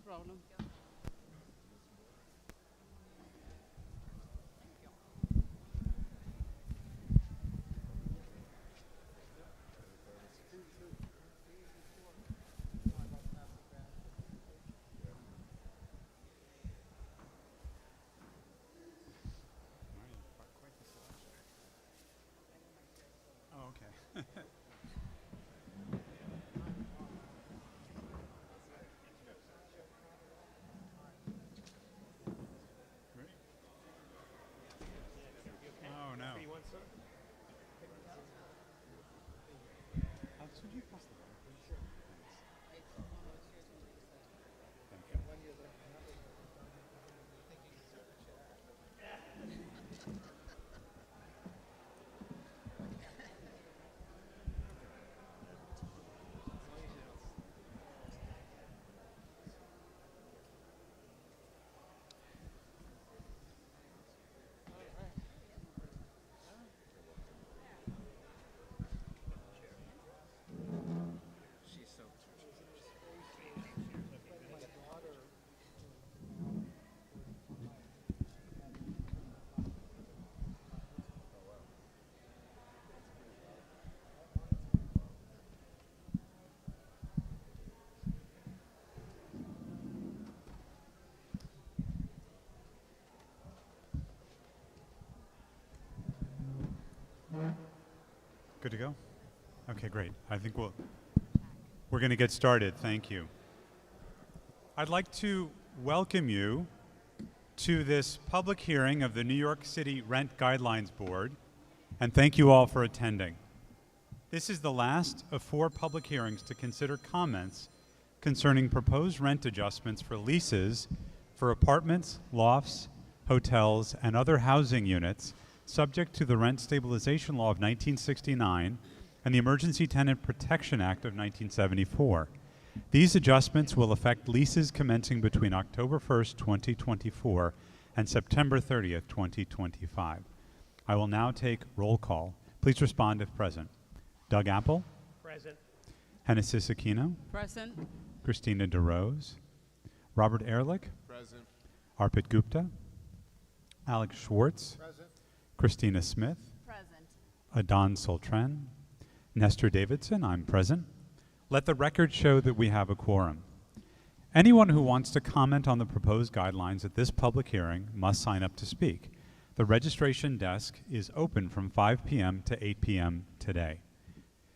problem. Oh, okay. Great. Oh, no. Could you pass the water, please? Thanks. Thank you. Good to go? Okay, great. I think we're going to get started. Thank you. I'd like to welcome you to this public hearing of the New York City Rent Guidelines Board, and thank you all for attending. This is the last of 4 public hearings to consider comments concerning proposed rent adjustments for leases for apartments, lofts, hotels, and other housing units subject to the Rent Stabilization Law of 1969 and the Emergency Tenant Protection Act of 1974. These adjustments will affect leases commencing between October 1st, 2024 and September 30th, 2025. I will now take roll call. Please respond if present. Doug Apple? Present. Hennessis Aquino? Present. Christina DeRose? Robert Ehrlich? Present. Arpit Gupta? Alex Schwartz? Present. Christina Smith? Present. Adon Soltran? Nestor Davidson? I'm present. Let the record show that we have a quorum. Anyone who wants to comment on the proposed guidelines at this public hearing must sign up to speak. The registration desk is open from 5 p.m. to 8 p.m. today.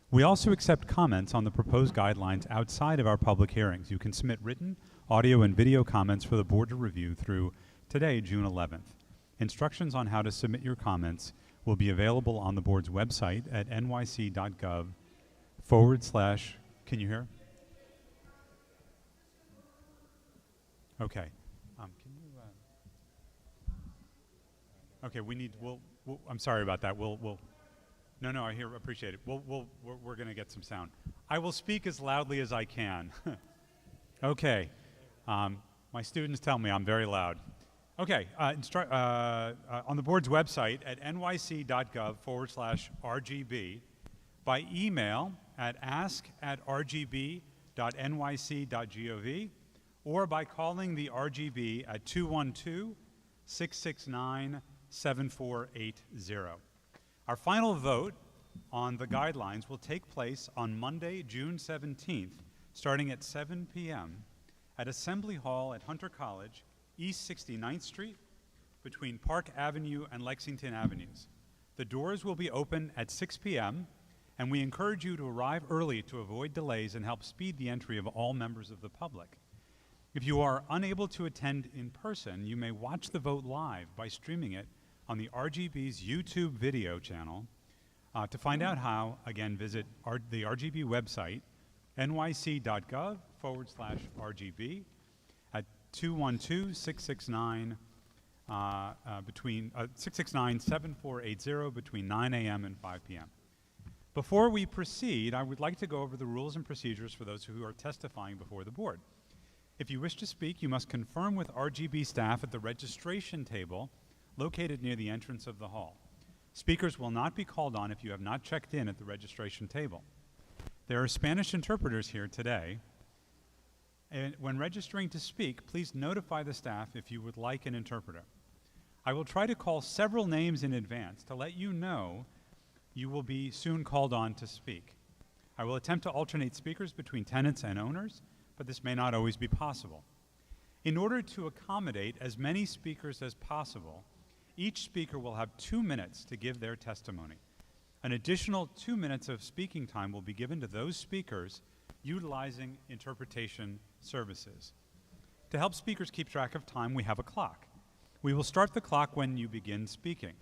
We also accept comments on the proposed guidelines outside of our public hearings. You can submit written, audio, and video comments for the board to review through today, June 11th. Instructions on how to submit your comments will be available on the board's website at nyc.gov/, can you hear? Okay. Can you, okay, I'm sorry about that. No, I appreciate it. We're going to get some sound. I will speak as loudly as I can. Okay. My students tell me I'm very loud. Okay, on the board's website at nyc.gov/RGB, by email at ask@rgb.nyc.gov, or by calling the RGB at 212-669-7480. Our final vote on the guidelines will take place on Monday, June 17th, starting at 7 p.m. at Assembly Hall at Hunter College, East 69th Street, between Park Avenue and Lexington Avenues. The doors will be open at 6 p.m., and we encourage you to arrive early to avoid delays and help speed the entry of all members of the public. If you are unable to attend in person, you may watch the vote live by streaming it on the RGB's YouTube video channel. To find out how, again, visit the RGB website, nyc.gov/RGB, at 212-669-7480 between 9 a.m. and 5 p.m. Before we proceed, I would like to go over the rules and procedures for those who are testifying before the board. If you wish to speak, you must confirm with RGB staff at the registration table located near the entrance of the hall. Speakers will not be called on if you have not checked in at the registration table. There are Spanish interpreters here today, And when registering to speak, please notify the staff if you would like an interpreter. I will try to call several names in advance to let you know you will be soon called on to speak. I will attempt to alternate speakers between tenants and owners, but this may not always be possible. In order to accommodate as many speakers as possible, each speaker will have 2 minutes to give their testimony. An additional 2 minutes of speaking time will be given to those speakers utilizing interpretation services. To help speakers keep track of time, we have a clock. We will start the clock when you begin speaking.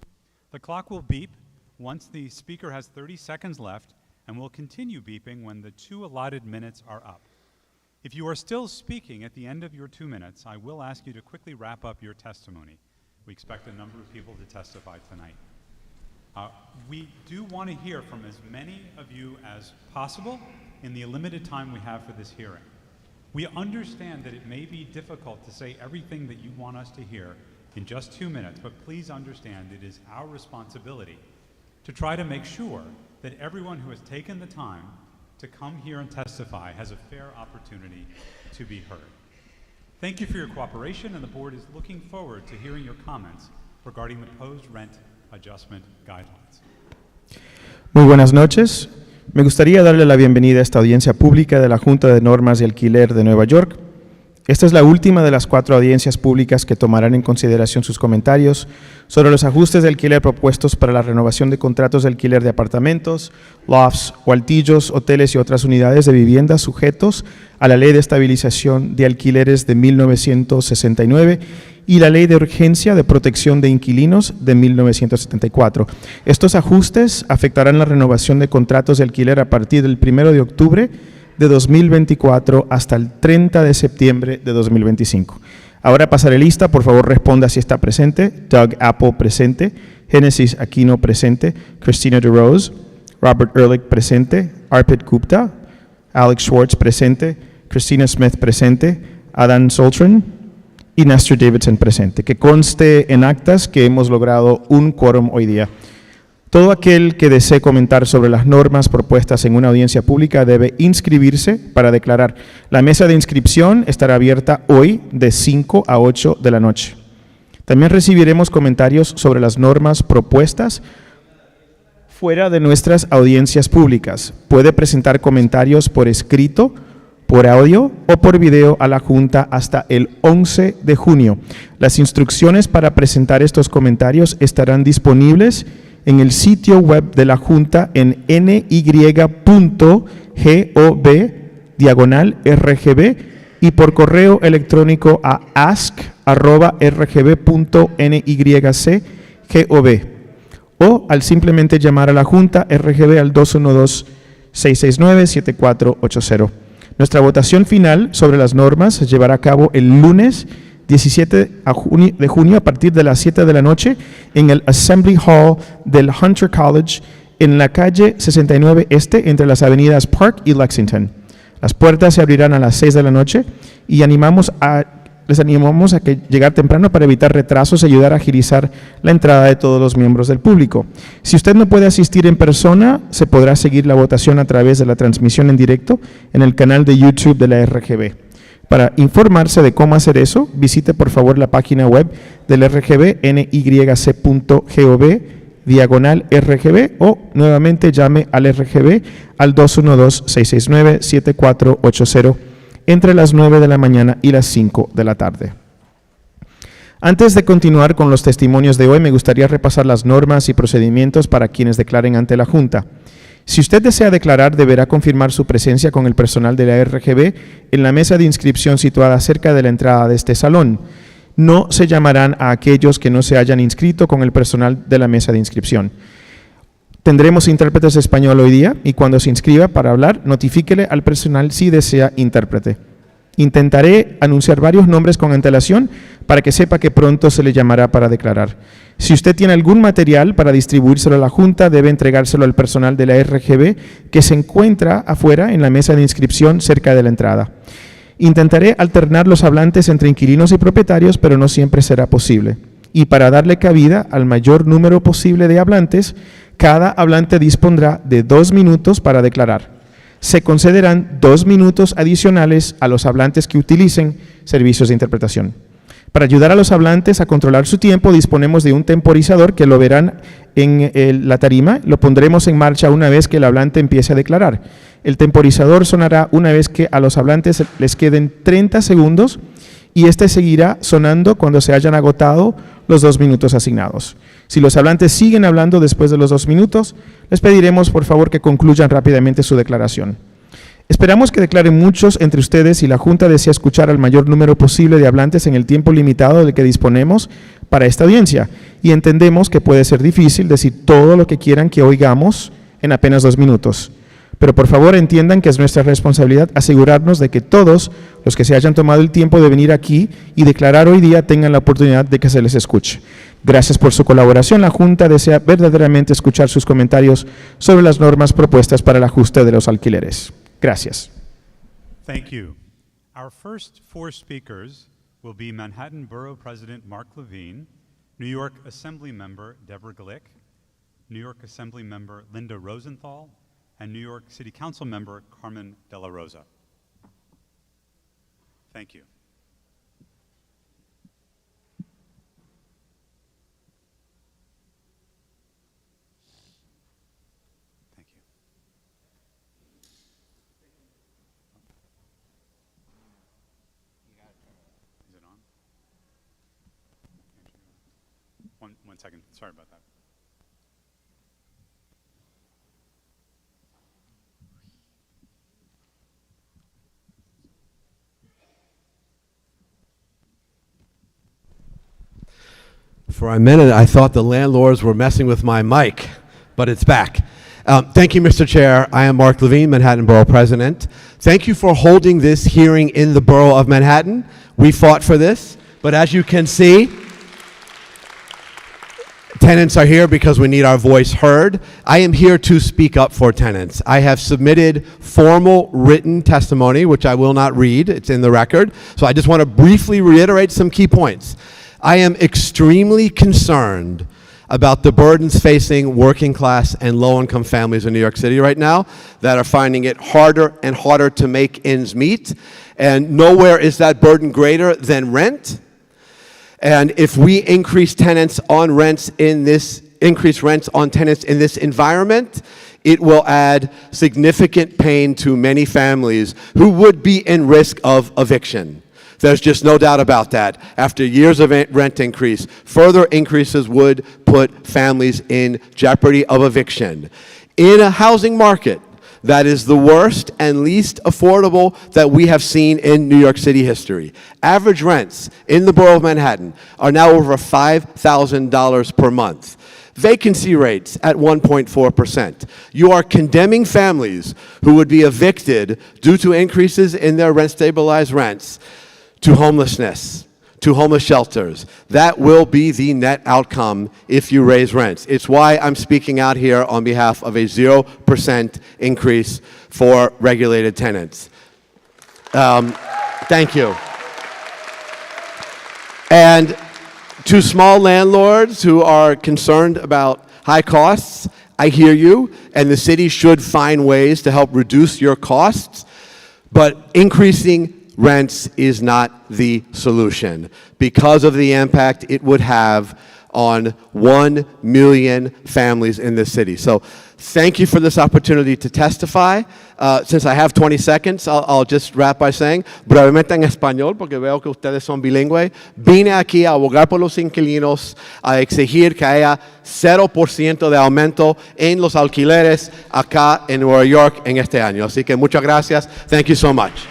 The clock will beep once the speaker has 30 seconds left and will continue beeping when the 2 allotted minutes are up. If you are still speaking at the end of your 2 minutes, I will ask you to quickly wrap up your testimony. We expect a number of people to testify tonight. We do want to hear from as many of you as possible in the limited time we have for this hearing. We understand that it may be difficult to say everything that you want us to hear in just 2 minutes, but please understand it is our responsibility to try to make sure that everyone who has taken the time to come here and testify has a fair opportunity to be heard. Thank you for your cooperation, and the board is looking forward to hearing your comments regarding the proposed rent adjustment guidelines. Muy buenas noches. Me gustaría darle la bienvenida a esta audiencia pública de la Junta de Normas de Alquiler de Nueva York. Esta es la última de las 4 audiencias públicas que tomarán en consideración sus comentarios sobre los ajustes de alquiler propuestos para la renovación de contratos de alquiler de apartamentos, lofts o altillos, hoteles y otras unidades de vivienda sujetos a la Ley de Estabilización de Alquileres de 1969 y la Ley de Urgencia de Protección de Inquilinos de 1974. Estos ajustes afectarán la renovación de contratos de alquiler a partir del 1 de octubre de 2024 hasta el 30 de septiembre de 2025. Ahora pasaré lista, por favor responda si está presente. Doug Apple presente, Genesis Aquino presente, Christina DeRose, Robert Ehrlich presente, Arpit Gupta, Alex Schwartz presente, Christina Smith presente, Adam Soltran y Nestor Davidson presente. Que conste en actas que hemos logrado un quórum hoy día. Todo aquel que desee comentar sobre las normas propuestas en una audiencia pública debe inscribirse para declarar. La mesa de inscripción estará abierta hoy de 5 a 8 de la noche. También recibiremos comentarios sobre las normas propuestas fuera de nuestras audiencias públicas. Puede presentar comentarios por escrito, por audio o por video a la Junta hasta el 11 de junio. Las instrucciones para presentar estos comentarios estarán disponibles en el sitio web de la Junta en ny.gov/RGB y por correo electrónico a ask@rgb.nyc.gov o al simplemente llamar a la Junta RGB al 212-669-7480. Nuestra votación final sobre las normas se llevará a cabo el lunes 17 de junio a partir de las 7 de la noche en el Assembly Hall del Hunter College en la calle 69 Este entre las avenidas Park y Lexington. Las puertas se abrirán a las 6 de la noche y les animamos a llegar temprano para evitar retrasos y ayudar a agilizar la entrada de todos los miembros del público. Si usted no puede asistir en persona, se podrá seguir la votación a través de la transmisión en directo en el canal de YouTube de la RGB. Para informarse de cómo hacer eso, visite por favor la página web del RGB, nyc.gov/RGB o nuevamente llame al RGB al 212-669-7480 entre las 9 de la mañana y las 5 de la tarde. Antes de continuar con los testimonios de hoy, me gustaría repasar las normas y procedimientos para quienes declaren ante la Junta. Si usted desea declarar, deberá confirmar su presencia con el personal de la RGB en la mesa de inscripción situada cerca de la entrada de este salón. No se llamarán a aquellos que no se hayan inscrito con el personal de la mesa de inscripción. Tendremos intérpretes de español hoy día y cuando se inscriba para hablar, notifíquele al personal si desea intérprete. Intentaré anunciar varios nombres con antelación para que sepa que pronto se le llamará para declarar. Si usted tiene algún material para distribuírselo a la Junta, debe entregárselo al personal de la RGB que se encuentra afuera en la mesa de inscripción cerca de la entrada. Intentaré alternar los hablantes entre inquilinos y propietarios, pero no siempre será posible. Y para darle cabida al mayor número posible de hablantes, cada hablante dispondrá de 2 minutos para declarar. Se concederán 2 minutos adicionales a los hablantes que utilicen servicios de interpretación. Para ayudar a los hablantes a controlar su tiempo, disponemos de un temporizador que lo verán en la tarima. Lo pondremos en marcha una vez que el hablante empiece a declarar. El temporizador sonará una vez que a los hablantes les queden 30 segundos y este seguirá sonando cuando se hayan agotado los 2 minutos asignados. Si los hablantes siguen hablando después de los 2 minutos, les pediremos por favor que concluyan rápidamente su declaración. Esperamos que declaren muchos entre ustedes y la Junta desea escuchar al mayor número posible de hablantes en el tiempo limitado del que disponemos para esta audiencia y entendemos que puede ser difícil decir todo lo que quieran que oigamos en apenas 2 minutos. Pero por favor entiendan que es nuestra responsabilidad asegurarnos de que todos los que se hayan tomado el tiempo de venir aquí y declarar hoy día tengan la oportunidad de que se les escuche. Gracias por su colaboración. La Junta desea verdaderamente escuchar sus comentarios sobre las normas propuestas para el ajuste de los alquileres. Gracias. Thank you. Our first 4 speakers will be Manhattan Borough President Mark Levine, New York Assembly Member Deborah Glick, New York Assembly Member Linda Rosenthal, and New York City Council Member Carmen De La Rosa. Thank you. Thank you. Is it on? One second. Sorry about that. For a minute, I thought the landlords were messing with my mic, but it's back. Thank you, Mr. Chair. I am Mark Levine, Manhattan Borough President. Thank you for holding this hearing in the Borough of Manhattan. We fought for this, but as you can see, tenants are here because we need our voice heard. I am here to speak up for tenants. I have submitted formal written testimony, which I will not read. It's in the record. So I just want to briefly reiterate some key points. I am extremely concerned about the burdens facing working class and low-income families in New York City right now that are finding it harder and harder to make ends meet. And nowhere is that burden greater than rent. And if we increase rents on tenants in this environment, it will add significant pain to many families who would be in risk of eviction. There's just no doubt about that. After years of rent increase, further increases would put families in jeopardy of eviction. In a housing market that is the worst and least affordable that we have seen in New York City history, average rents in the borough of Manhattan are now over $5,000 per month. Vacancy rates at 1.4%. You are condemning families who would be evicted due to increases in their rent-stabilized rents to homelessness, to homeless shelters. That will be the net outcome if you raise rents. It's why I'm speaking out here on behalf of a 0% increase for regulated tenants. Thank you. And to small landlords who are concerned about high costs, I hear you, and the city should find ways to help reduce your costs, but increasing rents is not the solution because of the impact it would have on 1 million families in this city. So thank you for this opportunity to testify. Since I have 20 seconds, I'll just wrap by saying, brevemente en español, porque veo que ustedes son bilingües, vine aquí a abogar por los inquilinos, a exigir que haya 0% de aumento en los alquileres acá en Nueva York en este año. Así que muchas gracias. Thank you so much.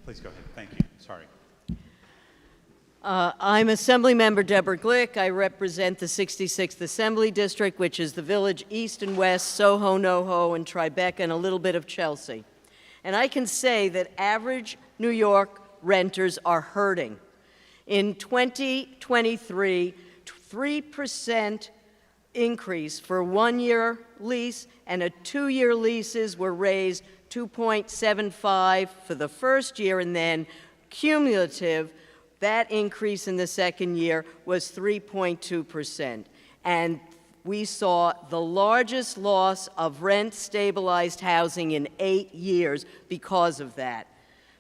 Please go ahead. Thank you. Sorry. I'm Assemblymember Deborah Glick. I represent the 66th Assembly District, which is the village east and west, Soho, NoHo, and Tribeca, and a little bit of Chelsea. And I can say that average New York renters are hurting. In 2023, 3% increase for a one-year lease, and a two-year leases were raised 2.75 for the first year, and then cumulative, that increase in the second year was 3.2%. And we saw the largest loss of rent-stabilized housing in 8 years because of that.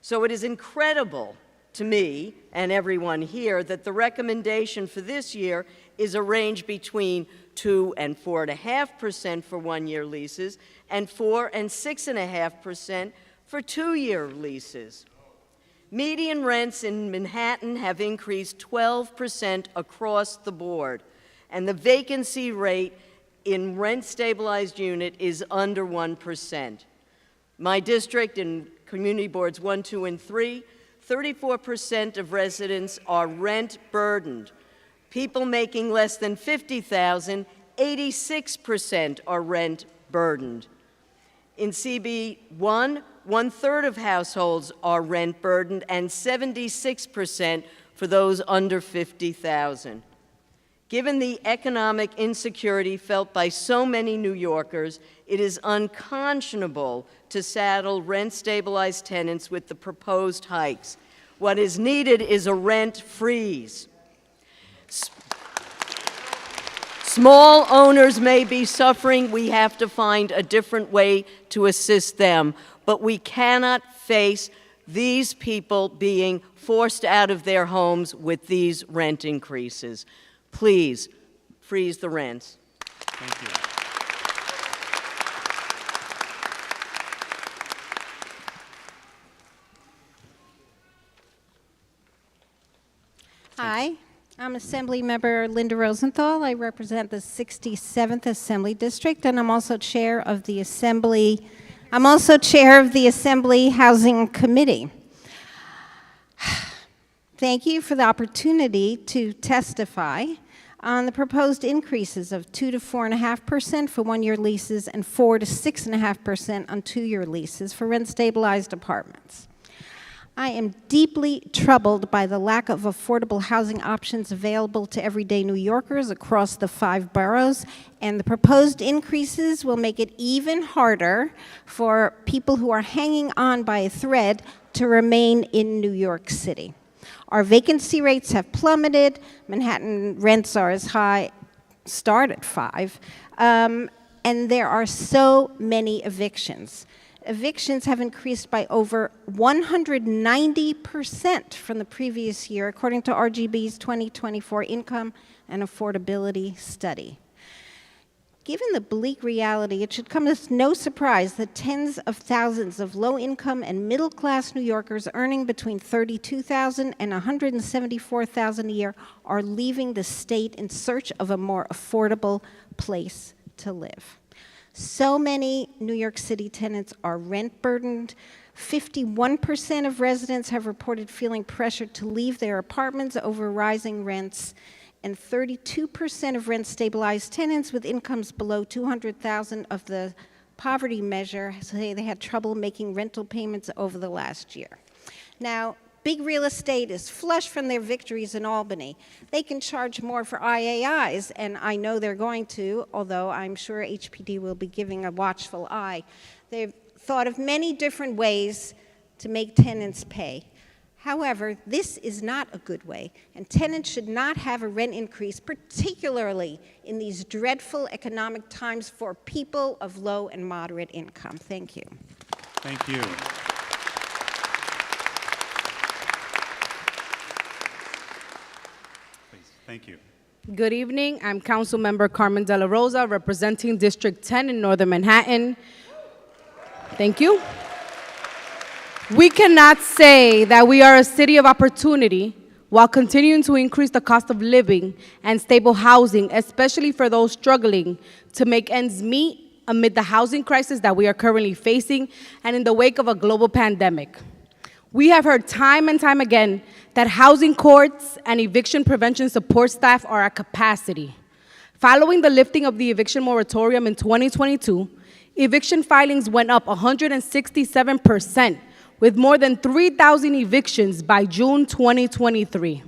So it is incredible to me and everyone here that the recommendation for this year is a range between 2 and 4.5% for one-year leases and 4 and 6.5% for two-year leases. Median rents in Manhattan have increased 12% across the board, and the vacancy rate in rent-stabilized unit is under 1%. My district in Community Boards 1, 2, and 3, 34% of residents are rent burdened. People making less than $50,000, 86% are rent burdened. In CB1, 1/3 of households are rent burdened, and 76% for those under $50,000. Given the economic insecurity felt by so many New Yorkers, it is unconscionable to saddle rent-stabilized tenants with the proposed hikes. What is needed is a rent freeze. Small owners may be suffering. We have to find a different way to assist them. But we cannot face these people being forced out of their homes with these rent increases. Please, freeze the rents. Thank you. Hi, I'm Assemblymember Linda Rosenthal. I represent the 67th Assembly District, and I'm also chair of the Assembly Housing Committee. Thank you for the opportunity to testify on the proposed increases of 2 to 4.5% for one-year leases and 4 to 6.5% on two-year leases for rent-stabilized apartments. I am deeply troubled by the lack of affordable housing options available to everyday New Yorkers across the 5 boroughs, and the proposed increases will make it even harder for people who are hanging on by a thread to remain in New York City. Our vacancy rates have plummeted. Manhattan rents are as high, start at 5, and there are so many evictions. Evictions have increased by over 190% from the previous year, according to RGB's 2024 Income and Affordability Study. Given the bleak reality, it should come as no surprise that tens of thousands of low-income and middle-class New Yorkers earning between $32,000 and $174,000 a year are leaving the state in search of a more affordable place to live. So many New York City tenants are rent burdened. 51% of residents have reported feeling pressured to leave their apartments over rising rents, and 32% of rent-stabilized tenants with incomes below $200,000 of the poverty measure say they had trouble making rental payments over the last year. Now, big real estate is flush from their victories in Albany. They can charge more for IAIs, and I know they're going to, although I'm sure HPD will be giving a watchful eye. They've thought of many different ways to make tenants pay. However, this is not a good way, and tenants should not have a rent increase, particularly in these dreadful economic times for people of low and moderate income. Thank you. Thank you. Please, thank you. Good evening. I'm Councilmember Carmen De La Rosa, representing District 10 in Northern Manhattan. Thank you. We cannot say that we are a city of opportunity while continuing to increase the cost of living and stable housing, especially for those struggling to make ends meet amid the housing crisis that we are currently facing and in the wake of a global pandemic. We have heard time and time again that housing courts and eviction prevention support staff are at capacity. Following the lifting of the eviction moratorium in 2022, eviction filings went up 167%, with more than 3,000 evictions by June 2023.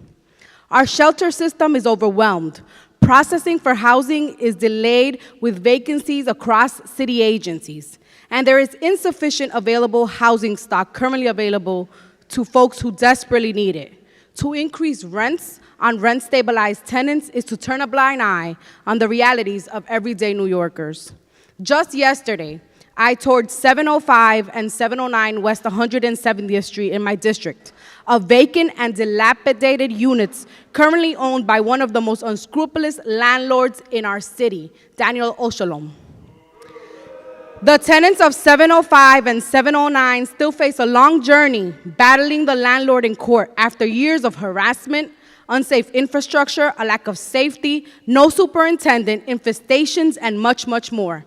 Our shelter system is overwhelmed. processing for housing is delayed with vacancies across city agencies, and there is insufficient available housing stock currently available to folks who desperately need it. To increase rents on rent-stabilized tenants is to turn a blind eye on the realities of everyday New Yorkers. Just yesterday, I toured 705 and 709 West 170th Street in my district, of vacant and dilapidated units currently owned by one of the most unscrupulous landlords in our city, Daniel Oshalom. The tenants of 705 and 709 still face a long journey battling the landlord in court after years of harassment, unsafe infrastructure, a lack of safety, no superintendent, infestations, and much, much more.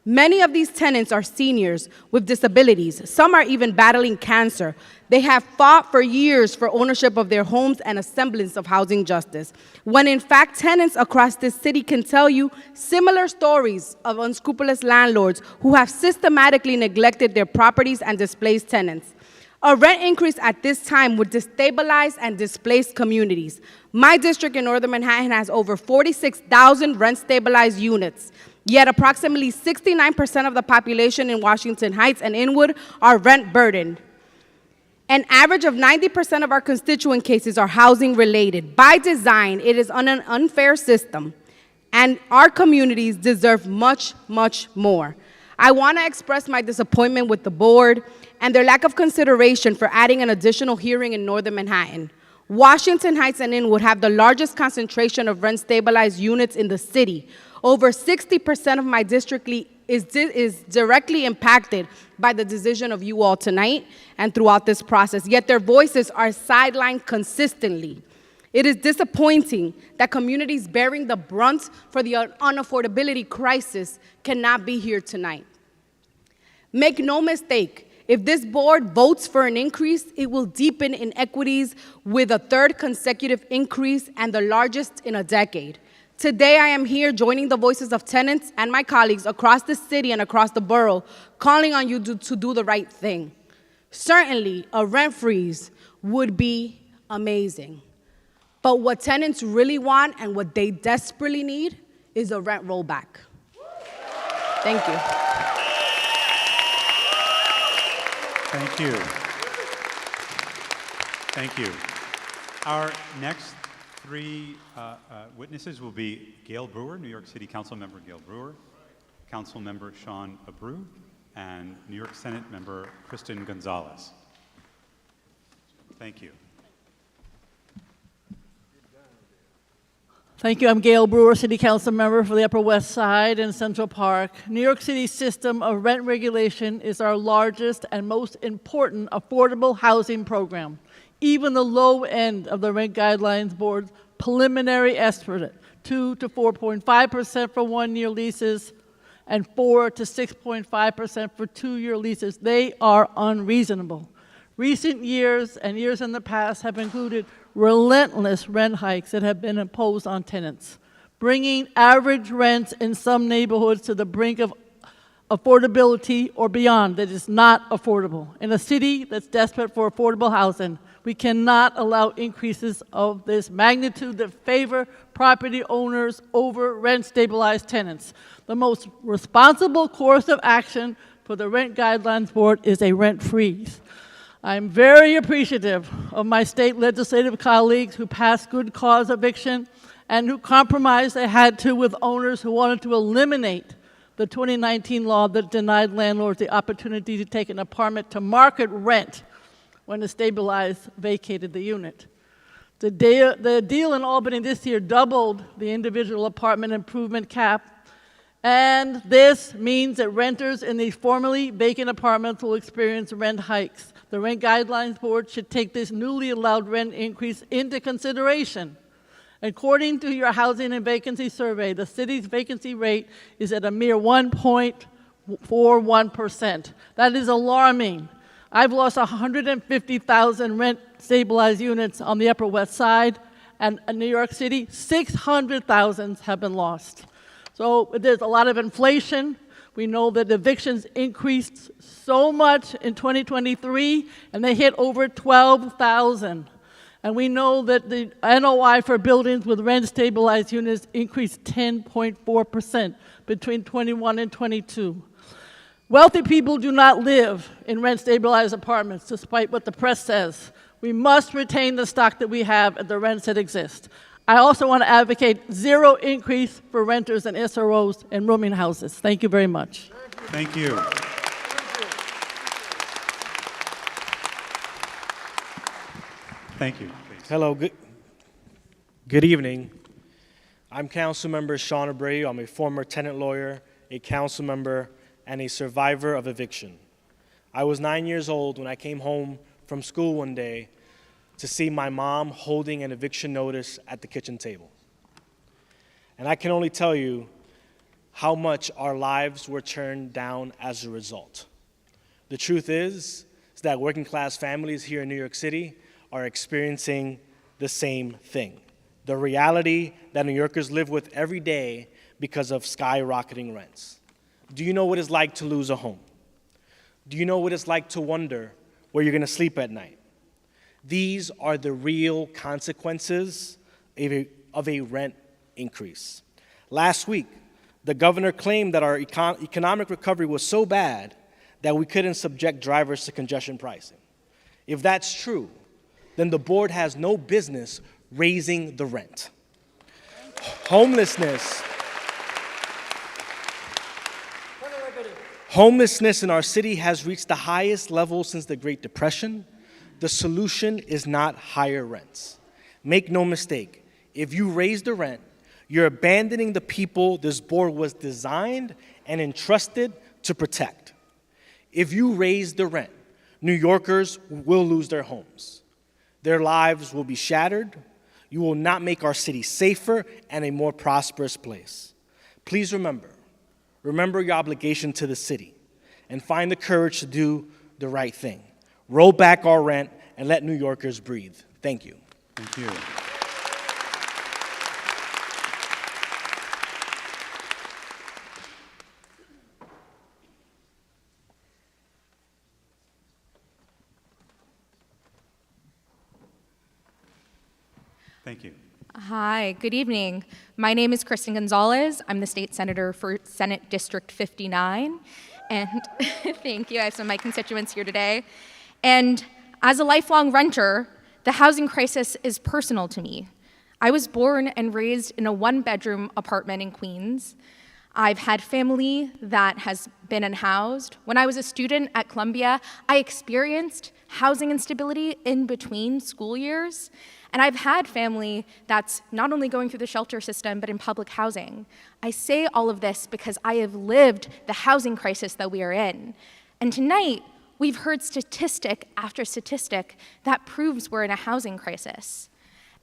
Many of these tenants are seniors with disabilities. Some are even battling cancer. They have fought for years for ownership of their homes and a semblance of housing justice, when in fact tenants across this city can tell you similar stories of unscrupulous landlords who have systematically neglected their properties and displaced tenants. A rent increase at this time would destabilize and displace communities. My district in Northern Manhattan has over 46,000 rent-stabilized units. Yet approximately 69% of the population in Washington Heights and Inwood are rent burdened. An average of 90% of our constituent cases are housing related. By design, it is an unfair system, and our communities deserve much, much more. I want to express my disappointment with the board and their lack of consideration for adding an additional hearing in Northern Manhattan. Washington Heights and Inwood have the largest concentration of rent-stabilized units in the city. Over 60% of my district is directly impacted by the decision of you all tonight and throughout this process, yet their voices are sidelined consistently. It is disappointing that communities bearing the brunt for the unaffordability crisis cannot be here tonight. Make no mistake, if this board votes for an increase, it will deepen inequities with a third consecutive increase and the largest in a decade. Today, I am here joining the voices of tenants and my colleagues across the city and across the borough, calling on you to do the right thing. Certainly, a rent freeze would be amazing. But what tenants really want and what they desperately need is a rent rollback. Thank you. Thank you. Thank you. Our next three witnesses will be Gail Brewer, New York City Council Member Gail Brewer, Council Member Sean Abreu, and New York Senate Member Kristen Gonzalez. Thank you. Thank you. I'm Gail Brewer, City Council Member for the Upper West Side and Central Park. New York City's system of rent regulation is our largest and most important affordable housing program. Even the low end of the Rent Guidelines Board's preliminary estimate, 2 to 4.5% for one-year leases and 4 to 6.5% for two-year leases, they are unreasonable. Recent years and years in the past have included relentless rent hikes that have been imposed on tenants, bringing average rents in some neighborhoods to the brink of affordability or beyond that is not affordable. In a city that's desperate for affordable housing, we cannot allow increases of this magnitude that favor property owners over rent-stabilized tenants. The most responsible course of action for the Rent Guidelines Board is a rent freeze. I'm very appreciative of my state legislative colleagues who passed good cause eviction and who compromised they had to with owners who wanted to eliminate the 2019 law that denied landlords the opportunity to take an apartment to market rent when the stabilized vacated the unit. The deal in Albany this year doubled the individual apartment improvement cap, and this means that renters in these formerly vacant apartments will experience rent hikes. The Rent Guidelines Board should take this newly allowed rent increase into consideration. According to your Housing and Vacancy Survey, the city's vacancy rate is at a mere 1.41%. That is alarming. I've lost 150,000 rent-stabilized units on the Upper West Side, and in New York City, 600,000 have been lost. So there's a lot of inflation. We know that evictions increased so much in 2023, and they hit over 12,000. And we know that the NOI for buildings with rent-stabilized units increased 10.4% between 21 and 22. Wealthy people do not live in rent-stabilized apartments, despite what the press says. We must retain the stock that we have at the rents that exist. I also want to advocate zero increase for renters and SROs and rooming houses. Thank you very much. Thank you. Thank you. Please. Hello, good evening. I'm Councilmember Sean Abreu. I'm a former tenant lawyer, a council member, and a survivor of eviction. I was 9 years old when I came home from school one day to see my mom holding an eviction notice at the kitchen table. And I can only tell you how much our lives were turned down as a result. The truth is that working class families here in New York City are experiencing the same thing. The reality that New Yorkers live with every day because of skyrocketing rents. Do you know what it's like to lose a home? Do you know what it's like to wonder where you're gonna sleep at night? These are the real consequences of a rent increase. Last week, the governor claimed that our economic recovery was so bad that we couldn't subject drivers to congestion pricing. If that's true, then the board has no business raising the rent. Homelessness in our city has reached the highest level since the Great Depression. The solution is not higher rents. Make no mistake, if you raise the rent, you're abandoning the people this board was designed and entrusted to protect. If you raise the rent, New Yorkers will lose their homes. Their lives will be shattered. You will not make our city safer and a more prosperous place. Please remember your obligation to the city and find the courage to do the right thing. Roll back our rent and let New Yorkers breathe. Thank you. Thank you. Thank you. Hi, good evening. My name is Kristen Gonzalez. I'm the state senator for Senate District 59. And thank you, I have some of my constituents here today. And as a lifelong renter, the housing crisis is personal to me. I was born and raised in a one-bedroom apartment in Queens. I've had family that has been unhoused. When I was a student at Columbia, I experienced housing instability in between school years. And I've had family that's not only going through the shelter system, but in public housing. I say all of this because I have lived the housing crisis that we are in. And tonight, we've heard statistic after statistic that proves we're in a housing crisis.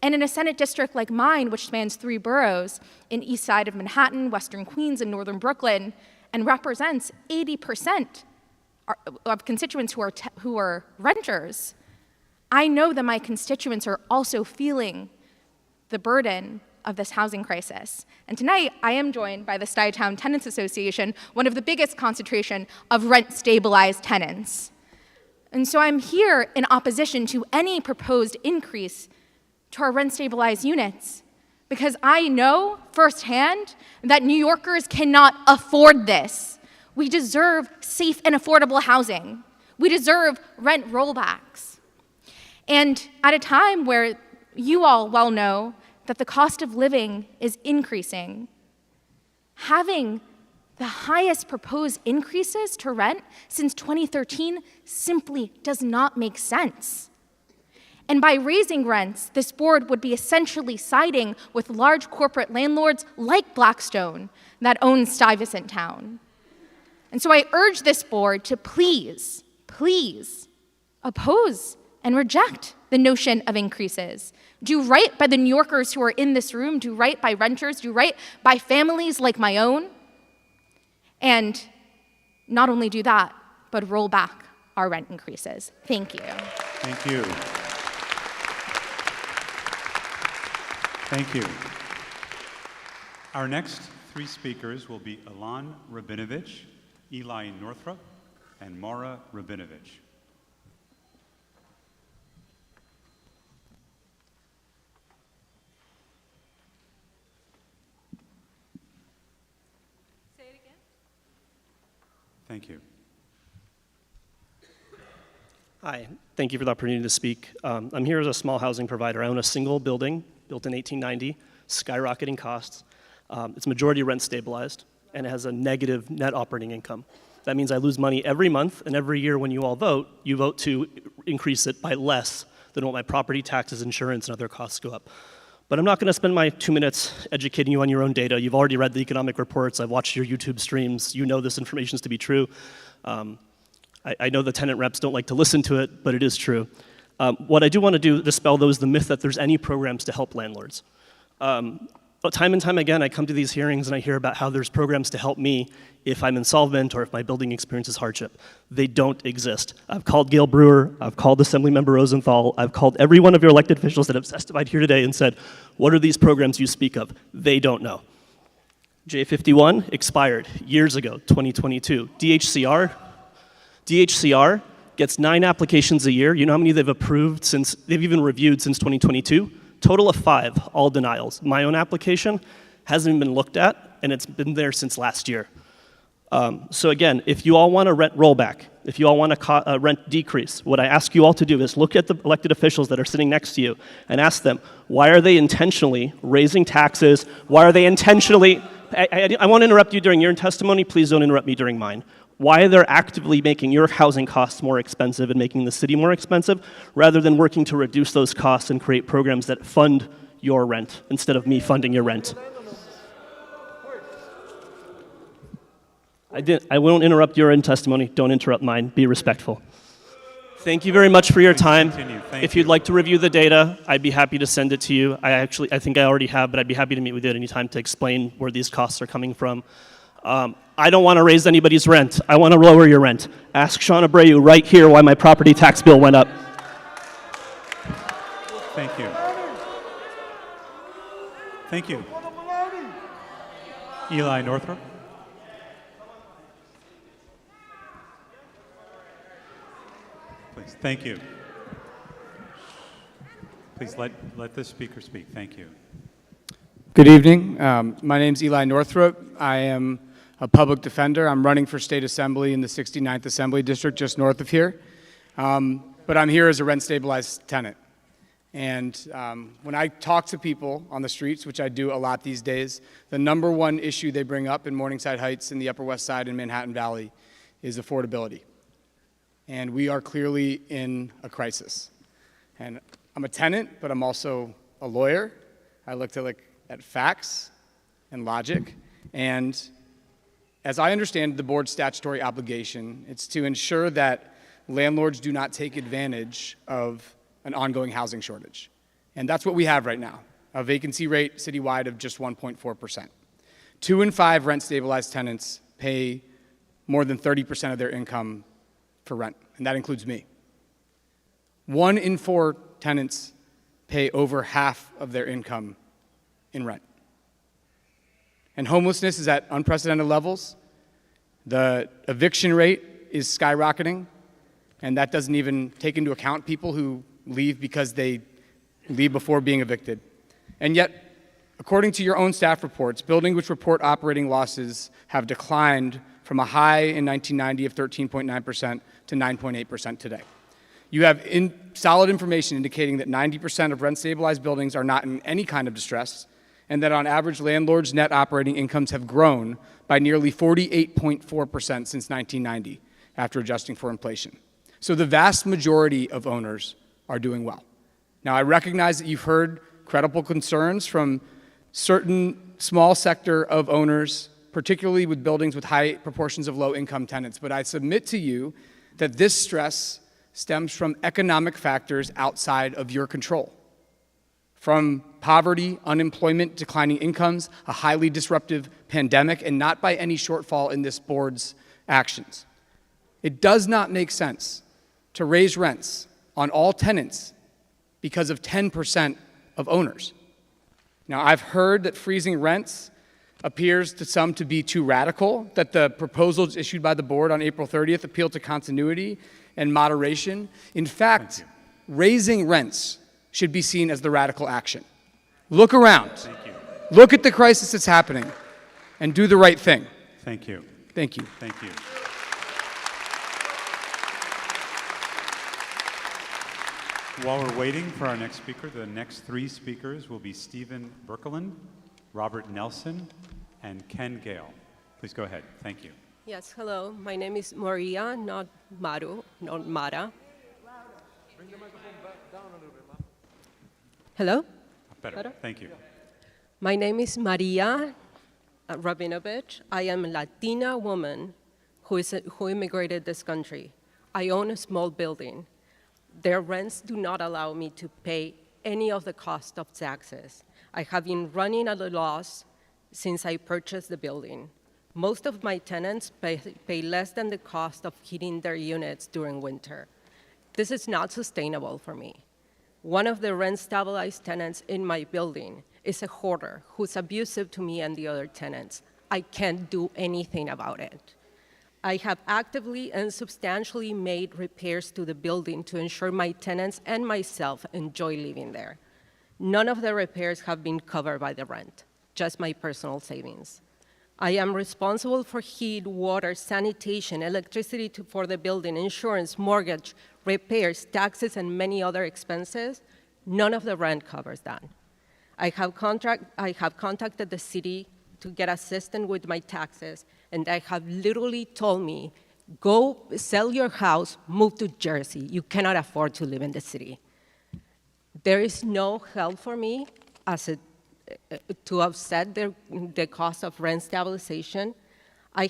And in a Senate district like mine, which spans 3 boroughs, in east side of Manhattan, western Queens, and northern Brooklyn, and represents 80% of constituents who are renters, I know that my constituents are also feeling the burden of this housing crisis. And tonight, I am joined by the Stuytown Tenants Association, one of the biggest concentration of rent-stabilized tenants. And so I'm here in opposition to any proposed increase to our rent-stabilized units, because I know firsthand that New Yorkers cannot afford this. We deserve safe and affordable housing. We deserve rent rollbacks. And at a time where you all well know that the cost of living is increasing, having the highest proposed increases to rent since 2013 simply does not make sense. And by raising rents, this board would be essentially siding with large corporate landlords like Blackstone that own Stuyvesant Town. And so I urge this board to please oppose and reject the notion of increases. Do right by the New Yorkers who are in this room, do right by renters, do right by families like my own, and not only do that, but roll back our rent increases. Thank you. Thank you. Thank you. Our next 3 speakers will be Ilan Rabinovich, Eli Northrup, and Mara Rabinovich. Thank you. Hi, thank you for the opportunity to speak. I'm here as a small housing provider. I own a single building built in 1890, skyrocketing costs. It's majority rent stabilized, and it has a negative net operating income. That means I lose money every month, and every year when you all vote, you vote to increase it by less than what my property taxes, insurance, and other costs go up. But I'm not going to spend my 2 minutes educating you on your own data. You've already read the economic reports. I've watched your YouTube streams. You know this information is to be true. I know the tenant reps don't like to listen to it, but it is true. What I do want to do, dispel though, is the myth that there's any programs to help landlords. But time and time again, I come to these hearings and I hear about how there's programs to help me if I'm insolvent or if my building experiences hardship. They don't exist. I've called Gail Brewer, I've called Assemblymember Rosenthal, I've called every one of your elected officials that have testified here today and said, what are these programs you speak of? They don't know. J51 expired years ago, 2022. DHCR gets 9 applications a year. You know how many they've approved since, they've even reviewed since 2022? Total of 5, all denials. My own application hasn't even been looked at, and it's been there since last year. So again, if you all want a rent rollback, if you all want a rent decrease, what I ask you all to do is look at the elected officials that are sitting next to you and ask them, why are they intentionally raising taxes? Why are they intentionally, I won't interrupt you during your testimony, please don't interrupt me during mine. Why they're actively making your housing costs more expensive and making the city more expensive, rather than working to reduce those costs and create programs that fund your rent instead of me funding your rent. I won't interrupt your testimony. Don't interrupt mine. Be respectful. Thank you very much for your time. If you'd like to review the data, I'd be happy to send it to you. I think I already have, but I'd be happy to meet with you at any time to explain where these costs are coming from. I don't want to raise anybody's rent. I want to lower your rent. Ask Sean Abreu right here why my property tax bill went up. Thank you. Thank you. Eli Northrop. Please, thank you. Please let the speaker speak. Thank you. Good evening. My name's Eli Northrop. I am a public defender. I'm running for state assembly in the 69th Assembly District just north of here. But I'm here as a rent-stabilized tenant. And when I talk to people on the streets, which I do a lot these days, the number one issue they bring up in Morningside Heights, in the Upper West Side, and Manhattan Valley is affordability. And we are clearly in a crisis. And I'm a tenant, but I'm also a lawyer. I look at facts and logic. And as I understand the board's statutory obligation, it's to ensure that landlords do not take advantage of an ongoing housing shortage. And that's what we have right now, a vacancy rate citywide of just 1.4%. 2 in 5 rent-stabilized tenants pay more than 30% of their income for rent, and that includes me. 1 in 4 tenants pay over half of their income in rent. And homelessness is at unprecedented levels. The eviction rate is skyrocketing, and that doesn't even take into account people who leave because they leave before being evicted. And yet, according to your own staff reports, buildings which report operating losses have declined from a high in 1990 of 13.9% to 9.8% today. You have solid information indicating that 90% of rent-stabilized buildings are not in any kind of distress, and that on average, landlords' net operating incomes have grown by nearly 48.4% since 1990, after adjusting for inflation. So the vast majority of owners are doing well. Now, I recognize that you've heard credible concerns from certain small sector of owners, particularly with buildings with high proportions of low-income tenants, but I submit to you that this stress stems from economic factors outside of your control. From poverty, unemployment, declining incomes, a highly disruptive pandemic, and not by any shortfall in this board's actions. It does not make sense to raise rents on all tenants because of 10% of owners. Now, I've heard that freezing rents appears to some to be too radical, that the proposals issued by the board on April 30th appeal to continuity and moderation. In fact, raising rents should be seen as the radical action. Look around. Thank you. Look at the crisis that's happening and do the right thing. Thank you. Thank you. Thank you. While we're waiting for our next speaker, the next three speakers will be Stephen Berkeland, Robert Nelson, and Ken Gale. Please go ahead. Thank you. Yes, hello. My name is Maria, not Maru, not Mara. Bring the microphone back down a little bit, Ma. Hello? Better. Thank you. My name is Maria Rabinovich. I am a Latina woman who immigrated this country. I own a small building. Their rents do not allow me to pay any of the cost of taxes. I have been running at a loss since I purchased the building. Most of my tenants pay less than the cost of heating their units during winter. This is not sustainable for me. One of the rent-stabilized tenants in my building is a hoarder who's abusive to me and the other tenants. I can't do anything about it. I have actively and substantially made repairs to the building to ensure my tenants and myself enjoy living there. None of the repairs have been covered by the rent, just my personal savings. I am responsible for heat, water, sanitation, electricity for the building, insurance, mortgage, repairs, taxes, and many other expenses. None of the rent covers that. I have contacted the city to get assistance with my taxes, and they have literally told me, go sell your house, move to Jersey. You cannot afford to live in the city. There is no help for me to offset the cost of rent stabilization. I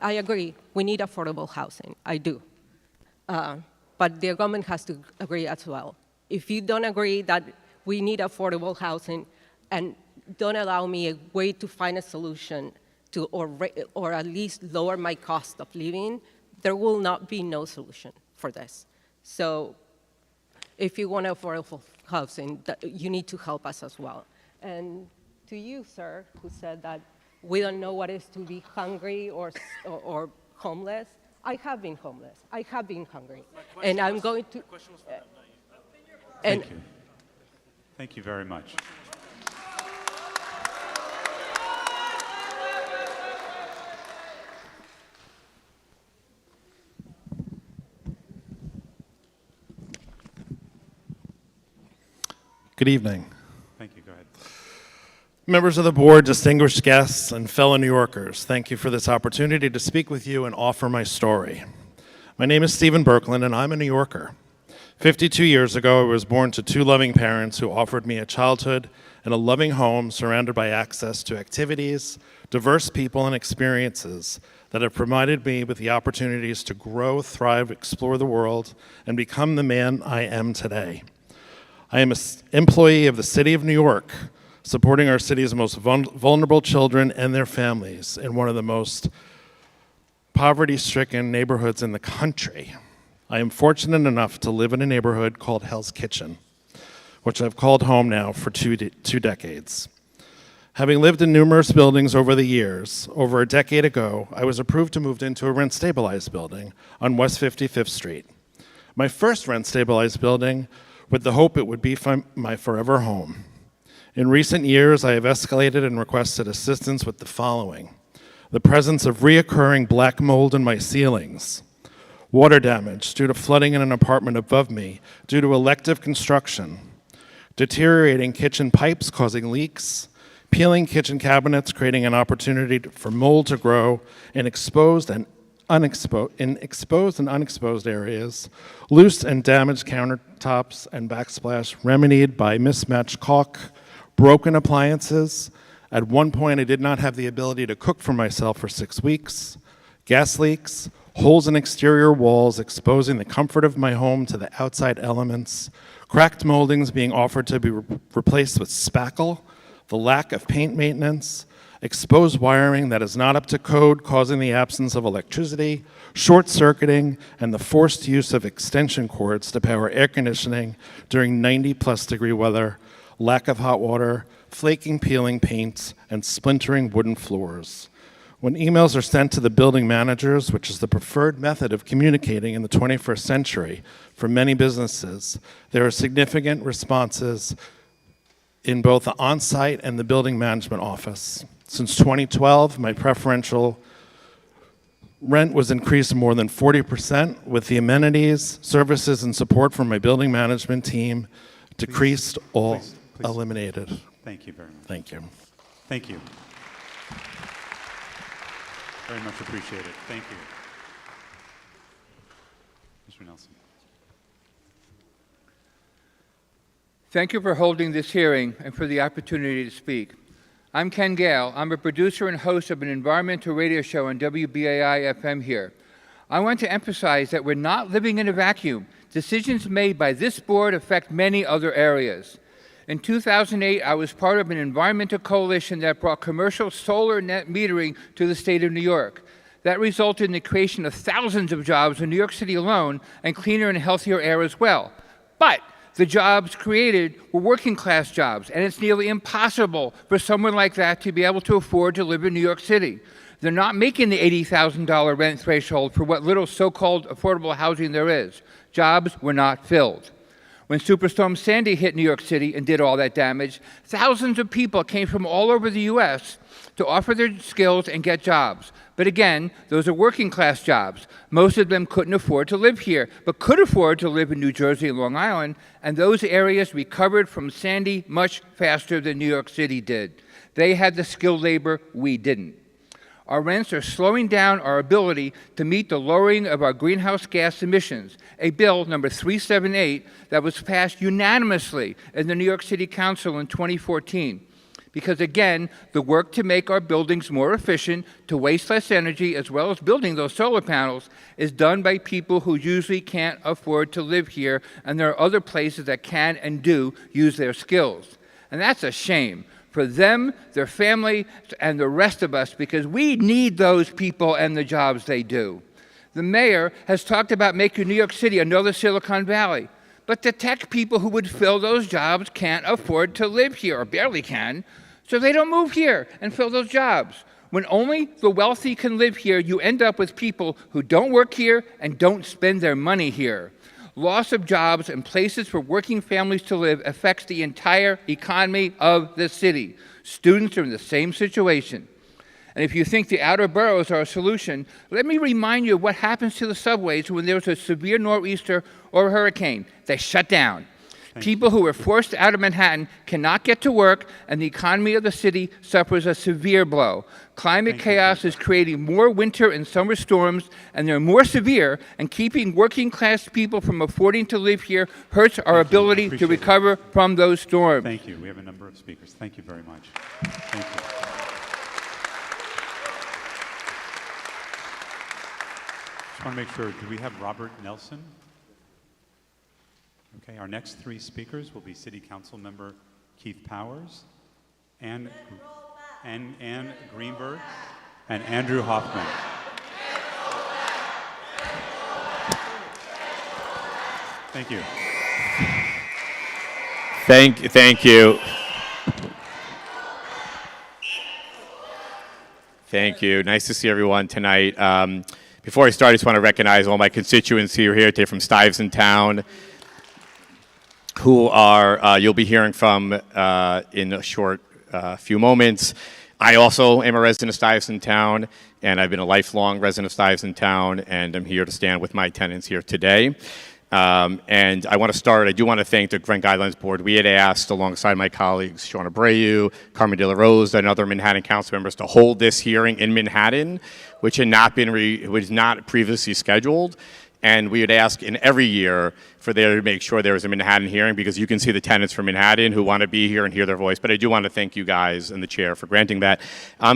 agree, we need affordable housing, I do. But the government has to agree as well. If you don't agree that we need affordable housing and don't allow me a way to find a solution to, or at least lower my cost of living, there will not be no solution for this. So if you want affordable housing, you need to help us as well. And to you, sir, who said that we don't know what it is to be hungry or homeless, I have been homeless. I have been hungry. And I'm going to... Thank you. Thank you very much. Good evening. Thank you. Go ahead. Members of the board, distinguished guests, and fellow New Yorkers, thank you for this opportunity to speak with you and offer my story. My name is Stephen Berkeland, and I'm a New Yorker. 52 years ago, I was born to two loving parents who offered me a childhood and a loving home surrounded by access to activities, diverse people, and experiences that have provided me with the opportunities to grow, thrive, explore the world, and become the man I am today. I am an employee of the City of New York, supporting our city's most vulnerable children and their families in one of the most poverty-stricken neighborhoods in the country. I am fortunate enough to live in a neighborhood called Hell's Kitchen, which I've called home now for two decades. Having lived in numerous buildings over the years, over a decade ago, I was approved to move into a rent-stabilized building on West 55th Street. My first rent-stabilized building with the hope it would be my forever home. In recent years, I have escalated and requested assistance with the following: the presence of reoccurring black mold in my ceilings, water damage due to flooding in an apartment above me due to elective construction, deteriorating kitchen pipes causing leaks, peeling kitchen cabinets creating an opportunity for mold to grow in exposed and unexposed areas, loose and damaged countertops and backsplash remedied by mismatched caulk, broken appliances. At one point, I did not have the ability to cook for myself for 6 weeks, gas leaks, holes in exterior walls exposing the comfort of my home to the outside elements, cracked moldings being offered to be replaced with spackle, the lack of paint maintenance, exposed wiring that is not up to code causing the absence of electricity, short-circuiting, and the forced use of extension cords to power air conditioning during 90+ degree weather, lack of hot water, flaking, peeling paints, and splintering wooden floors. When emails are sent to the building managers, which is the preferred method of communicating in the 21st century for many businesses, there are significant responses in both the on-site and the building management office. Since 2012, my preferential Rent was increased more than 40% with the amenities, services, and support from my building management team decreased or please. eliminated. Thank you very much. Thank you. Thank you. Very much appreciated. Thank you. Mr. Nelson. Thank you for holding this hearing and for the opportunity to speak. I'm Ken Gale. I'm a producer and host of an environmental radio show on WBAI FM here. I want to emphasize that we're not living in a vacuum. Decisions made by this board affect many other areas. In 2008, I was part of an environmental coalition that brought commercial solar net metering to the state of New York. That resulted in the creation of thousands of jobs in New York City alone and cleaner and healthier air as well. But the jobs created were working class jobs, and it's nearly impossible for someone like that to be able to afford to live in New York City. They're not making the $80,000 rent threshold for what little so-called affordable housing there is. Jobs were not filled. When Superstorm Sandy hit New York City and did all that damage, thousands of people came from all over the U.S. to offer their skills and get jobs. But again, those are working class jobs. Most of them couldn't afford to live here, but could afford to live in New Jersey and Long Island, and those areas recovered from Sandy much faster than New York City did. They had the skilled labor, we didn't. Our rents are slowing down our ability to meet the lowering of our greenhouse gas emissions, a bill number 378 that was passed unanimously in the New York City Council in 2014. Because again, the work to make our buildings more efficient, to waste less energy, as well as building those solar panels, is done by people who usually can't afford to live here, and there are other places that can and do use their skills. And that's a shame for them, their family, and the rest of us, because we need those people and the jobs they do. The mayor has talked about making New York City another Silicon Valley, but the tech people who would fill those jobs can't afford to live here, or barely can, so they don't move here and fill those jobs. When only the wealthy can live here, you end up with people who don't work here and don't spend their money here. Loss of jobs and places for working families to live affects the entire economy of the city. Students are in the same situation. And if you think the outer boroughs are a solution, let me remind you of what happens to the subways when there's a severe nor'easter or a hurricane. They shut down. People who are forced out of Manhattan cannot get to work, and the economy of the city suffers a severe blow. Climate chaos is creating more winter and summer storms, and they're more severe, and keeping working class people from affording to live here hurts our ability to recover from those storms. Thank you. We have a number of speakers. Thank you very much. Thank you. Just want to make sure, do we have Robert Nelson? Okay, our next three speakers will be City Council Member Keith Powers, Ann Greenberg, and Andrew Hoffman. Thank you. Thank you. Thank you. Nice to see everyone tonight. Before I start, I just want to recognize all my constituents who are here today from Stuyvesant Town, who are you'll be hearing from in a short few moments. I also am a resident of Stuyvesant Town, and I've been a lifelong resident of Stuyvesant Town, and I'm here to stand with my tenants here today. And I want to start, I do want to thank the Rent Guidelines Board. We had asked, alongside my colleagues, Sean Abreu, Carmen De La Rosa, and other Manhattan Council members, to hold this hearing in Manhattan, which had not been was not previously scheduled. And we would ask in every year for there to make sure there was a Manhattan hearing, because you can see the tenants from Manhattan who want to be here and hear their voice. But I do want to thank you guys and the chair for granting that.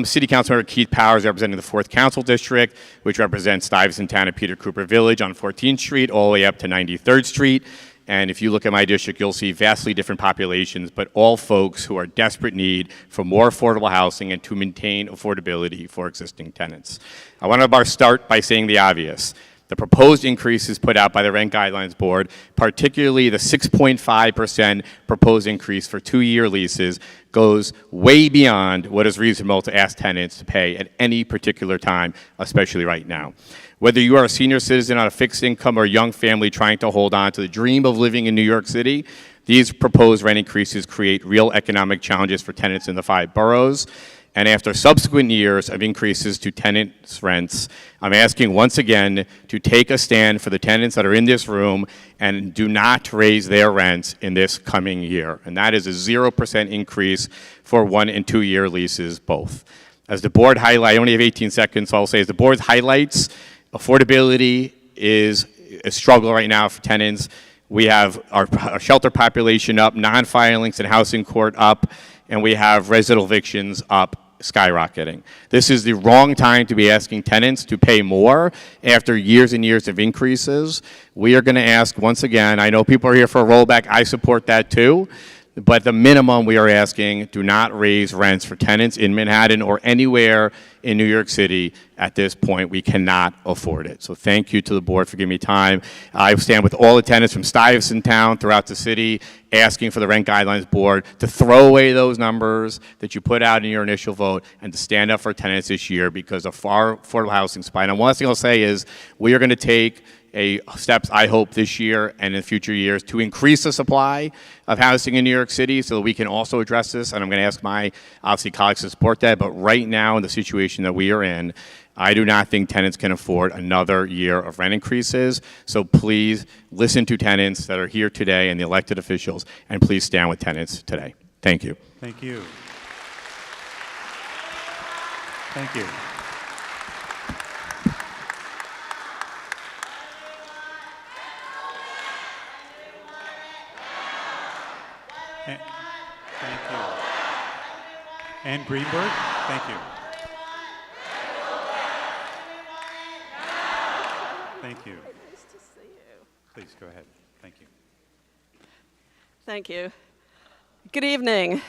City Councilmember Keith Powers, representing the 4th Council District, which represents Stuyvesant Town and Peter Cooper Village on 14th Street all the way up to 93rd Street. And if you look at my district, you'll see vastly different populations, but all folks who are desperate need for more affordable housing and to maintain affordability for existing tenants. I want to start by saying the obvious. The proposed increases put out by the Rent Guidelines Board, particularly the 6.5% proposed increase for 2-year leases, goes way beyond what is reasonable to ask tenants to pay at any particular time, especially right now. Whether you are a senior citizen on a fixed income or a young family trying to hold on to the dream of living in New York City, these proposed rent increases create real economic challenges for tenants in the 5 boroughs. and after subsequent years of increases to tenants' rents, I'm asking once again to take a stand for the tenants that are in this room and do not raise their rents in this coming year. And that is a 0% increase for 1 and 2 year leases both. As the board highlights, I only have 18 seconds, so I'll say as the board highlights, affordability is a struggle right now for tenants. We have our shelter population up, non-filings in housing court up, and we have residential evictions up, skyrocketing. This is the wrong time to be asking tenants to pay more after years and years of increases. We are going to ask once again, I know people are here for a rollback, I support that too, but the minimum we are asking, do not raise rents for tenants in Manhattan or anywhere in New York City at this point. We cannot afford it. So thank you to the board for giving me time. I stand with all the tenants from Stuyvesant Town throughout the city asking for the Rent Guidelines Board to throw away those numbers that you put out in your initial vote and to stand up for tenants this year because of our affordable housing supply. And one last thing I'll say is we are going to take steps, I hope, this year and in future years to increase the supply of housing in New York City so that we can also address this. And I'm going to ask my, obviously, colleagues to support that. But right now, in the situation that we are in, I do not think tenants can afford another year of rent increases. So please listen to tenants that are here today and the elected officials, and please stand with tenants today. Thank you. Thank you. Thank you. Thank you. Ann Greenberg, thank you. Thank you. Nice to see you. Please go ahead. Thank you. Thank you. Good evening.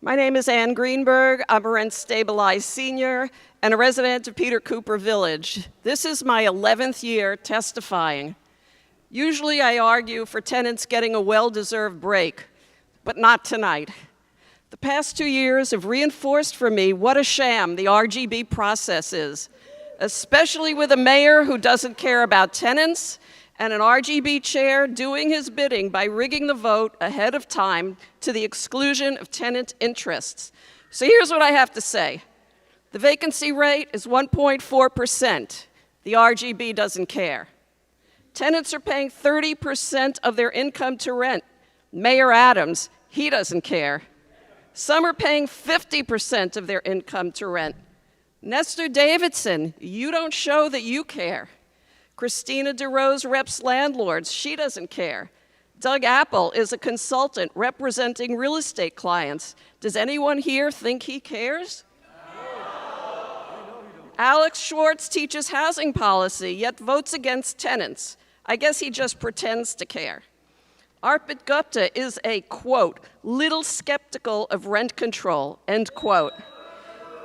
My name is Ann Greenberg. I'm a rent-stabilized senior and a resident of Peter Cooper Village. This is my 11th year testifying. Usually I argue for tenants getting a well-deserved break, but not tonight. The past 2 years have reinforced for me what a sham the RGB process is, especially with a mayor who doesn't care about tenants and an RGB chair doing his bidding by rigging the vote ahead of time to the exclusion of tenant interests. So here's what I have to say. The vacancy rate is 1.4%. The RGB doesn't care. Tenants are paying 30% of their income to rent. Mayor Adams, he doesn't care. Some are paying 50% of their income to rent. Nestor Davidson, you don't show that you care. Christina DeRose reps landlords, she doesn't care. Doug Apple is a consultant representing real estate clients. Does anyone here think he cares? Alex Schwartz teaches housing policy, yet votes against tenants. I guess he just pretends to care. Arpit Gupta is a, quote, little skeptical of rent control, end quote.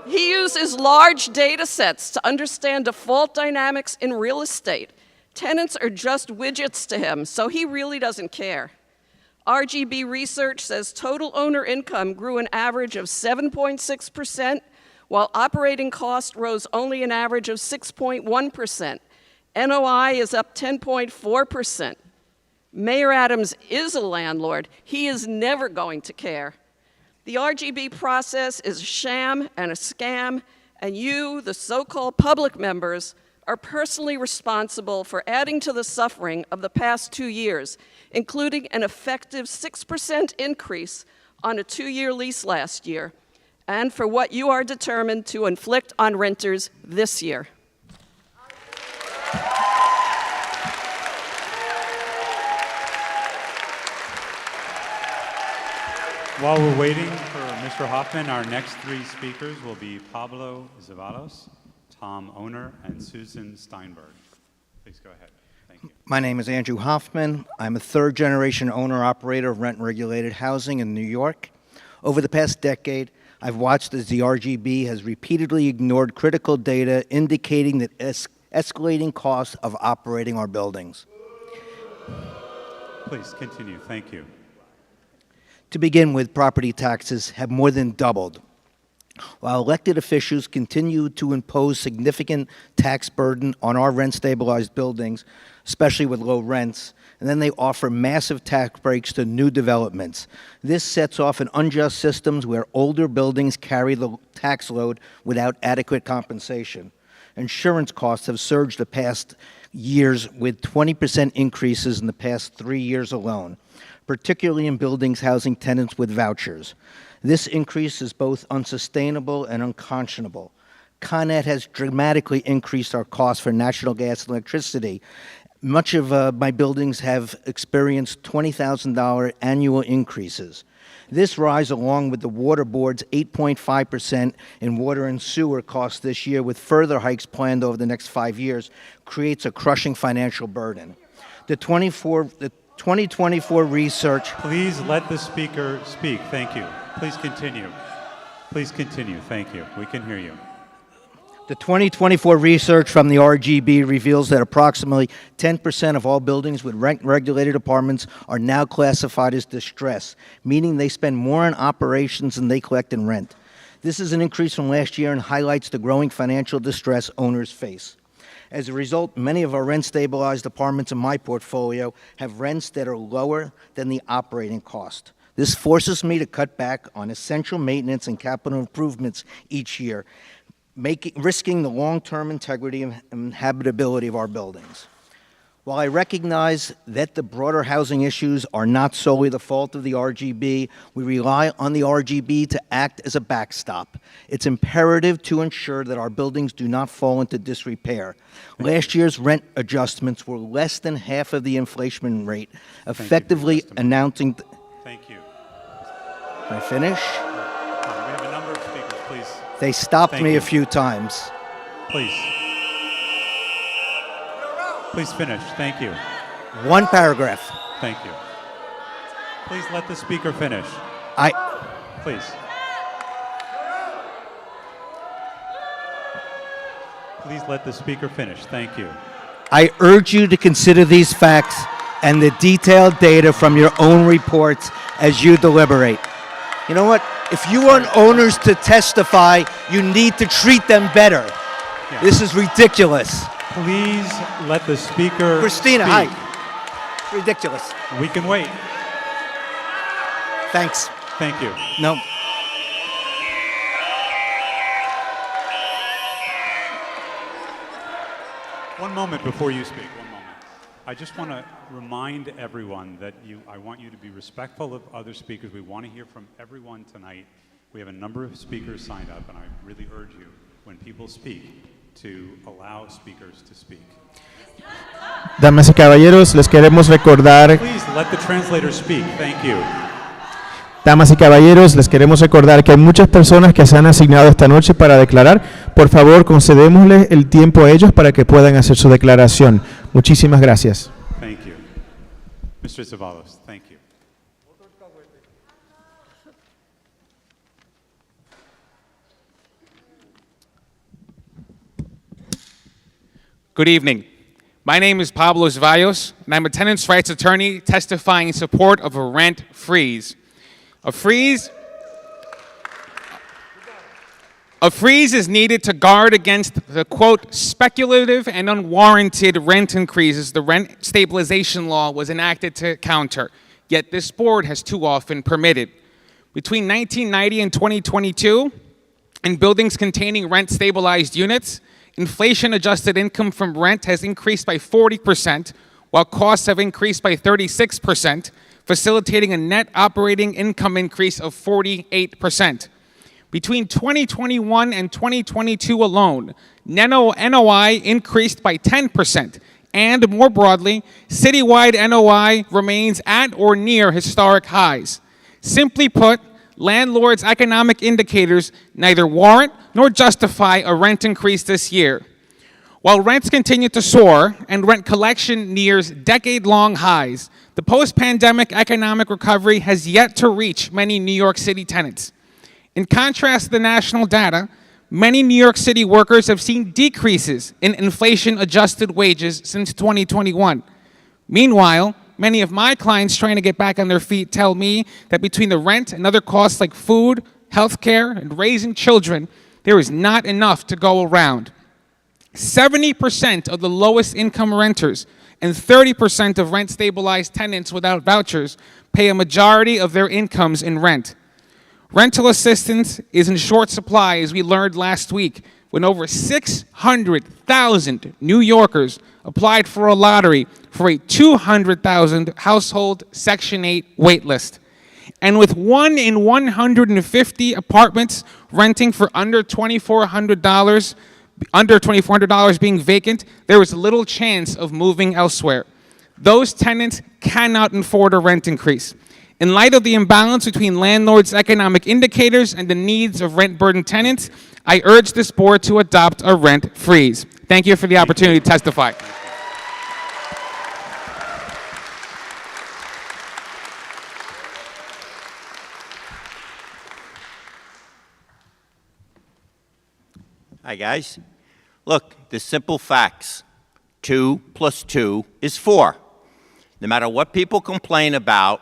He uses large data sets to understand default dynamics in real estate. Tenants are just widgets to him, so he really doesn't care. RGB research says total owner income grew an average of 7.6%, while operating costs rose only an average of 6.1%. NOI is up 10.4%. Mayor Adams is a landlord. He is never going to care. The RGB process is a sham and a scam, and you, the so-called public members, are personally responsible for adding to the suffering of the past 2 years, including an effective 6% increase on a 2-year lease last year, and for what you are determined to inflict on renters this year. While we're waiting for Mr. Hoffman, our next 3 speakers will be Pablo Zavalos, Tom Owner, and Susan Steinberg. Please go ahead. Thank you. My name is Andrew Hoffman. I'm a third-generation owner-operator of rent-regulated housing in New York. Over the past decade, I've watched as the RGB has repeatedly ignored critical data indicating that escalating costs of operating our buildings. Please continue. Thank you. To begin with, property taxes have more than doubled. While elected officials continue to impose significant tax burden on our rent-stabilized buildings, especially with low rents, and then they offer massive tax breaks to new developments. This sets off an unjust system where older buildings carry the tax load without adequate compensation. Insurance costs have surged the past years with 20% increases in the past 3 years alone, particularly in buildings housing tenants with vouchers. This increase is both unsustainable and unconscionable. Con Ed has dramatically increased our costs for natural gas and electricity. Much of my buildings have experienced $20,000 annual increases. This rise, along with the Water Board's 8.5% in water and sewer costs this year, with further hikes planned over the next 5 years, creates a crushing financial burden. The 2024 research... Please let the speaker speak. Thank you. Please continue. Please continue. Thank you. We can hear you. The 2024 research from the RGB reveals that approximately 10% of all buildings with rent-regulated apartments are now classified as distressed, meaning they spend more on operations than they collect in rent. This is an increase from last year and highlights the growing financial distress owners face. As a result, many of our rent-stabilized apartments in my portfolio have rents that are lower than the operating cost. This forces me to cut back on essential maintenance and capital improvements each year, risking the long-term integrity and habitability of our buildings. While I recognize that the broader housing issues are not solely the fault of the RGB, we rely on the RGB to act as a backstop. It's imperative to ensure that our buildings do not fall into disrepair. Last year's rent adjustments were less than half of the inflation rate, effectively announcing... Thank you. Can I finish? We have a number of speakers, please. They stopped Thank me you. a few times. Please. Please finish. Thank you. One paragraph. Thank you. Please let the speaker finish. Please. Please let the speaker finish. Thank you. I urge you to consider these facts and the detailed data from your own reports as you deliberate. You know what? If you want owners to testify, you need to treat them better. Yeah. This is ridiculous. Please let the speaker Christina, speak. hi. It's ridiculous. We can wait. Thanks. Thank you. No. One moment before you speak. One moment. I just want to remind everyone that I want you to be respectful of other speakers. We want to hear from everyone tonight. We have a number of speakers signed up, and I really urge you, when people speak, to allow speakers to speak. Damas y caballeros, les queremos recordar... Please let the translator speak. Thank you. Damas y caballeros, les queremos recordar que hay muchas personas que se han asignado esta noche para declarar. Por favor, concedémosle el tiempo a ellos para que puedan hacer su declaración. Muchísimas gracias. Thank you. Mr. Zavalos, thank you. Good evening. My name is Pablo Zevallos, and I'm a tenants' rights attorney testifying in support of a rent freeze. A freeze is needed to guard against the, quote, speculative and unwarranted rent increases the rent stabilization law was enacted to counter, yet this board has too often permitted. Between 1990 and 2022, in buildings containing rent-stabilized units, inflation-adjusted income from rent has increased by 40%, while costs have increased by 36%, facilitating a net operating income increase of 48%. Between 2021 and 2022 alone, NOI increased by 10%, and more broadly, citywide NOI remains at or near historic highs. Simply put, landlords' economic indicators neither warrant nor justify a rent increase this year. While rents continue to soar and rent collection nears decade-long highs, the post-pandemic economic recovery has yet to reach many New York City tenants. In contrast to the national data, many New York City workers have seen decreases in inflation-adjusted wages since 2021. Meanwhile, many of my clients trying to get back on their feet tell me that between the rent and other costs like food, healthcare, and raising children, there is not enough to go around. 70% of the lowest income renters and 30% of rent-stabilized tenants without vouchers pay a majority of their incomes in rent. Rental assistance is in short supply, as we learned last week, when over 600,000 New Yorkers applied for a lottery for a 200,000 household Section 8 wait list. And with 1 in 150 apartments renting for under $2,400 being vacant, there is little chance of moving elsewhere. Those tenants cannot afford a rent increase. In light of the imbalance between landlords' economic indicators and the needs of rent-burdened tenants, I urge this board to adopt a rent freeze. Thank you for the opportunity to testify. Hi, guys. Look, the simple facts. 2 plus 2 is 4. No matter what people complain about,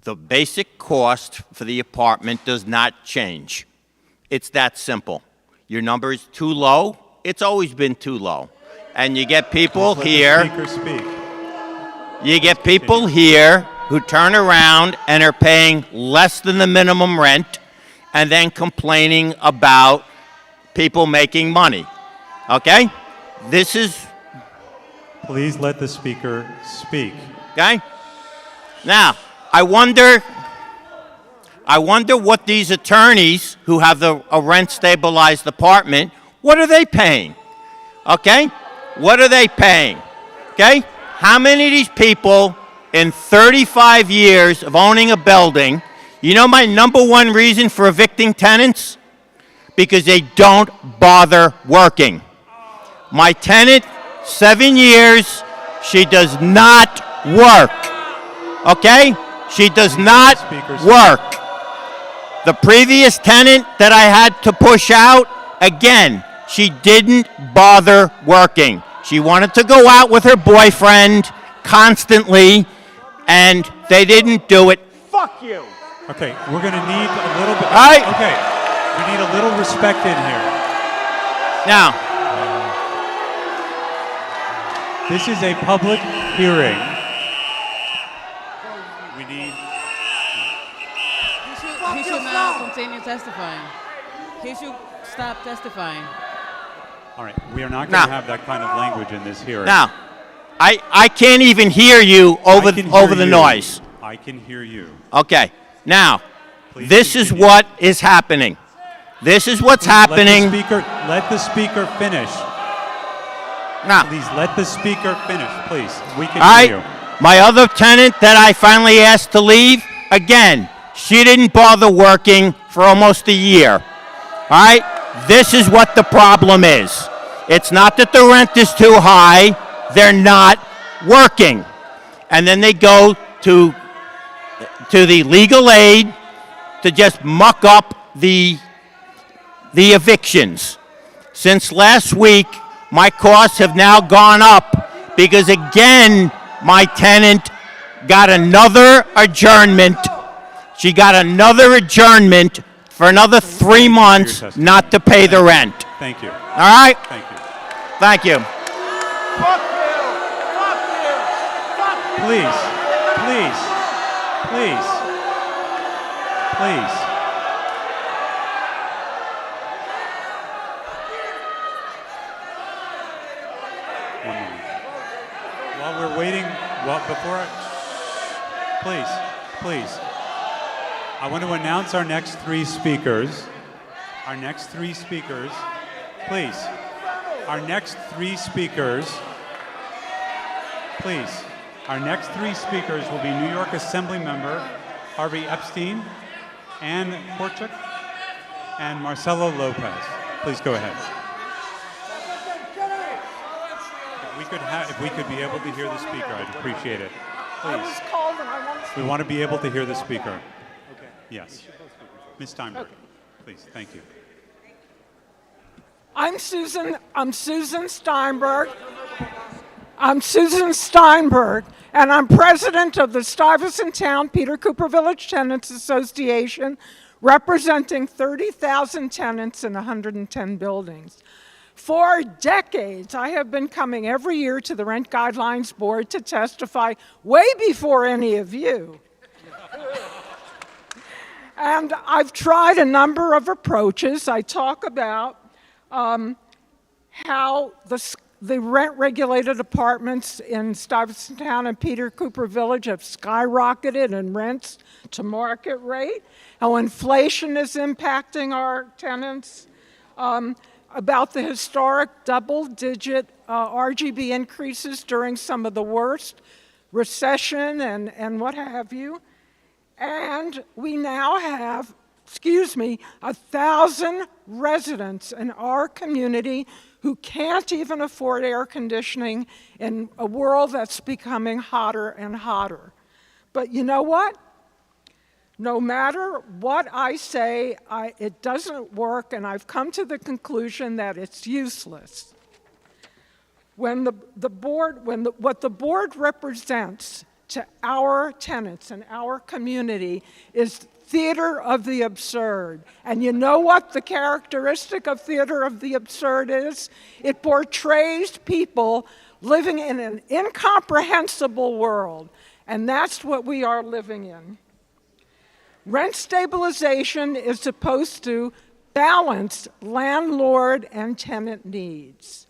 the basic cost for the apartment does not change. It's that simple. Your number is too low. It's always been too low. And you get people here. You get people here who turn around and are paying less than the minimum rent and then complaining about people making money. Okay? This is... Please let the speaker speak. Okay? Now, I wonder what these attorneys who have a rent-stabilized apartment, what are they paying? Okay? What are they paying? Okay? How many of these people in 35 years of owning a building, you know my number one reason for evicting tenants? Because they don't bother working. My tenant, 7 years, she does not work. Okay? She does not work. The previous tenant that I had to push out, again, she didn't bother working. She wanted to go out with her boyfriend constantly, and they didn't do it. Fuck you. Okay, we're going to need a little bit. All right. Okay, we need a little respect in here. Now, this is a public hearing. We need... He should not continue testifying. He should stop testifying. All right, we are not going to have that kind of language in this hearing. now, I can't even hear you over the noise. I can hear you. Okay, now, Please this is what is happening. This is what's happening. Let the speaker finish. Now, please let the speaker finish, please. We can all right, hear you. my other tenant that I finally asked to leave, again, she didn't bother working for almost a year. All right, this is what the problem is. It's not that the rent is too high, they're not working. And then they go to the legal aid to just muck up the evictions. Since last week, my costs have now gone up because, again, my tenant got another adjournment. She got another adjournment for another 3 months not to pay the rent. Thank you. All right? Thank you. Thank you. Please, please, please, please. One moment. While we're waiting, please. I want to announce our next 3 speakers. Our next 3 speakers, please. Our next 3 speakers, please. Our next 3 speakers will be New York Assembly Member Harvey Epstein, Ann Korchak, and Marcelo Lopez. Please go ahead. If we could be able to hear the speaker, I'd appreciate it. Please. We want to be able to hear the speaker. Okay. Yes. Ms. Steinberg, please. Thank you. I'm Susan Steinberg. I'm Susan Steinberg, and I'm president of the Stuyvesant Town Peter Cooper Village Tenants Association, representing 30,000 tenants in 110 buildings. For decades, I have been coming every year to the Rent Guidelines Board to testify way before any of you. And I've tried a number of approaches. I talk about how the rent-regulated apartments in Stuyvesant Town and Peter Cooper Village have skyrocketed in rents to market rate, how inflation is impacting our tenants, about the historic double-digit RGB increases during some of the worst recession and what have you. And we now have, 1,000 residents in our community who can't even afford air conditioning in a world that's becoming hotter and hotter. But you know what? No matter what I say, it doesn't work, and I've come to the conclusion that it's useless. When what the board represents to our tenants and our community is theater of the absurd. And you know what the characteristic of theater of the absurd is? It portrays people living in an incomprehensible world, and that's what we are living in. Rent stabilization is supposed to balance landlord and tenant needs.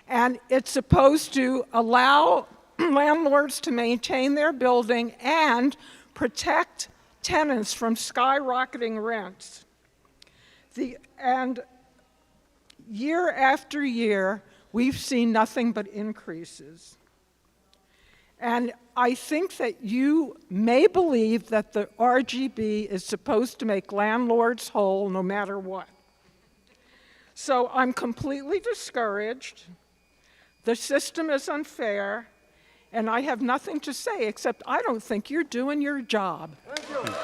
And it's supposed to allow landlords to maintain their building and protect tenants from skyrocketing rents. And year after year, we've seen nothing but increases. And I think that you may believe that the RGB is supposed to make landlords whole no matter what. So I'm completely discouraged. The system is unfair, and I have nothing to say except I don't think you're doing your job. Thank you.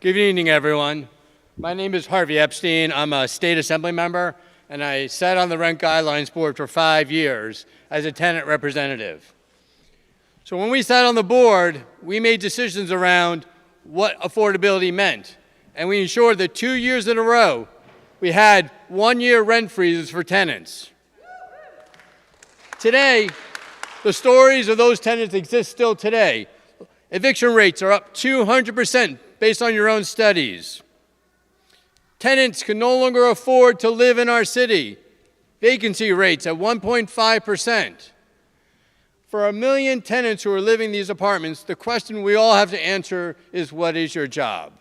Good evening, everyone. My name is Harvey Epstein. I'm a state assembly member, and I sat on the Rent Guidelines Board for 5 years as a tenant representative. So when we sat on the board, we made decisions around what affordability meant, and we ensured that 2 years in a row, we had 1-year rent freezes for tenants. Today, the stories of those tenants exist still today. Eviction rates are up 200%. Based on your own studies. Tenants can no longer afford to live in our city. Vacancy rates at 1.5%. For 1 million tenants who are living in these apartments, the question we all have to answer is, what is your job?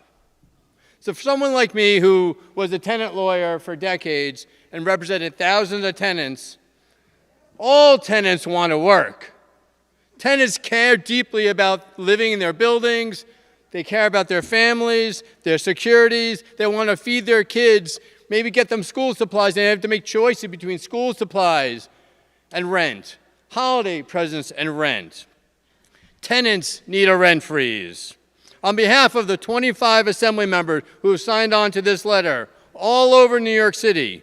So for someone like me who was a tenant lawyer for decades and represented thousands of tenants, all tenants want to work. Tenants care deeply about living in their buildings. They care about their families, their securities. They want to feed their kids, maybe get them school supplies. They have to make choices between school supplies and rent, holiday presents and rent. Tenants need a rent freeze. On behalf of the 25 assembly members who have signed on to this letter all over New York City,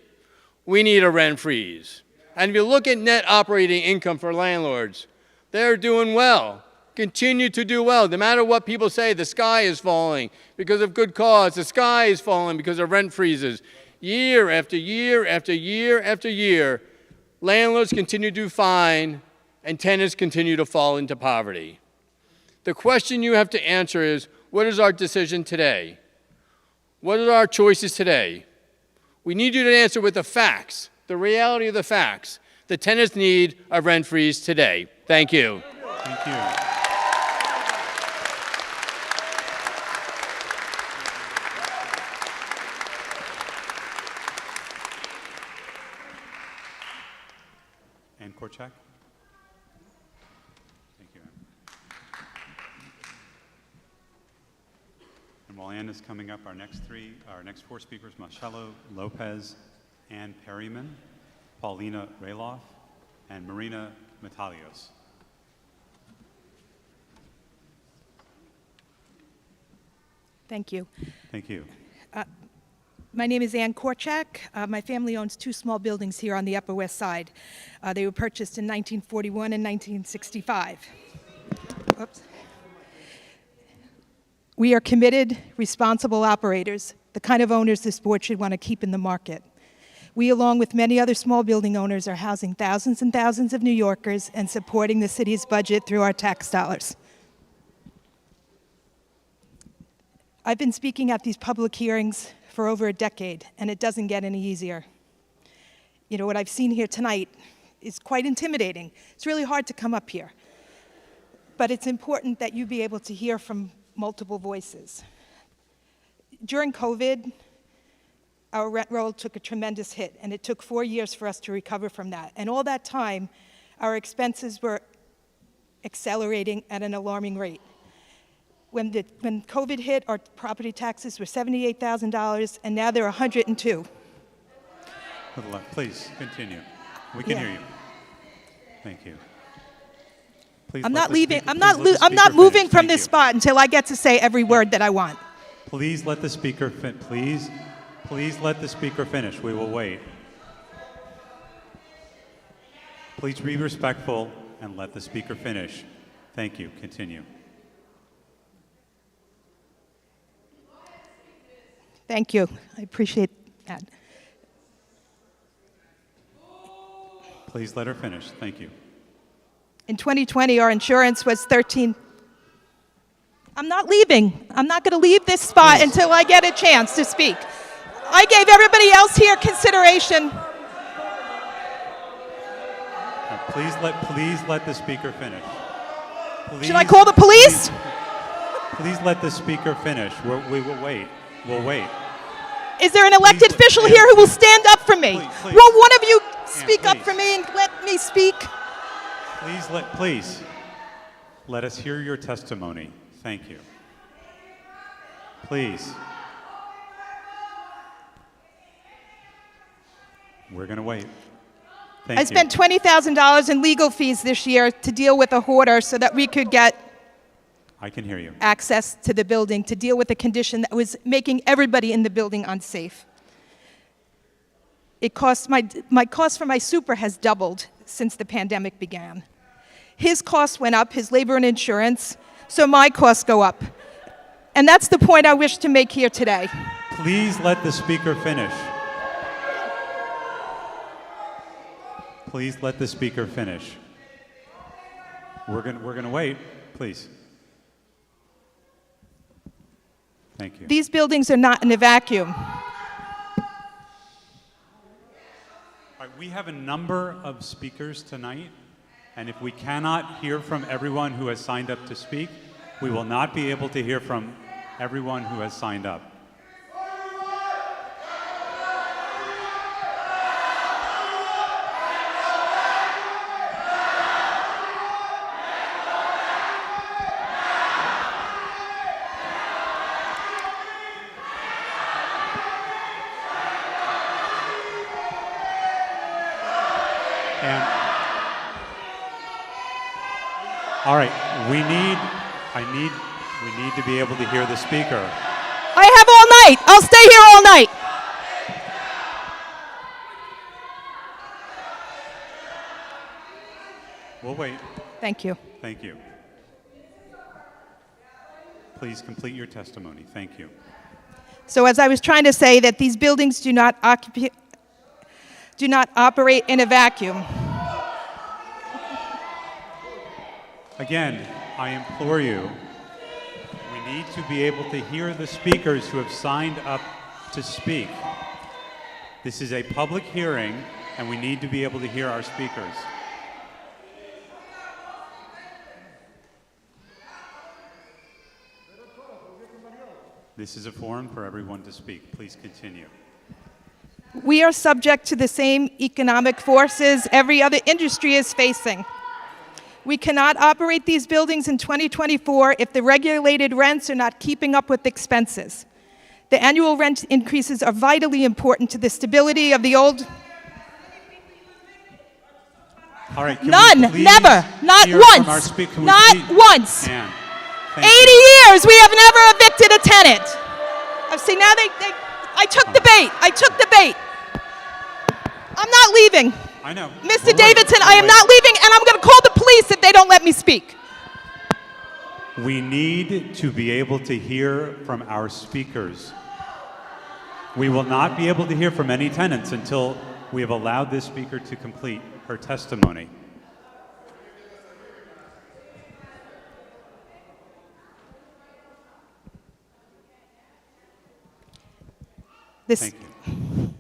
we need a rent freeze. And if you look at net operating income for landlords, they're doing well. Continue to do well. No matter what people say, the sky is falling because of good cause. The sky is falling because of rent freezes. Year after year after year after year, landlords continue to do fine and tenants continue to fall into poverty. The question you have to answer is, what is our decision today? What are our choices today? We need you to answer with the facts, the reality of the facts. The tenants need a rent freeze today. Thank you. Thank you. Ann Korchak. Thank you, Ann. And while Ann is coming up, our next four speakers, Marcelo Lopez, Ann Perryman, Paulina Rayloff, and Marina Metalios. Thank you. Thank you. My name is Ann Korchak. My family owns 2 small buildings here on the Upper West Side. They were purchased in 1941 and 1965. Oops. We are committed, responsible operators, the kind of owners this board should want to keep in the market. We, along with many other small building owners, are housing thousands and thousands of New Yorkers and supporting the city's budget through our tax dollars. I've been speaking at these public hearings for over a decade, and it doesn't get any easier. You know, what I've seen here tonight is quite intimidating. It's really hard to come up here. But it's important that you be able to hear from multiple voices. During COVID, our rent roll took a tremendous hit, and it took 4 years for us to recover from that. And all that time, our expenses were accelerating at an alarming rate. When COVID hit, our property taxes were $78,000, and now they're $102,000. Please continue. We can hear you. Thank you. Please I'm let not the leaving. speaker- I'm please not. let the I'm not speaker moving finish. from Thank this you. spot until I get to say every word that I want. Please let the speaker please let the speaker finish. We will wait. Please be respectful and let the speaker finish. Thank you. Continue. Thank you. I appreciate that. Please let her finish. Thank you. In 2020, our insurance was $13. I'm not leaving. I'm not going to leave this spot until I get a chance to speak. I gave everybody else here consideration. Please let the speaker finish. Should I call the police? Please let the speaker finish. We will wait. We'll wait. Is there an elected official here who will stand up for me? Will one of you speak up for me and let me speak? Please let us hear your testimony. Thank you. Please. We're going to wait. Thank you. I spent $20,000 in legal fees this year to deal with a hoarder so that we could get I can hear you. access to the building, to deal with a condition that was making everybody in the building unsafe. It cost my cost for my super has doubled since the pandemic began. His costs went up, his labor and insurance, so my costs go up. And that's the point I wish to make here today. Please let the speaker finish. Please let the speaker finish. We're going to wait, please. Thank you. These buildings are not in a vacuum. All right, we have a number of speakers tonight, and if we cannot hear from everyone who has signed up to speak, we will not be able to hear from everyone who has signed up. All right, we need to be able to hear the speaker. I have all night. I'll stay here all night. We'll wait. Thank you. Thank you. Please complete your testimony. Thank you. So as I was trying to say, that these buildings do not operate in a vacuum. Again, I implore you, we need to be able to hear the speakers who have signed up to speak. This is a public hearing, and we need to be able to hear our speakers. This is a forum for everyone to speak. Please continue. We are subject to the same economic forces every other industry is facing. We cannot operate these buildings in 2024 if the regulated rents are not keeping up with expenses. The annual rent increases are vitally important to the stability of the old. All right, None, never, not once, not once. 80 years we have never evicted a tenant. See, now I took the bait. I took the bait. I'm not leaving. I know. Mr. Davidson, I am not leaving, and I'm going to call the police if they don't let me speak. We need to be able to hear from our speakers. We will not be able to hear from any tenants until we have allowed this speaker to complete her testimony. Thank you.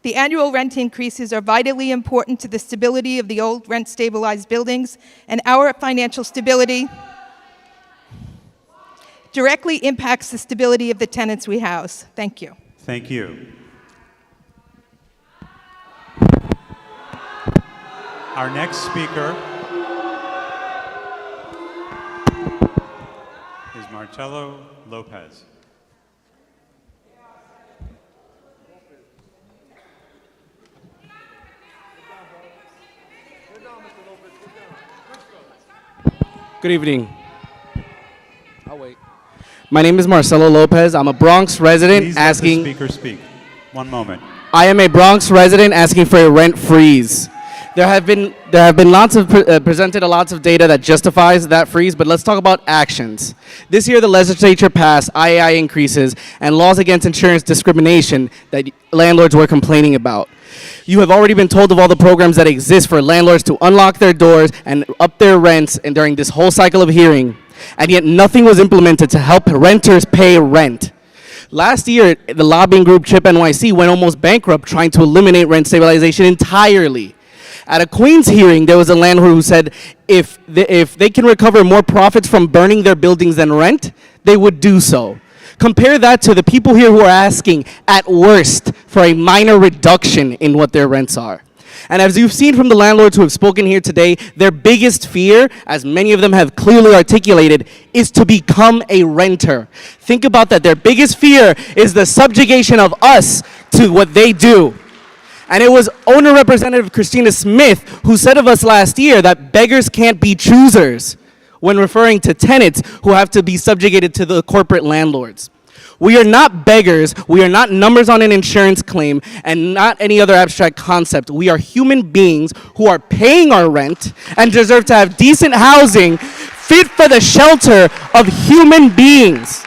The annual rent increases are vitally important to the stability of the old rent-stabilized buildings, and our financial stability directly impacts the stability of the tenants we house. Thank you. Thank you. Our next speaker is Marcelo Lopez. Good evening. I'll wait. My name is Marcelo Lopez. I'm a Bronx resident Please asking. let the speaker speak. One moment. I am a Bronx resident asking for a rent freeze. There have been lots of presented lots of data that justifies that freeze, but let's talk about actions. This year, the legislature passed IAI increases and laws against insurance discrimination that landlords were complaining about. You have already been told of all the programs that exist for landlords to unlock their doors and up their rents and during this whole cycle of hearing, and yet nothing was implemented to help renters pay rent. Last year, the lobbying group CHIP NYC went almost bankrupt trying to eliminate rent stabilization entirely. At a Queens hearing, there was a landlord who said if they can recover more profits from burning their buildings than rent, they would do so. Compare that to the people here who are asking, at worst, for a minor reduction in what their rents are. And as you've seen from the landlords who have spoken here today, their biggest fear, as many of them have clearly articulated, is to become a renter. Think about that. Their biggest fear is the subjugation of us to what they do. And it was owner representative Christina Smith who said of us last year that beggars can't be choosers when referring to tenants who have to be subjugated to the corporate landlords. We are not beggars, we are not numbers on an insurance claim, and not any other abstract concept. We are human beings who are paying our rent and deserve to have decent housing fit for the shelter of human beings.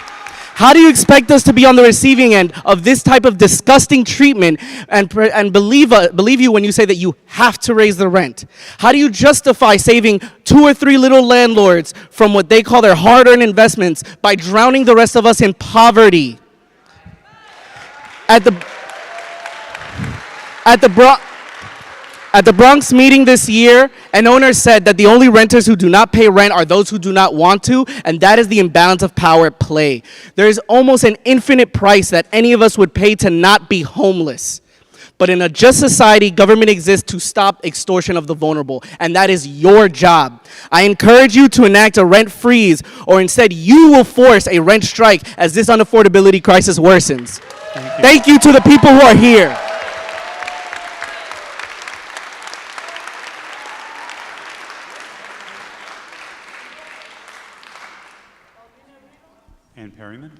How do you expect us to be on the receiving end of this type of disgusting treatment and believe you when you say that you have to raise the rent? How do you justify saving 2 or 3 little landlords from what they call their hard-earned investments by drowning the rest of us in poverty? At the Bronx meeting this year, an owner said that the only renters who do not pay rent are those who do not want to, and that is the imbalance of power at play. There is almost an infinite price that any of us would pay to not be homeless. But in a just society, government exists to stop extortion of the vulnerable, and that is your job. I encourage you to enact a rent freeze, or instead you will force a rent strike as this unaffordability crisis worsens. Thank you to the people who are here. Perryman?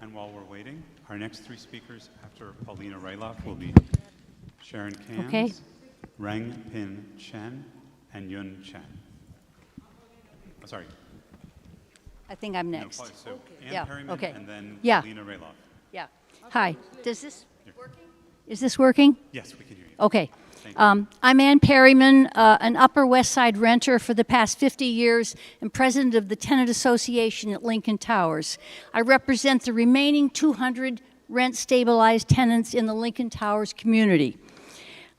And while we're waiting, our next 3 speakers after Paulina Rayloff will be Sharon Kans, Reng Pin Chen, and Yun Chen. Oh, sorry. I think I'm next. No, so Ann Perryman and then Paulina Rayloff. Yeah. Hi. Does this working? Is this working? Yes, we can hear you. Okay. I'm Ann Perryman, an Upper West Side renter for the past 50 years and president of the Tenant Association at Lincoln Towers. I represent the remaining 200 rent-stabilized tenants in the Lincoln Towers community.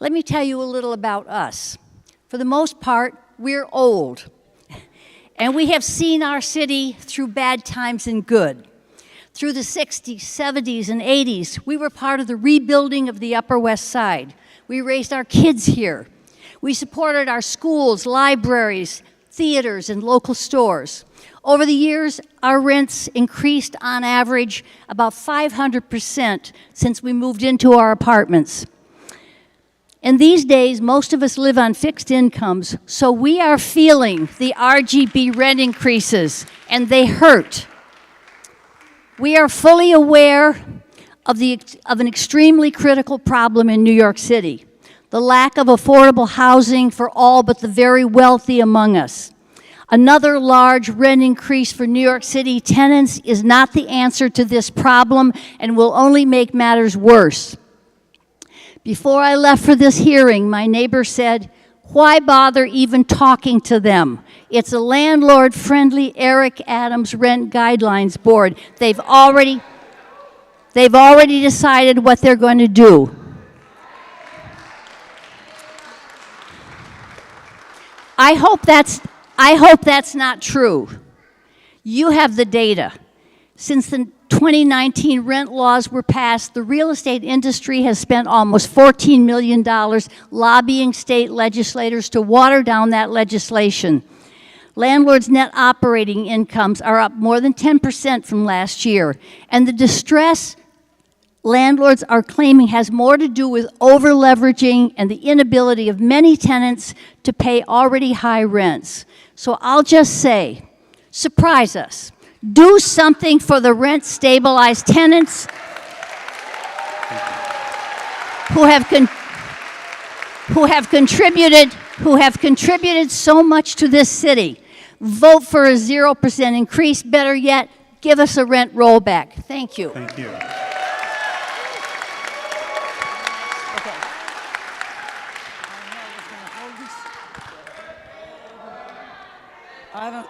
Let me tell you a little about us. For the most part, we're old, and we have seen our city through bad times and good. Through the 60s, 70s, and 80s, we were part of the rebuilding of the Upper West Side. We raised our kids here. We supported our schools, libraries, theaters, and local stores. Over the years, our rents increased on average about 500% since we moved into our apartments. And these days, most of us live on fixed incomes, so we are feeling the RGB rent increases, and they hurt. We are fully aware of an extremely critical problem in New York City, the lack of affordable housing for all but the very wealthy among us. Another large rent increase for New York City tenants is not the answer to this problem and will only make matters worse. Before I left for this hearing, my neighbor said, "Why bother even talking to them? It's a landlord-friendly Eric Adams Rent Guidelines Board. They've already decided what they're going to do." I hope that's not true. You have the data. Since the 2019 rent laws were passed, the real estate industry has spent almost $14 million lobbying state legislators to water down that legislation. Landlords' net operating incomes are up more than 10% from last year, and the distress landlords are claiming has more to do with over-leveraging and the inability of many tenants to pay already high rents. So I'll just say, surprise us. Do something for the rent-stabilized tenants who have contributed so much to this city. Vote for a 0% increase. Better yet, give us a rent rollback. Thank you. Thank you. I don't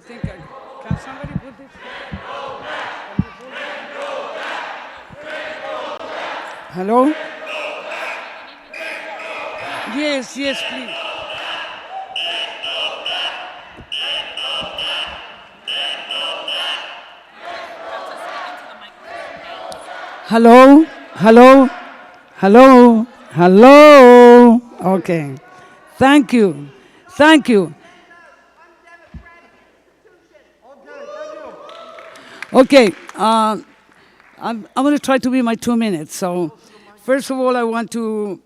think can somebody put this? Hello? Yes, please. Hello? Hello? Okay. Thank you. Okay, I'm going to try to be my 2 minutes. So, first of all, I want to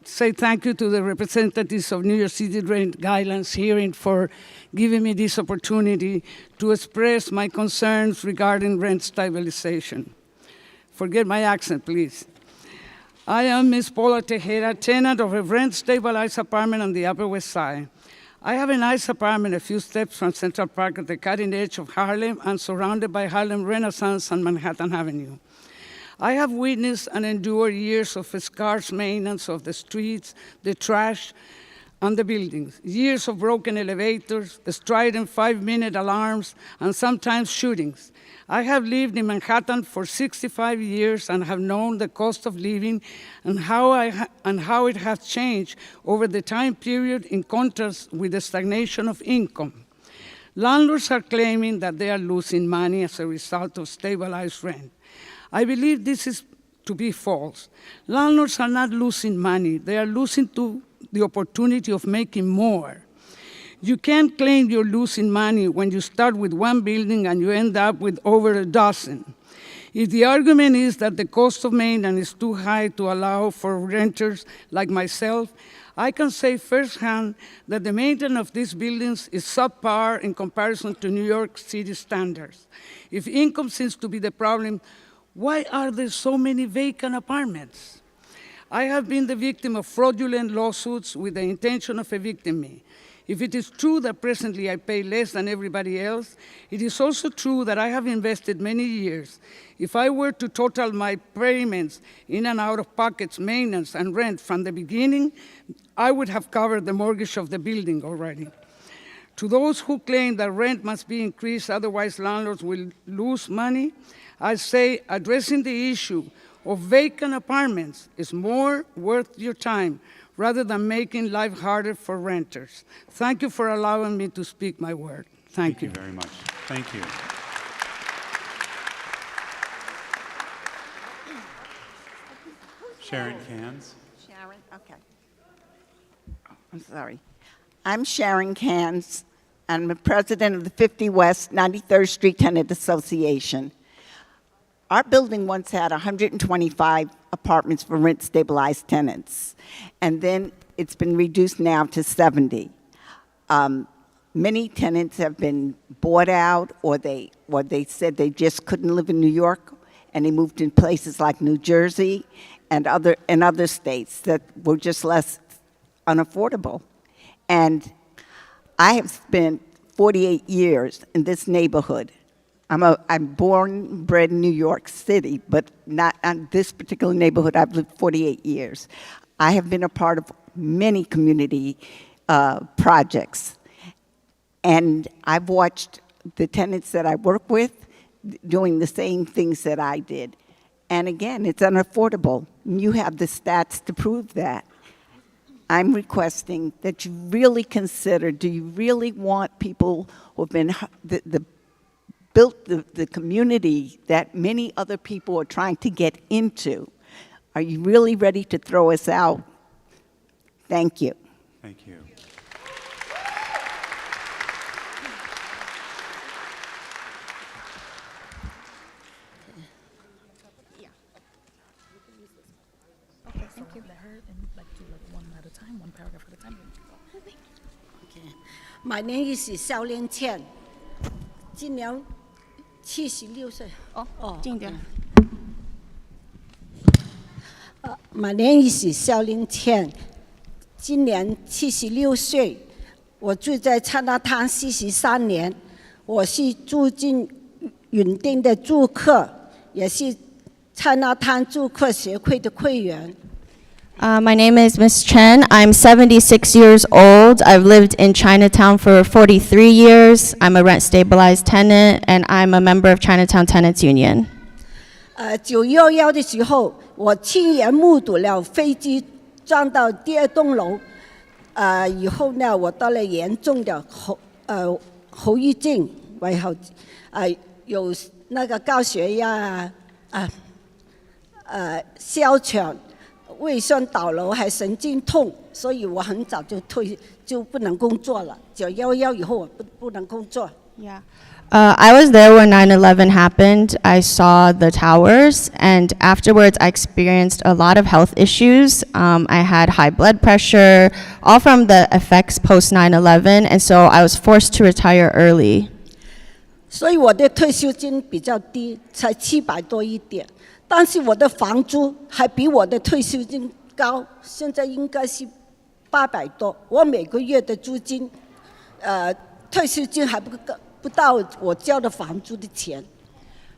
say thank you to the representatives of New York City Rent Guidelines hearing for giving me this opportunity to express my concerns regarding rent stabilization. Forget my accent, please. I am Ms. Paula Tejera, tenant of a rent-stabilized apartment on the Upper West Side. I have a nice apartment a few steps from Central Park at the cutting edge of Harlem and surrounded by Harlem Renaissance and Manhattan Avenue. I have witnessed and endured years of scarce maintenance of the streets, the trash, and the buildings, years of broken elevators, strident 5-minute alarms, and sometimes shootings. I have lived in Manhattan for 65 years and have known the cost of living and how it has changed over the time period in contrast with the stagnation of income. Landlords are claiming that they are losing money as a result of stabilized rent. I believe this is to be false. Landlords are not losing money. They are losing the opportunity of making more. You can't claim you're losing money when you start with one building and you end up with over a dozen. If the argument is that the cost of maintenance is too high to allow for renters like myself, I can say firsthand that the maintenance of these buildings is subpar in comparison to New York City standards. If income seems to be the problem, why are there so many vacant apartments? I have been the victim of fraudulent lawsuits with the intention of evicting me. If it is true that presently I pay less than everybody else, it is also true that I have invested many years. If I were to total my payments in and out of pockets, maintenance, and rent from the beginning, I would have covered the mortgage of the building already. To those who claim that rent must be increased, otherwise landlords will lose money, I say addressing the issue of vacant apartments is more worth your time rather than making life harder for renters. Thank you for allowing me to speak my word. Thank you. Thank you very much. Thank you. Sharon Cans. Sharon, okay. I'm sorry. I'm Sharon Cans. I'm the president of the 50 West 93rd Street Tenant Association. Our building once had 125 apartments for rent-stabilized tenants, and then it's been reduced now to 70. Many tenants have been bought out, or they said they just couldn't live in New York, and they moved in places like New Jersey and other states that were just less unaffordable. And I have spent 48 years in this neighborhood. I'm born, bred in New York City, but not in this particular neighborhood. I've lived 48 years. I have been a part of many community projects, and I've watched the tenants that I work with doing the same things that I did. And again, it's unaffordable. You have the stats to prove that. I'm requesting that you really consider, do you really want people who have been built the community that many other people are trying to get into? Are you really ready to throw us out? Thank you. Thank you. My name is 肖连倩，今年76岁。近点。My name is 肖连倩，今年76岁。我住在刹那滩43年，我是住进云顶的住客，也是刹那滩住客协会的会员。My name is Miss Chen. I'm 76 years old. I've lived in Chinatown for 43 years. I'm a rent-stabilized tenant, and I'm a member of Chinatown Tenants Union. 911的时候，我亲眼目睹了飞机撞到第二栋楼，以后呢，我得了严重的后遗症，然后有那个高血压哮喘。胃酸倒流还神经痛，所以我很早就不能工作了。911以后我不能工作。Yeah. I was there when 9/11 happened. I saw the towers, and afterwards I experienced a lot of health issues. I had high blood pressure, all from the effects post 9/11, and so I was forced to retire early. 所以我的退休金比较低，才700多一点。但是我的房租还比我的退休金高，现在应该是800多。我每个月的租金，退休金还不到我交的房租的钱。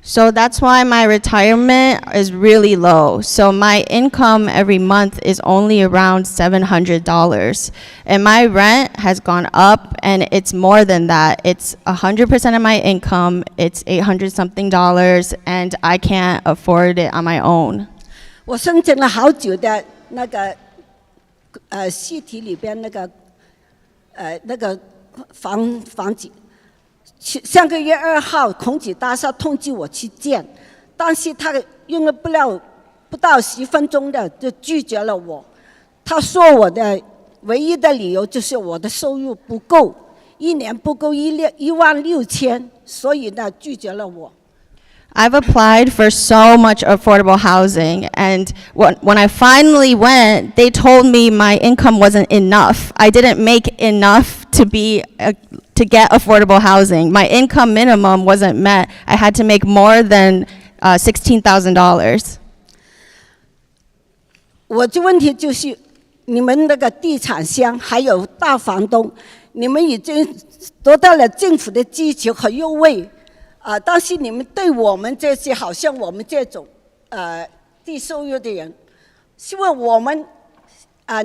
So that's why my retirement is really low. So my income every month is only around $700. And my rent has gone up, and it's more than that. It's 100% of my income. It's $800 something, and I can't afford it on my own. 我申请了好久的那个系体里边那个房子。上个月2号，孔子大厦通知我去见，但是他用了不到10分钟的就拒绝了我。他说我的唯一的理由就是我的收入不够，1年不够16000，所以呢拒绝了我。I've applied for so much affordable housing, and when I finally went, they told me my income wasn't enough. I didn't make enough to get affordable housing. My income minimum wasn't met. I had to make more than $16,000. 我的问题就是，你们那个地产商还有大房东，你们已经得到了政府的支持和优惠。但是你们对我们这些好像我们这种低收入的人，希望我们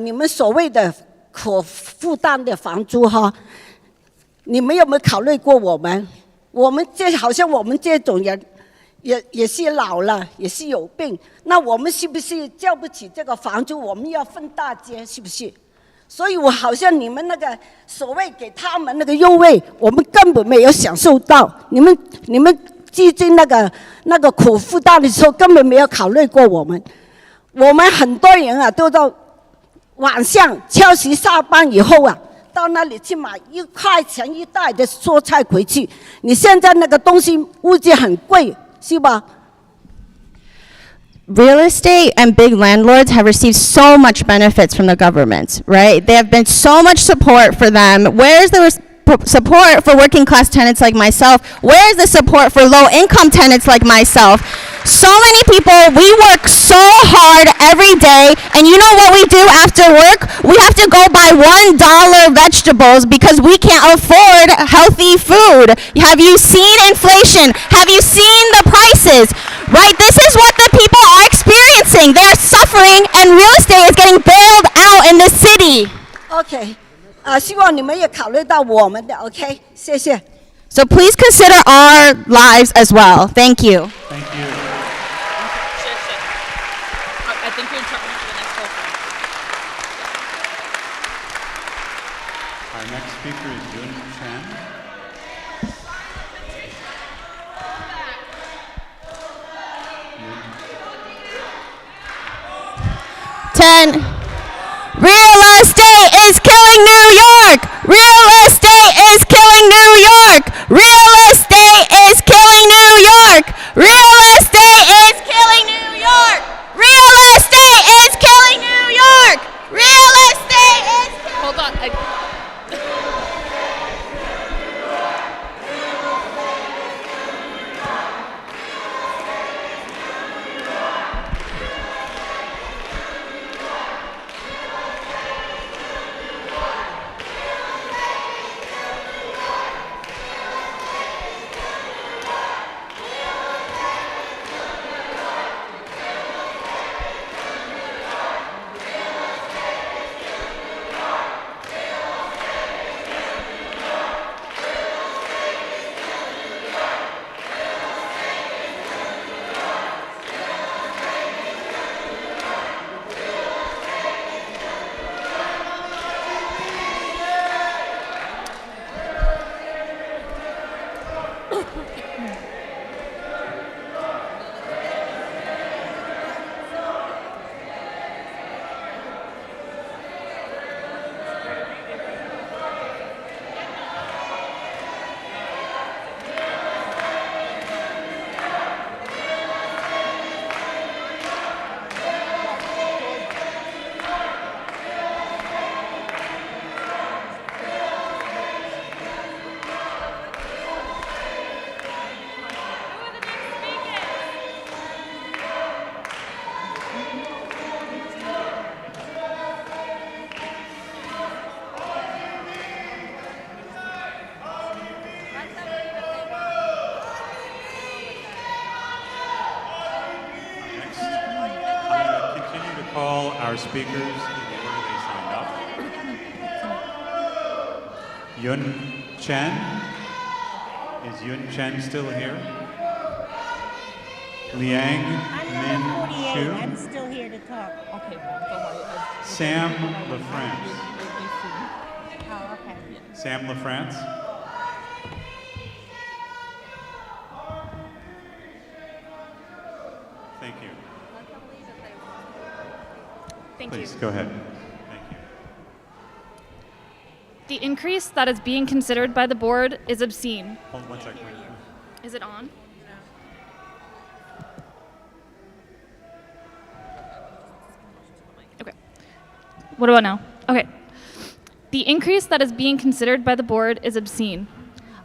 你们所谓的可负担的房租哈，你们有没有考虑过我们？我们好像我们这种人也是老了，也是有病，那我们是不是交不起这个房租？我们要分大街，是不是？所以我好像你们那个所谓给他们那个优惠，我们根本没有享受到。你们基金那个可负担的时候，根本没有考虑过我们。我们很多人啊，都到晚上敲时下班以后啊，到那里去买1块钱一袋的蔬菜回去。你现在那个东西物价很贵，是吧？ Real estate and big landlords have received so much benefits from the government, right? They have been so much support for them. Where's the support for working class tenants like myself? Where is the support for low income tenants like myself? So many people, we work so hard every day, and you know what we do after work? We have to go buy $1 vegetables because we can't afford healthy food. Have you seen inflation? Have you seen the prices? Right? This is what the people are experiencing. They're suffering, and real estate is getting bailed out in the city. OK，希望你们也考虑到我们的 OK， 谢谢。So please consider our lives as well. Thank you. Thank you. I think you're interpreting for the next program. Our next speaker is Yun Chen. Real estate is killing New York. Real estate is killing New York. Real estate is killing New York. Real estate is killing New York. Real estate is killing New York. Real estate is killing. Hold on. Call our speakers in the order they signed up. Yun Chen. Is Yun Chen still here? Liang Min Chu. I'm still here to talk. Okay, Sam LaFrance. Oh, okay. Sam LaFrance. Thank you. Please, go ahead. Thank you. The increase that is being considered by the board is obscene. Hold 1 second. Is it on? Okay. What about now? Okay. The increase that is being considered by the board is obscene.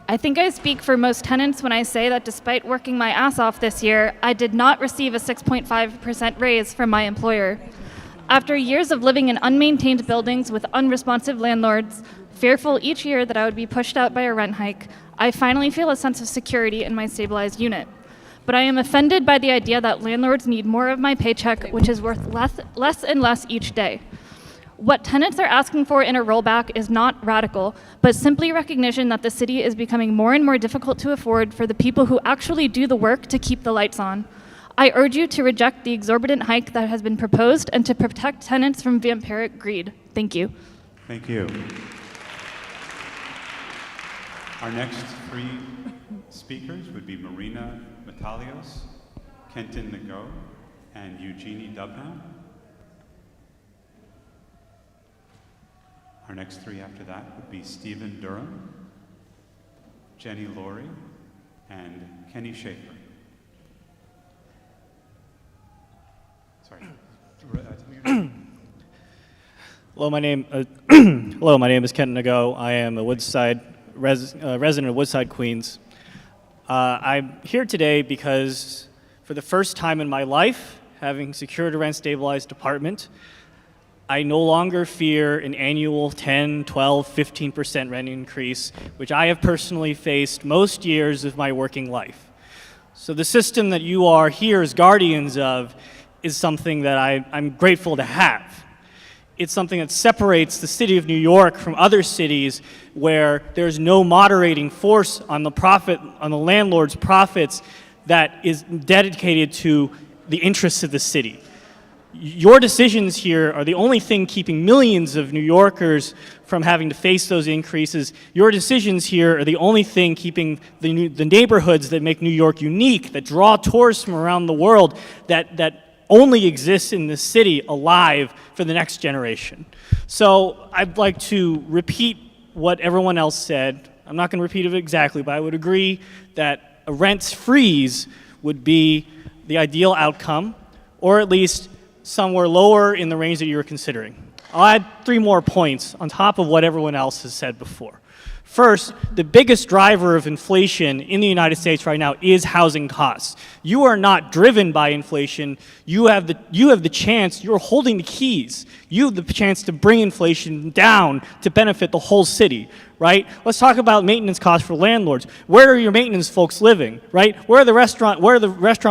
I think I speak for most tenants when I say that despite working my ass off this year, I did not receive a 6.5% raise from my employer. After years of living in unmaintained buildings with unresponsive landlords, fearful each year that I would be pushed out by a rent hike, I finally feel a sense of security in my stabilized unit. But I am offended by the idea that landlords need more of my paycheck, which is worth less and less each day. What tenants are asking for in a rollback is not radical, but simply recognition that the city is becoming more and more difficult to afford for the people who actually do the work to keep the lights on. I urge you to reject the exorbitant hike that has been proposed and to protect tenants from vampiric greed. Thank you. Thank you. Our next three speakers would be Marina Metalios, Kenton Nago, and Eugenie Dubham. Our next three after that would be Stephen Durham, Jenny Laurie, and Kenny Schaefer. Sorry. Hello, my name is Kenton Nago. I am a Woodside resident of Woodside, Queens. I'm here today because for the first time in my life, having secured a rent-stabilized apartment, I no longer fear an annual 10, 12, 15% rent increase, which I have personally faced most years of my working life. So the system that you are here as guardians of is something that I'm grateful to have. It's something that separates the city of New York from other cities where there's no moderating force on the landlord's profits that is dedicated to the interests of the city. Your decisions here are the only thing keeping millions of New Yorkers from having to face those increases. Your decisions here are the only thing keeping the neighborhoods that make New York unique, that draw tourists from around the world, that only exists in this city alive for the next generation. So I'd like to repeat what everyone else said. I'm not going to repeat it exactly, but I would agree that a rent freeze would be the ideal outcome, or at least somewhere lower in the range that you're considering. I'll add 3 more points on top of what everyone else has said before. First, the biggest driver of inflation in the United States right now is housing costs. You are not driven by inflation. You have the chance, you're holding the keys. You have the chance to bring inflation down to benefit the whole city, right? Let's talk about maintenance costs for landlords. Where are your maintenance folks living, right? Where are the restaurant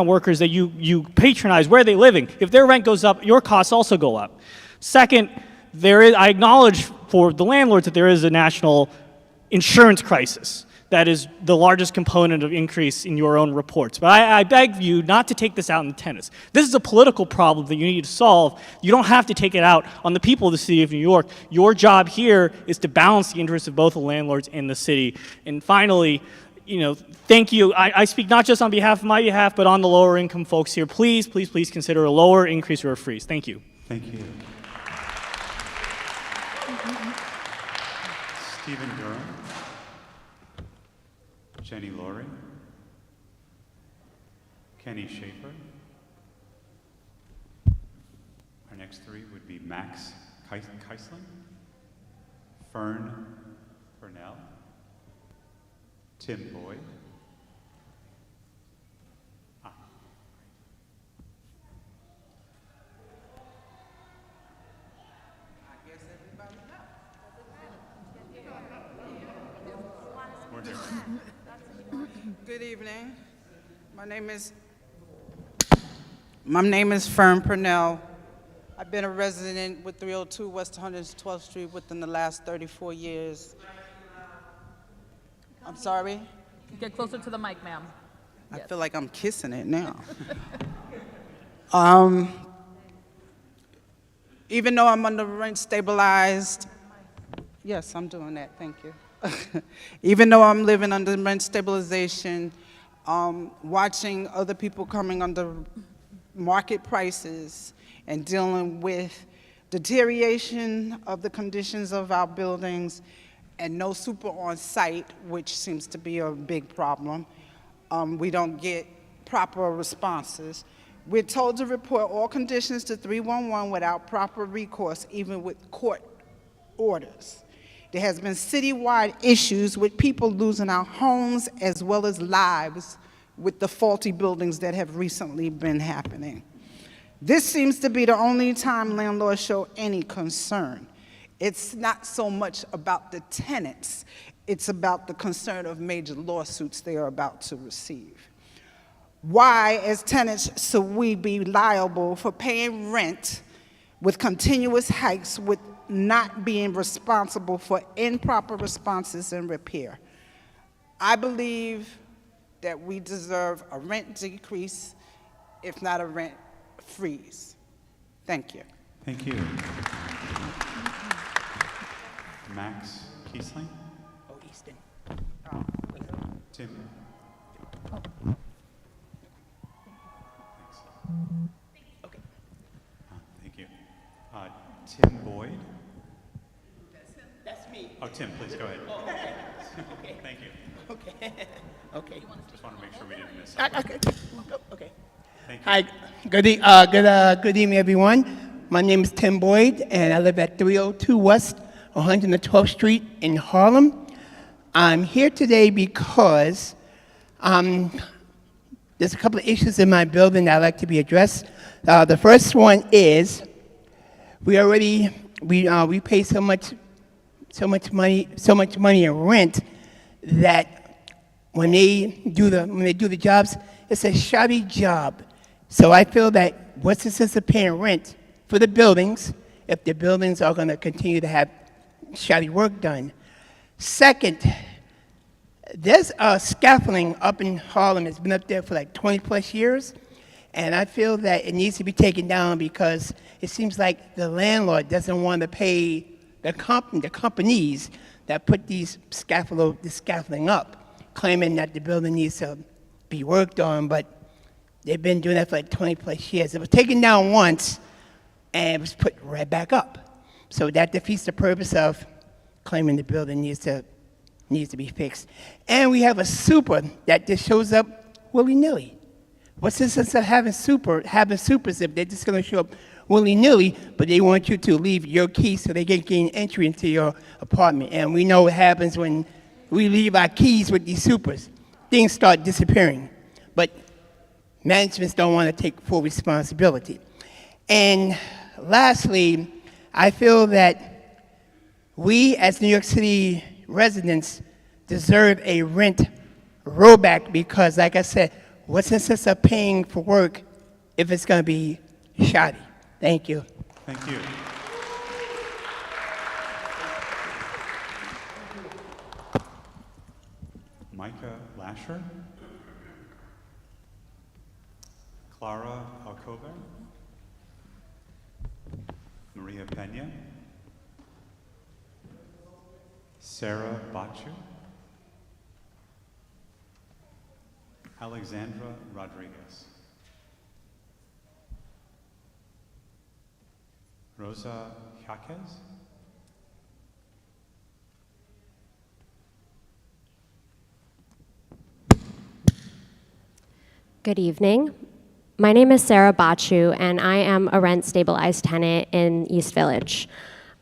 workers that you patronize, where are they living? If their rent goes up, your costs also go up. Second, I acknowledge for the landlords that there is a national insurance crisis. That is the largest component of increase in your own reports. But I beg you not to take this out on the tenants. This is a political problem that you need to solve. You don't have to take it out on the people of the city of New York. Your job here is to balance the interests of both the landlords and the city. And finally, thank you. I speak not just on my behalf, but on the lower income folks here. Please, please, please consider a lower increase or a freeze. Thank you. Thank you. Stephen Durham. Jenny Laurie, Kenny Schaefer. Our next 3 would be Max Keisling, Fern Burnell, Tim Boyd. Good evening. My name is Fern Purnell. I've been a resident with 302 West 112th Street within the last 34 years. I'm sorry? Get closer to the mic, ma'am. I feel like I'm kissing it now. Even though I'm under rent stabilized, yes, I'm doing that, thank you. Even though I'm living under rent stabilization, watching other people coming under market prices and dealing with deterioration of the conditions of our buildings and no super on site, which seems to be a big problem. We don't get proper responses. We're told to report all conditions to 311 without proper recourse, even with court orders. There has been citywide issues with people losing our homes as well as lives with the faulty buildings that have recently been happening. This seems to be the only time landlords show any concern. It's not so much about the tenants, it's about the concern of major lawsuits they are about to receive. Why, as tenants, should we be liable for paying rent with continuous hikes with not being responsible for improper responses and repair? I believe that we deserve a rent decrease, if not a rent freeze. Thank you. Thank you. Max Kiesling? Oh, Easton. Tim? Okay. Thank you. Tim Boyd? That's me. Oh, Tim, please go ahead. Oh, okay. Okay. Thank you. Okay. Okay. Just want to make sure we didn't miss something. Okay. Okay. Thank you. Hi, good evening, everyone. My name is Tim Boyd, and I live at 302 West 112th Street in Harlem. I'm here today because there's a couple of issues in my building that I'd like to be addressed. The first one is we pay so much money in rent that when they do the jobs, it's a shoddy job. So I feel that what's the sense of paying rent for the buildings if the buildings are going to continue to have shoddy work done? Second, there's a scaffolding up in Harlem. It's been up there for like 20 plus years. And I feel that it needs to be taken down because it seems like the landlord doesn't want to pay the companies that put this scaffolding up, claiming that the building needs to be worked on, but they've been doing that for like 20 plus years. It was taken down once and it was put right back up. So that defeats the purpose of claiming the building needs to be fixed. And we have a super that just shows up willy-nilly. What's the sense of having supers if they're just going to show up willy-nilly, but they want you to leave your key so they can gain entry into your apartment? And we know what happens when we leave our keys with these supers. Things start disappearing. But managements don't want to take full responsibility. And lastly, I feel that we as New York City residents deserve a rent rollback because, like I said, what's the sense of paying for work if it's going to be shoddy? Thank you. Thank you. Micah Lasher. Clara Alcover. Maria Pena. Sarah Bachu. Alexandra Rodriguez. Rosa Jaquez. Good evening. My name is Sarah Bachu, and I am a rent-stabilized tenant in East Village.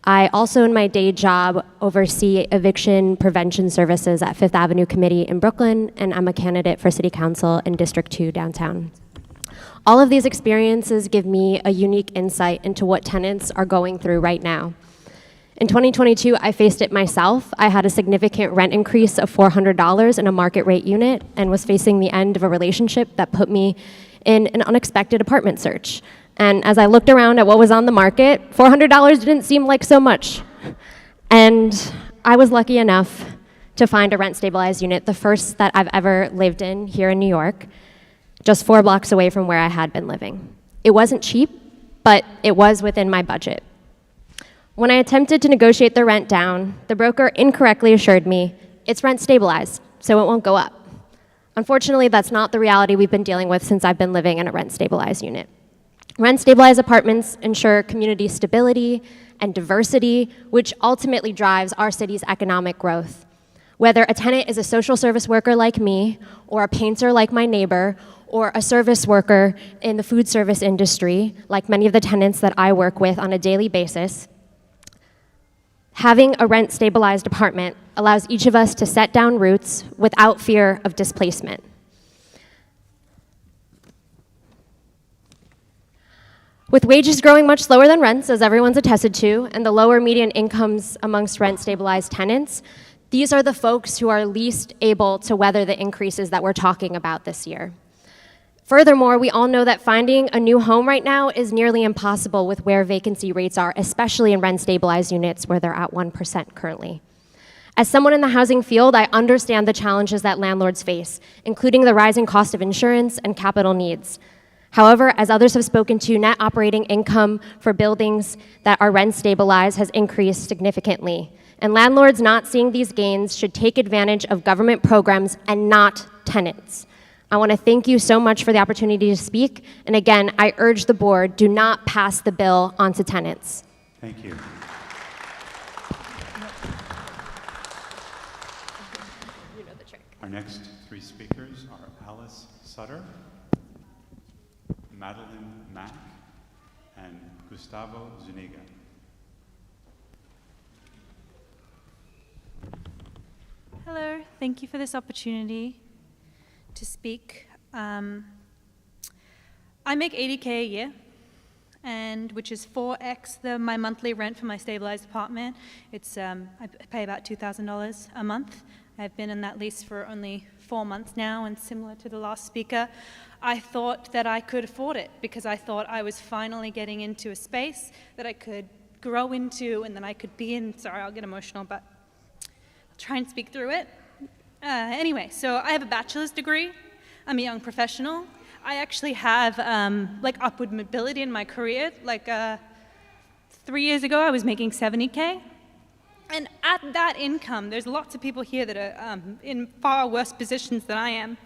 I also, in my day job, oversee eviction prevention services at Fifth Avenue Committee in Brooklyn, and I'm a candidate for City Council in District 2 downtown. All of these experiences give me a unique insight into what tenants are going through right now. In 2022, I faced it myself. I had a significant rent increase of $400 in a market rate unit and was facing the end of a relationship that put me in an unexpected apartment search. And as I looked around at what was on the market, $400 didn't seem like so much. And I was lucky enough to find a rent-stabilized unit, the first that I've ever lived in here in New York, just 4 blocks away from where I had been living. It wasn't cheap, but it was within my budget. When I attempted to negotiate the rent down, the broker incorrectly assured me it's rent-stabilized, so it won't go up. Unfortunately, that's not the reality we've been dealing with since I've been living in a rent-stabilized unit. Rent-stabilized apartments ensure community stability and diversity, which ultimately drives our city's economic growth. Whether a tenant is a social service worker like me, or a painter like my neighbor, or a service worker in the food service industry, like many of the tenants that I work with on a daily basis, having a rent-stabilized apartment allows each of us to set down roots without fear of displacement. With wages growing much slower than rents, as everyone's attested to, and the lower median incomes amongst rent-stabilized tenants, these are the folks who are least able to weather the increases that we're talking about this year. Furthermore, we all know that finding a new home right now is nearly impossible with where vacancy rates are, especially in rent-stabilized units where they're at 1% currently. As someone in the housing field, I understand the challenges that landlords face, including the rising cost of insurance and capital needs. However, as others have spoken to, net operating income for buildings that are rent-stabilized has increased significantly. And landlords not seeing these gains should take advantage of government programs and not tenants. I want to thank you so much for the opportunity to speak. And again, I urge the board, do not pass the bill onto tenants. Thank you. Our next 3 speakers are Alice Sutter, Madeline Mack, and Gustavo Zuniga. Hello Thank you for this opportunity to speak. I make $80K a year, and which is 4x my monthly rent for my stabilized apartment. It's I pay about $2,000 a month. I've been in that lease for only 4 months now, and similar to the last speaker, I thought that I could afford it because I thought I was finally getting into a space that I could grow into and that I could be in. Sorry, I'll get emotional, but I'll try and speak through it. Anyway, so I have a bachelor's degree. I'm a young professional. I actually have like upward mobility in my career. Like 3 years ago, I was making $70K. And at that income, there's lots of people here that are in far worse positions than I am.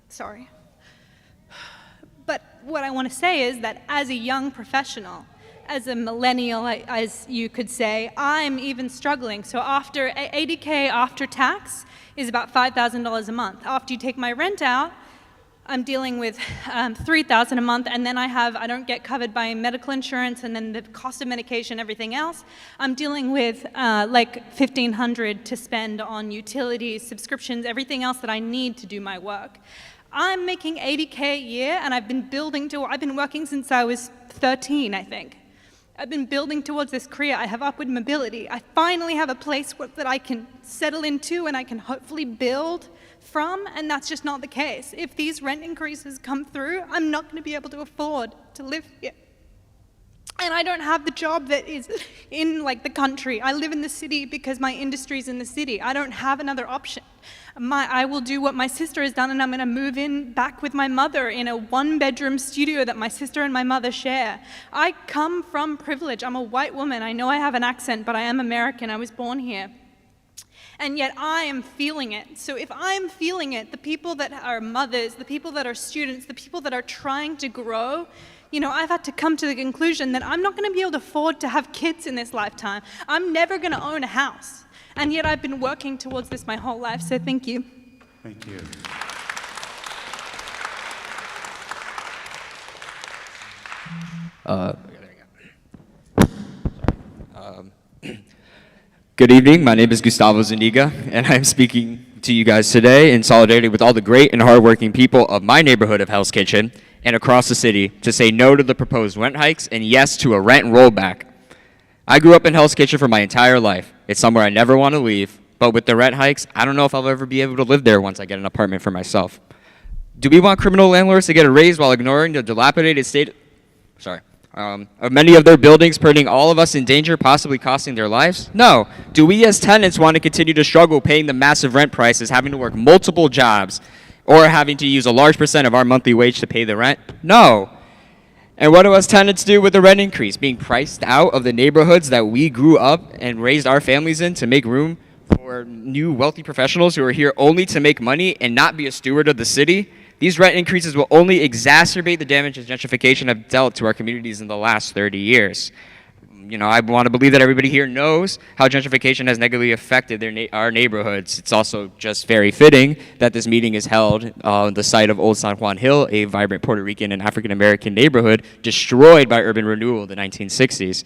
Sorry. But what I want to say is that as a young professional, as a millennial, as you could say, I'm even struggling. So after $80K after tax is about $5,000 a month. After you take my rent out, I'm dealing with $3,000 a month, and then I don't get covered by medical insurance, and then the cost of medication, everything else. I'm dealing with like $1,500 to spend on utilities, subscriptions, everything else that I need to do my work. I'm making $80K a year, and I've been working since I was 13, I think. I've been building towards this career. I have upward mobility. I finally have a place that I can settle into and I can hopefully build from, and that's just not the case. If these rent increases come through, I'm not going to be able to afford to live here. And I don't have the job that is in like the country. I live in the city because my industry's in the city. I don't have another option. I will do what my sister has done, and I'm going to move in back with my mother in a one-bedroom studio that my sister and my mother share. I come from privilege. I'm a white woman. I know I have an accent, but I am American. I was born here. And yet I am feeling it. So if I'm feeling it, the people that are mothers, the people that are students, the people that are trying to grow, you know, I've had to come to the conclusion that I'm not going to be able to afford to have kids in this lifetime. I'm never going to own a house. And yet I've been working towards this my whole life, so thank you. Thank you. Good evening, my name is Gustavo Zuniga, and I'm speaking to you guys today in solidarity with all the great and hardworking people of my neighborhood of Hell's Kitchen and across the city to say no to the proposed rent hikes and yes to a rent rollback. I grew up in Hell's Kitchen for my entire life. It's somewhere I never want to leave, but with the rent hikes, I don't know if I'll ever be able to live there once I get an apartment for myself. Do we want criminal landlords to get a raise while ignoring the dilapidated state of many of their buildings, putting all of us in danger, possibly costing their lives? No. Do we as tenants want to continue to struggle paying the massive rent prices, having to work multiple jobs, or having to use a large percent of our monthly wage to pay the rent? No. And what do us tenants do with the rent increase? Being priced out of the neighborhoods that we grew up and raised our families in to make room for new wealthy professionals who are here only to make money and not be a steward of the city? These rent increases will only exacerbate the damage that gentrification have dealt to our communities in the last 30 years. You know, I want to believe that everybody here knows how gentrification has negatively affected our neighborhoods. It's also just very fitting that this meeting is held on the site of Old San Juan Hill, a vibrant Puerto Rican and African-American neighborhood destroyed by urban renewal in the 1960s.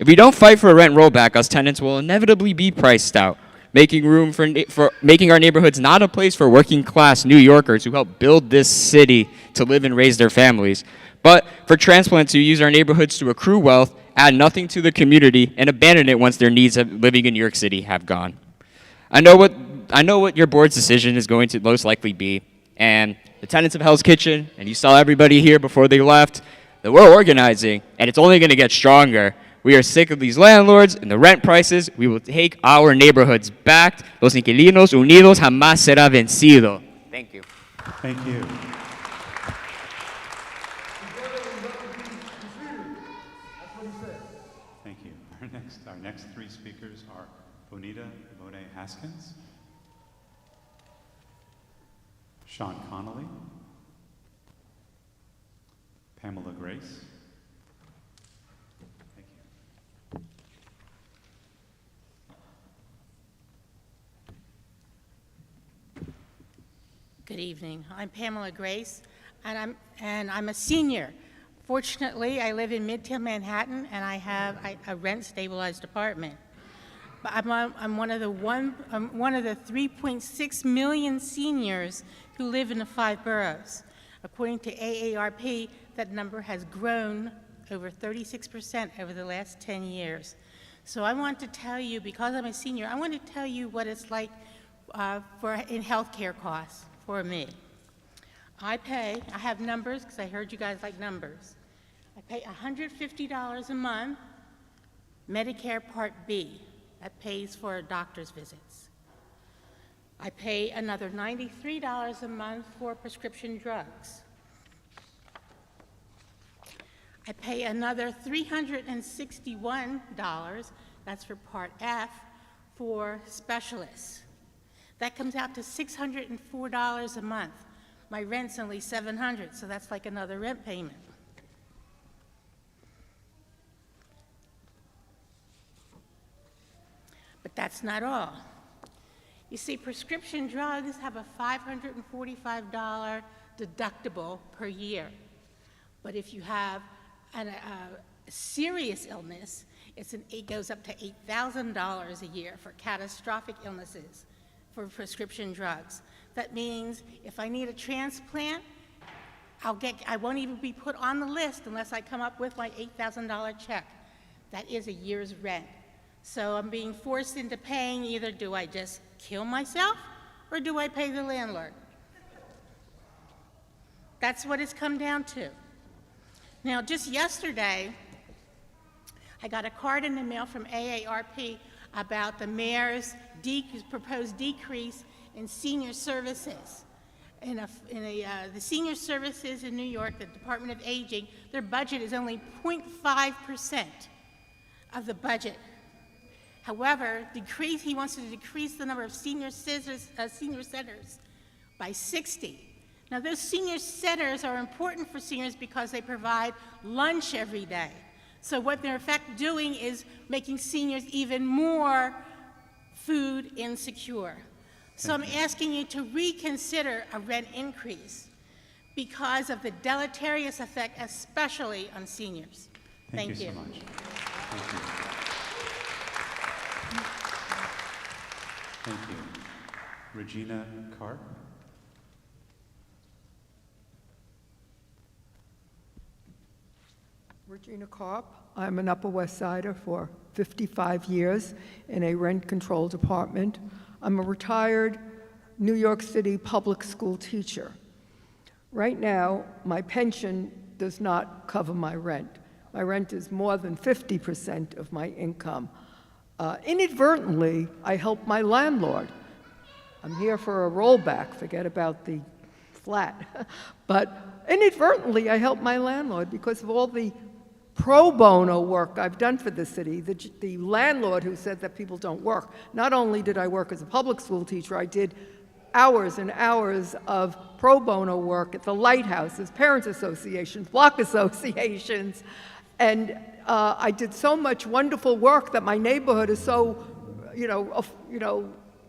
If we don't fight for a rent rollback, us tenants will inevitably be priced out, making room for making our neighborhoods not a place for working-class New Yorkers who help build this city to live and raise their families, but for transplants who use our neighborhoods to accrue wealth, add nothing to the community, and abandon it once their needs of living in New York City have gone. I know what your board's decision is going to most likely be, and the tenants of Hell's Kitchen, and you saw everybody here before they left, that we're organizing, and it's only going to get stronger. We are sick of these landlords and the rent prices. We will take our neighborhoods back. Los inquilinos unidos jamás será vencido. Thank you. Thank you. Thank you. Our next three speakers are Bonita Bode Haskins, Sean Connolly, Pamela Grace. Good evening. I'm Pamela Grace, and I'm a senior. Fortunately, I live in Midtown Manhattan, and I have a rent-stabilized apartment. but I'm one of the 3.6 million seniors who live in the 5 boroughs. According to AARP, that number has grown over 36% over the last 10 years. So I want to tell you, because I'm a senior, I want to tell you what it's like in healthcare costs for me. I have numbers because I heard you guys like numbers. I pay $150 a month, Medicare Part B. That pays for doctor's visits. I pay another $93 a month for prescription drugs. I pay another $361, that's for Part F, for specialists. That comes out to $604 a month. My rent's only $700, so that's like another rent payment. But that's not all. You see, prescription drugs have a $545 deductible per year. But if you have a serious illness, it goes up to $8,000 a year for catastrophic illnesses for prescription drugs. That means if I need a transplant, I won't even be put on the list unless I come up with my $8,000 check. That is a year's rent. So I'm being forced into paying. Either do I just kill myself or do I pay the landlord? That's what it's come down to. Now, just yesterday, I got a card in the mail from AARP about the mayor's proposed decrease in senior services. The senior services in New York, the Department of Aging, their budget is only 0.5% of the budget. However, he wants to decrease the number of senior centers by 60. Now, those senior centers are important for seniors because they provide lunch every day. So what they're in fact doing is making seniors even more food insecure. So I'm asking you to reconsider a rent increase because of the deleterious effect, especially on seniors. Thank you. Thank you so much. Thank you. Thank you. Regina Carr. Regina Karp. I'm an Upper West Sider for 55 years in a rent-controlled apartment. I'm a retired New York City public school teacher. Right now, my pension does not cover my rent. My rent is more than 50% of my income. Inadvertently, I help my landlord. I'm here for a rollback, forget about the flat. But inadvertently, I help my landlord because of all the pro bono work I've done for the city. The landlord who said that people don't work. Not only did I work as a public school teacher, I did hours and hours of pro bono work at the lighthouses, parents associations, block associations, and I did so much wonderful work that my neighborhood is so,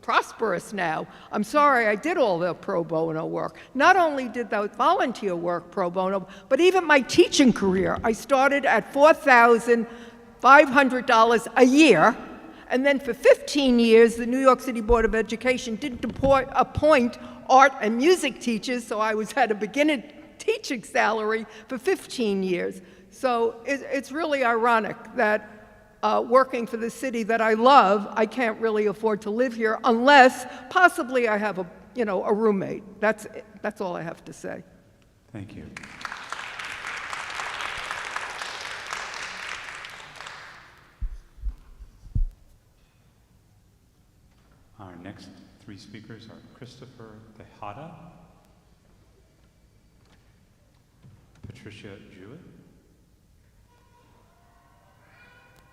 prosperous now. I'm sorry I did all the pro bono work. Not only did the volunteer work pro bono, but even my teaching career. I started at $4,500 a year, and then for 15 years, the New York City Board of Education didn't appoint art and music teachers, so I was at a beginner teaching salary for 15 years. So it's really ironic that working for the city that I love, I can't really afford to live here unless possibly I have a roommate. That's all I have to say. Thank you. Our next three speakers are Christopher Tejada, Patricia Jewett,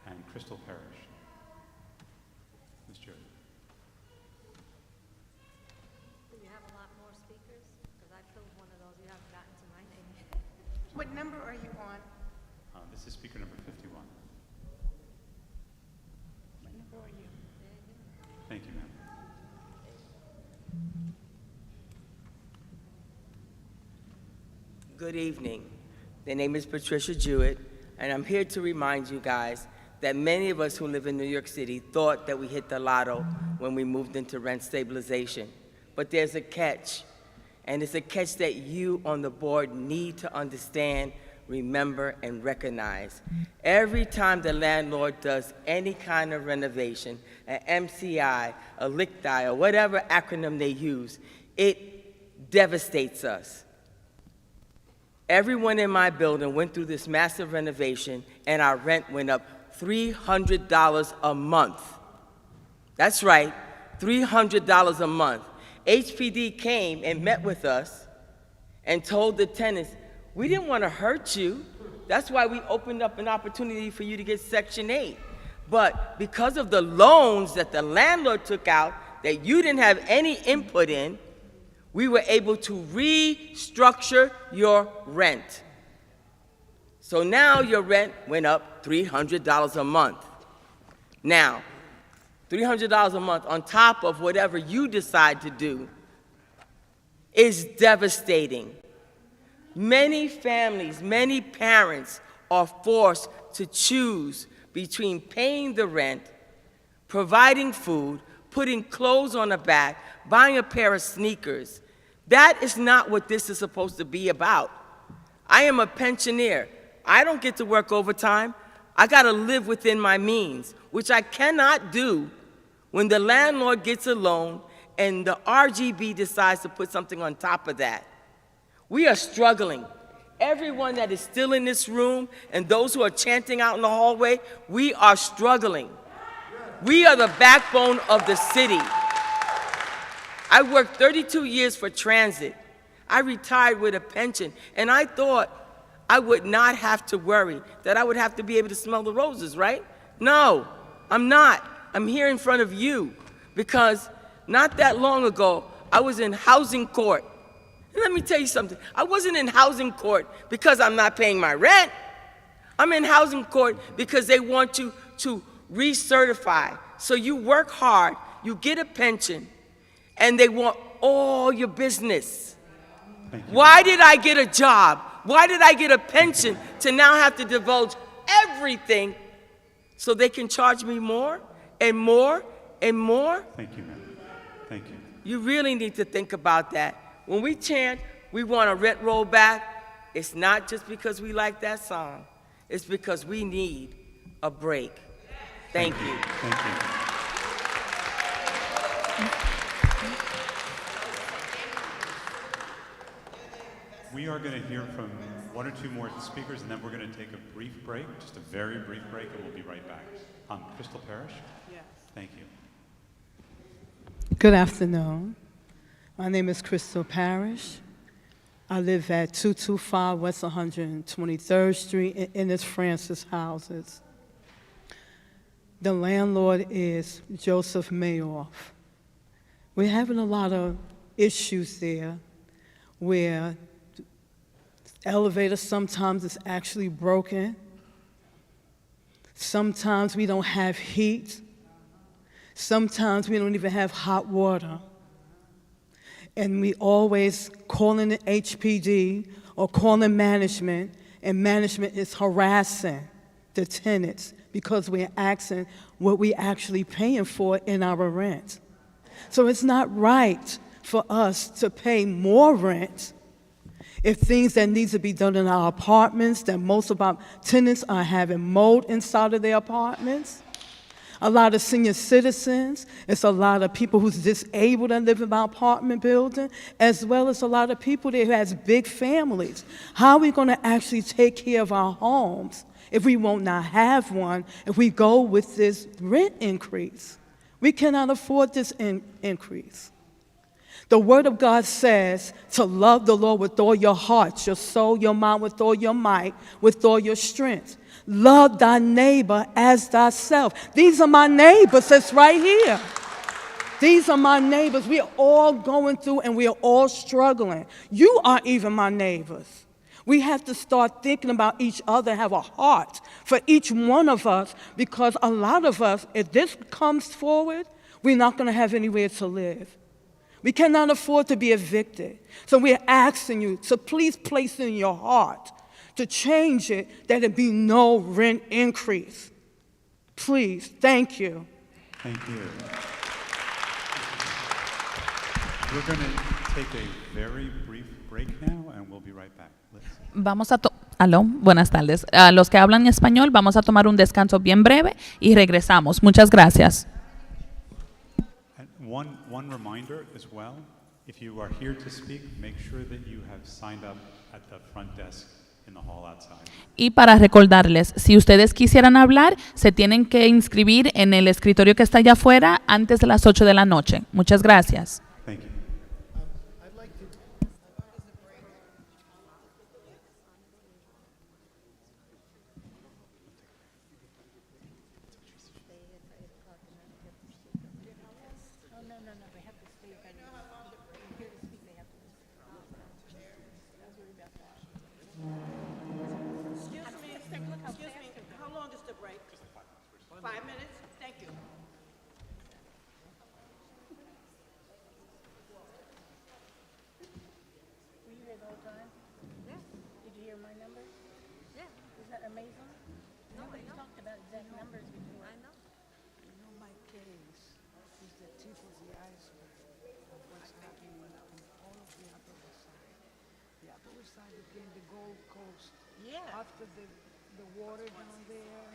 and Crystal Parrish. Ms. Jewett. Do you have a lot more speakers? Because I filled one of those. You haven't gotten to my name yet. What number are you on? This is speaker number 51. What number are you? Thank you, ma'am. Good evening. The name is Patricia Jewett, and I'm here to remind you guys that many of us who live in New York City thought that we hit the lotto when we moved into rent stabilization. But there's a catch, and it's a catch that you on the board need to understand, remember, and recognize. Every time the landlord does any kind of renovation, an MCI, a LICTI, or whatever acronym they use, it devastates us. Everyone in my building went through this massive renovation, and our rent went up $300 a month. That's right, $300 a month. HPD came and met with us and told the tenants, we didn't want to hurt you. That's why we opened up an opportunity for you to get Section 8. But because of the loans that the landlord took out that you didn't have any input in, we were able to restructure your rent. So now your rent went up $300 a month. Now, $300 a month on top of whatever you decide to do is devastating. Many families, many parents are forced to choose between paying the rent, providing food, putting clothes on the back, buying a pair of sneakers. That is not what this is supposed to be about. I am a pensioner. I don't get to work overtime. I got to live within my means, which I cannot do when the landlord gets a loan and the RGB decides to put something on top of that. We are struggling. Everyone that is still in this room and those who are chanting out in the hallway, we are struggling. We are the backbone of the city. I worked 32 years for transit. I retired with a pension, and I thought I would not have to worry, that I would have to be able to smell the roses, right? No, I'm not. I'm here in front of you because not that long ago, I was in housing court. And let me tell you something. I wasn't in housing court because I'm not paying my rent. I'm in housing court because they want you to recertify. So you work hard, you get a pension, and they want all your business. Why did I get a job? Why did I get a pension to now have to divulge everything so they can charge me more and more and more? Thank you, ma'am. Thank you. You really need to think about that. When we chant, we want a rent roll back, it's not just because we like that song. It's because we need a break. Thank you. Thank you. We are going to hear from one or two more speakers, and then we're going to take a brief break, just a very brief break, and we'll be right back. Crystal Parrish? Yes. Thank you. Good afternoon. My name is Crystal Parrish. I live at 225 West 123rd Street in Ennis Francis houses. The landlord is Joseph Mayoff. We're having a lot of issues there where the elevator sometimes is actually broken. Sometimes we don't have heat. Sometimes we don't even have hot water. And we always calling it HPD or calling management, and management is harassing the tenants because we're asking what we actually paying for in our rent. So it's not right for us to pay more rent if things that need to be done in our apartments, that most of our tenants are having mold inside of their apartments. A lot of senior citizens, it's a lot of people who's disabled and live in our apartment building, as well as a lot of people that has big families. How are we going to actually take care of our homes if we won't not have one, if we go with this rent increase? We cannot afford this increase. The Word of God says to love the Lord with all your heart, your soul, your mind, with all your might, with all your strength. Love thy neighbor as thyself. These are my neighbors that's right here. These are my neighbors. We are all going through and we are all struggling. You are even my neighbors. We have to start thinking about each other, have a heart for each one of us, because a lot of us, if this comes forward, we're not going to have anywhere to live. We cannot afford to be evicted. So we're asking you to please place in your heart to change it, that it be no rent increase. Please, thank you. Thank you. We're going to take a very brief break now, and we'll be right back. Aló, buenas tardes. A los que hablan español, vamos a tomar un descanso bien breve y regresamos. Muchas gracias. And one reminder as well, if you are here to speak, make sure that you have signed up at the front desk in the hall outside. Y para recordarles, si ustedes quisieran hablar, se tienen que inscribir en el escritorio que está allá afuera antes de las 8 de la noche. Muchas gracias. Thank you. Excuse me, how long is the break? 5 minutes? Thank you. Were you here the whole time? Yeah. Did you hear my number? Yeah. Isn't that amazing? No, I know. Talked about exact numbers before. I know. You know, my case is the tip of the iceberg of what's happening in all of the Upper West Side. The Upper West Side became the Gold Coast. Yeah. After the water down there,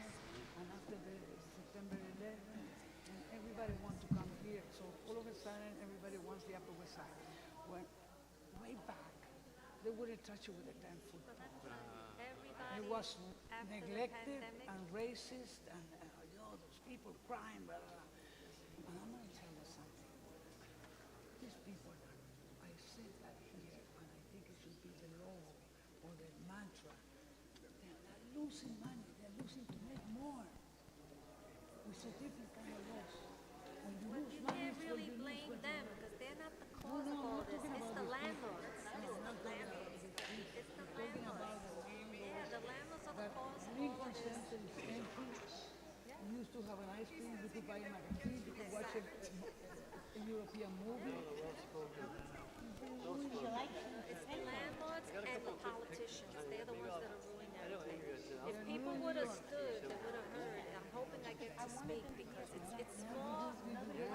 and after the September 11th, and everybody wants to come here. So all of a sudden, everybody wants the Upper West Side. When way back, they wouldn't touch it with a 10-foot pole. It was neglected and racist, and those people crying, blah, blah, blah. And I'm going to tell you something. These people, I said that here, and I think it should be the law or the mantra. They're not losing money, they're losing to make more. It's a different kind of loss. When you lose You money, can't really blame them because they're not the cause of all this. It's the landlords. It's the landlords. It's the landlords. Yeah, the landlords are the cause of all this. Center is empty. You used to have an ice cream, you could buy a magazine, you could watch a European movie. It's the landlords and the politicians. They're the ones that are ruining everything. If people would have stood, they would have heard. I'm hoping I get to speak because it's more,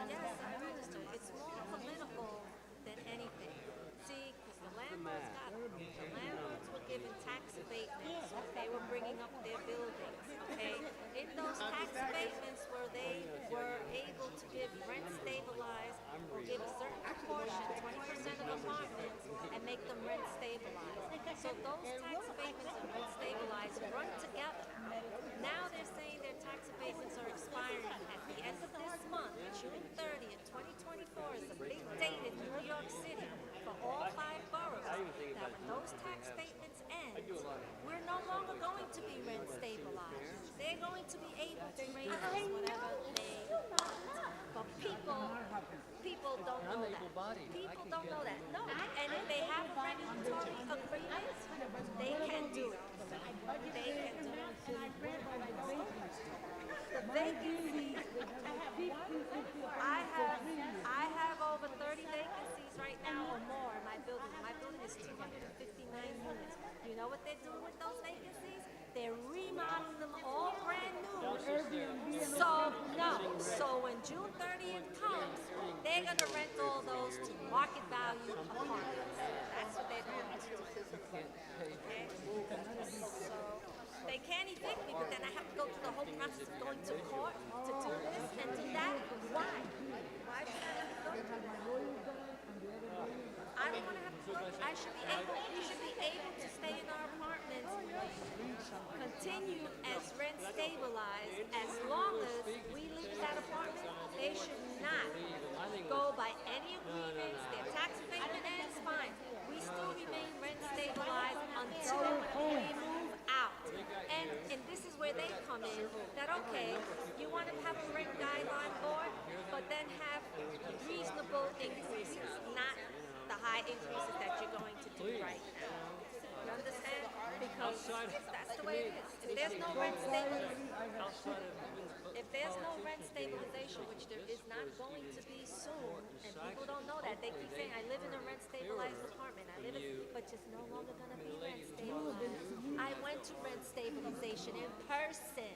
yes, I registered. It's more political than anything. See, because the landlords were given tax abatements. They were bringing up their buildings, okay? In those tax abatements where they were able to give rent stabilized or give a certain proportion, 20% of apartments, and make them rent stabilized. So those tax abatements and rent stabilized run together. Now they're saying their tax abatements are expiring at the end of this month, June 30th, 2024 is a big date in New York City for all 5 boroughs. That when those tax statements end, we're no longer going to be rent stabilized. They're going to be able to raise whatever they want. But people don't know that. People don't know that. No, and if they have a regulatory agreement, they can do it. They can do it. The vacancies, I have over 30 vacancies right now or more in my building. My building is 259 units. You know what they're doing with those vacancies? They're remodeling them all brand new. So when June 30th comes, they're going to rent all those to market value apartments. That's what they're going to do. Okay? So they can't evict me, but then I have to go through the whole process of going to court to do this and do that. Why? Why should I have to go through that? I don't want to have to go. We should be able to stay in our apartments, continue as rent stabilized as long as we leave that apartment. They should not go by any agreements. Their tax abatement ends, fine. We still remain rent stabilized until we move out. And this is where they come in, that okay, you want to have a rent guideline board, but then have reasonable increases, not the high increases that you're going to do right now. You understand? Because that's the way it is. If there's no rent stabilization, which there is not going to be soon, and people don't know that. They keep saying, I live in a rent stabilized apartment. But it's no longer going to be rent stabilized. I went to rent stabilization in person.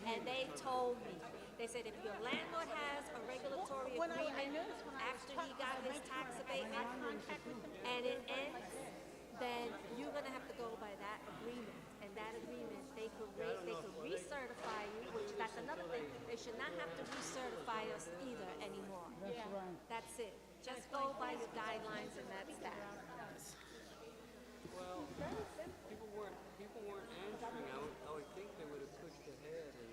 And they told me, they said if your landlord has a regulatory agreement after he got his tax abatement and it ends, then you're gonna have to go by that agreement. And that agreement, they could recertify you, which that's another thing. They should not have to recertify us either anymore. That's right. That's it. Just go by your guidelines and that's that. Well, people weren't answering. I would think they would have pushed ahead, and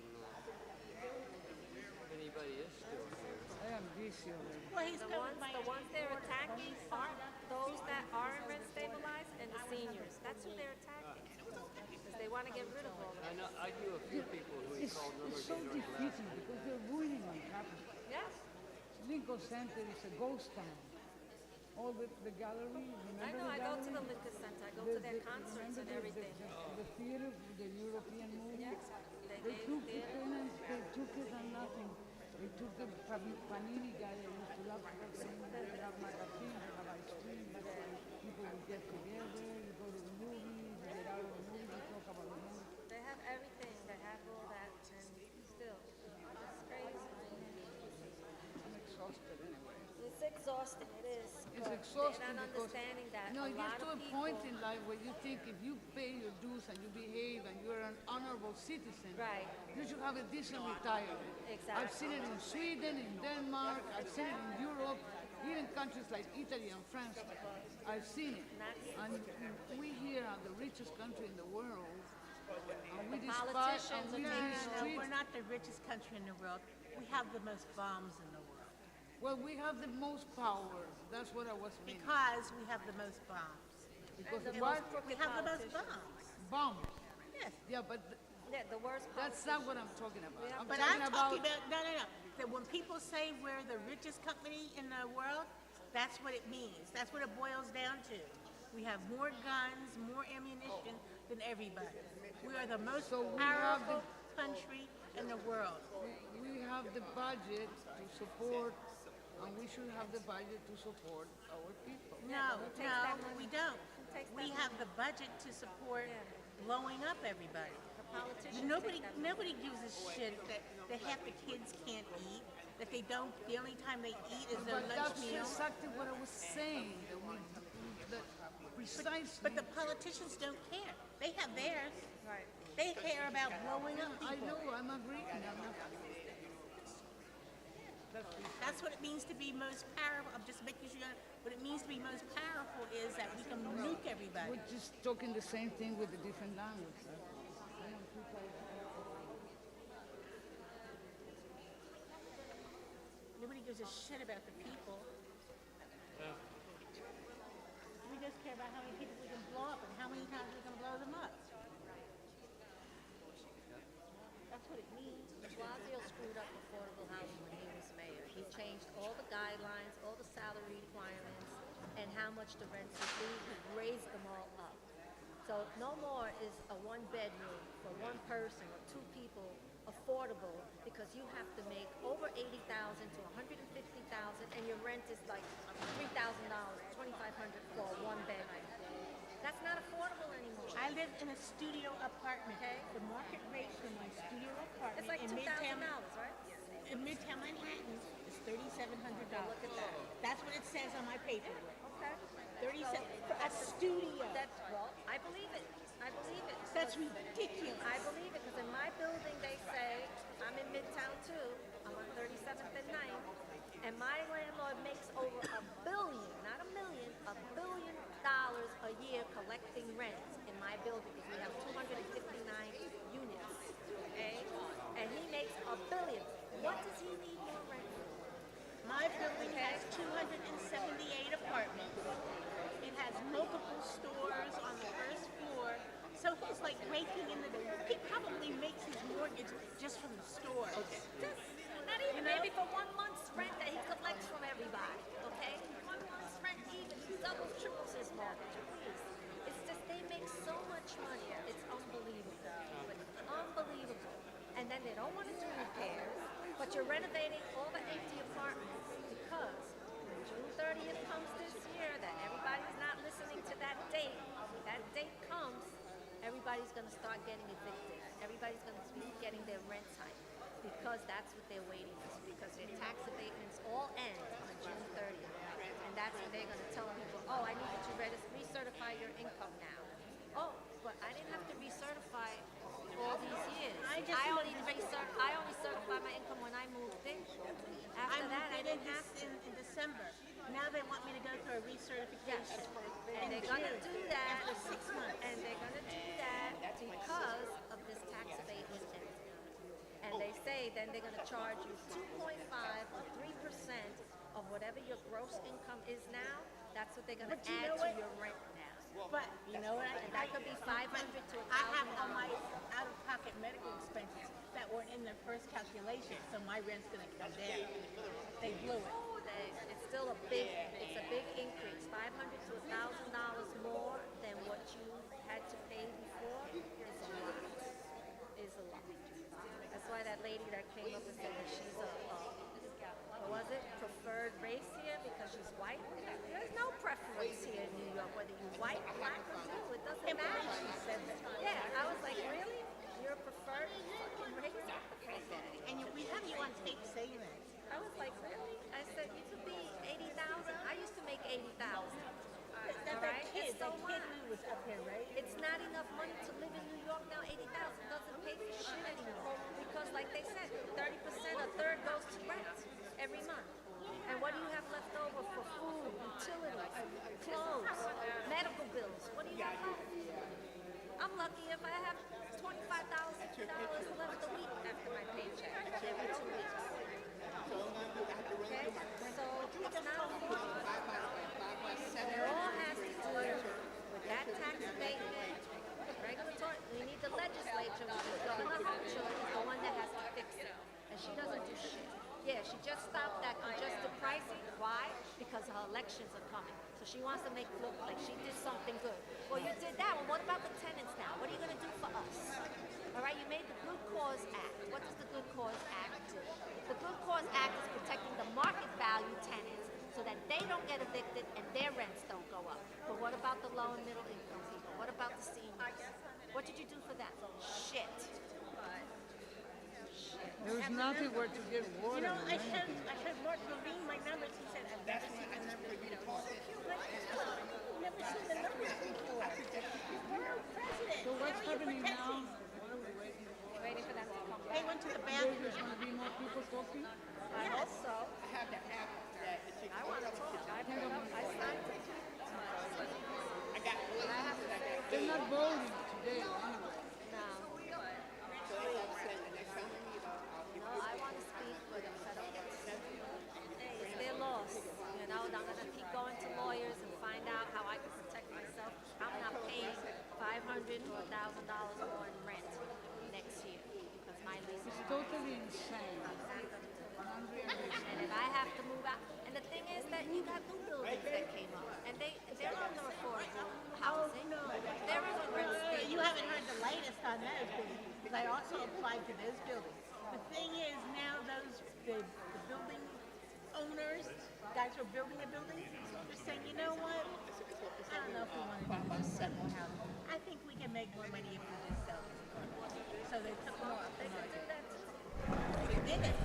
if anybody is still here. I am busy already. The ones they're attacking are those that are in rent stabilized and the seniors. That's who they're attacking. Because they want to get rid of all of I know. I knew a few people who he called numbers. It's so difícil because they're ruining our capital. Yes. Lincoln Center is a ghost town. All the gallery, I know, I go to the Lincoln Center, I go to their concerts and everything. The theater, the European movie. Yes, They took the tenants, they took it and nothing. They took the Panini guy that used to love magazine, they have magazines, they have ice cream, people will get together, you go to the movies, you get out of the movie, you talk about the movie. They have everything, they have all that, and still, it's crazy. I'm exhausted anyway. It's exhausting, it is. It's but exhausting they're not because understanding that no, a you lot get to of a people, point in life where you think if you pay your dues and you behave and you're an honorable citizen, right, you should have a decent retirement. Exactly. I've seen it in Sweden, in Denmark, I've seen it in Europe, even countries like Italy and France. I've seen it. And we here are the richest country in the world. And we despise, and we No, we're not the richest country in the world. We have the most bombs in the world. Well, we have the most power. That's what I was meaning. Because we have the most bombs. Because And what? we have the most bombs. Bombs. Yes. Yeah, but the worst. That's not what I'm talking about. But I'm talking about, no. That when people say we're the richest company in the world, that's what it means. That's what it boils down to. We have more guns, more ammunition than everybody. We are the most powerful country in the world. We have the budget to support, and we should have the budget to support our people. No, we don't. We have the budget to support blowing up everybody. Nobody gives a shit that half the kids can't eat, that they don't, the only time they eat is their lunch meal. That's exactly what I was saying. Precisely. But the politicians don't care. They have theirs. Right. They care about blowing up people. I know, I'm agreeing. That's what it means to be most powerful. I'm just making sure what it means to be most powerful is that we can nuke everybody. We're just talking the same thing with a different language. Nobody gives a shit about the people. We just care about how many people we can blow up and how many times we can blow them up. That's what it means. De Blasio screwed up affordable housing when he was mayor. He changed all the guidelines, all the salary requirements, and how much the rents would be. He raised them all up. So no more is a one-bedroom for one person or two people affordable because you have to make over $80,000 to $150,000, and your rent is like $3,000, $2,500 for a one-bedroom. That's not affordable anymore. I live in a studio apartment. Okay. The market rate for my studio apartment it's like $2,000, right? In Midtown Manhattan is $3,700. Look at that. That's what it says on my paperwork. Okay. 37 for a studio. Well, I believe it. I believe it. That's ridiculous. I believe it because in my building they say, I'm in Midtown too, I'm on 37th and 9th, and my landlord makes over $1 billion, not $1 million, $1 billion a year collecting rent in my building because we have 259 units, okay? And he makes $1 billion. What does he need more rent for? My building has 278 apartments. It has multiple stores on the first floor. So he's like raking in he probably makes his mortgage just from the stores. Not even maybe for 1 month's rent that he collects from everybody, okay? 1 month's rent even, he doubles, triples his mortgage, please. It's just, they make so much money. It's unbelievable. Unbelievable. And then they don't want to do repairs, but you're renovating all the empty apartments because when June 30th comes this year, that everybody's not listening to that date comes, everybody's going to start getting evicted. everybody's going to be getting their rents hiked because that's what they're waiting for, because their tax abatements all end on June 30th. And that's when they're going to tell people, oh, I need you to recertify your income now. Oh, but I didn't have to recertify all these years. I only certified my income when I moved in. After that, I didn't have to. In December. Now they want me to go through a recertification. And they're going to do that. After 6 months. And they're going to do that because of this tax abatement. And they say then they're going to charge you 2.5 or 3% of whatever your gross income is now. That's what they're going to add to your rent now. But you know what? And that could be $500 to $1,000. I have all my out-of-pocket medical expenses that weren't in their first calculation, so my rent's going to come down. They blew it. It's still a big increase. $500 to $1,000 more than what you had to pay before is a lot. That's why that lady that came up and said that she's preferred race here because she's white. There's no preference here in New York, whether you're white, black, or blue. It doesn't matter. She said that. Yeah, I was like, really? You're a preferred fucking race? And we have you on tape saying that. I was like, really? I said, you could be 80,000. I used to make 80,000. That kid who was up here, right? It's not enough money to live in New York now. 80,000 doesn't pay for shit anymore because, like they said, 30%, a third goes to rent every month. And what do you have left over for food, utilities, clothes, medical bills? What do you have left? I'm lucky if I have $25,000 left a week after my paycheck every 2 weeks. Okay, so it's not affordable. It all has to do with that tax abatement, regulatory. We need the legislature, which is Governor Hochul, is the one that has to fix it. And she doesn't do shit. Yeah, she just stopped that congested pricing. Why? Because her elections are coming. So she wants to make it look like she did something good. Well, you did that. Well, what about the tenants now? What are you going to do for us? All right, you made the Good Cause Act. What does the Good Cause Act do? The Good Cause Act is protecting the market value tenants so that they don't get evicted and their rents don't go up. But what about the low and middle income people? What about the seniors? What did you do for them? Shit. There's nothing where to get water. You know, I showed Mark Levine my numbers. He said, I've never seen the numbers before. I've never seen the numbers before. We're president. So what's happening now? Waiting for them to come back. They went to the bathroom. There's going to be more people talking? I hope so. I want to talk. I signed it. They're not voting today. I want to speak, but if I don't get to speak, it's their loss. You know, I'm going to keep going to lawyers and find out how I can protect myself. I'm not paying $500 or $1,000 more in rent next year because my lease is totally insane. And if I have to move out, and the thing is that you got new buildings that came up, and they're on the affordable housing. They're on the rent stabilized. You haven't heard the latest on those buildings, because I also applied to those buildings. The thing is, now the building owners, guys who are building a building, they're saying, you know what? I don't know if we want to do this several houses. I think we can make more money if we just sell it. So they took more. They could do that too. They did it.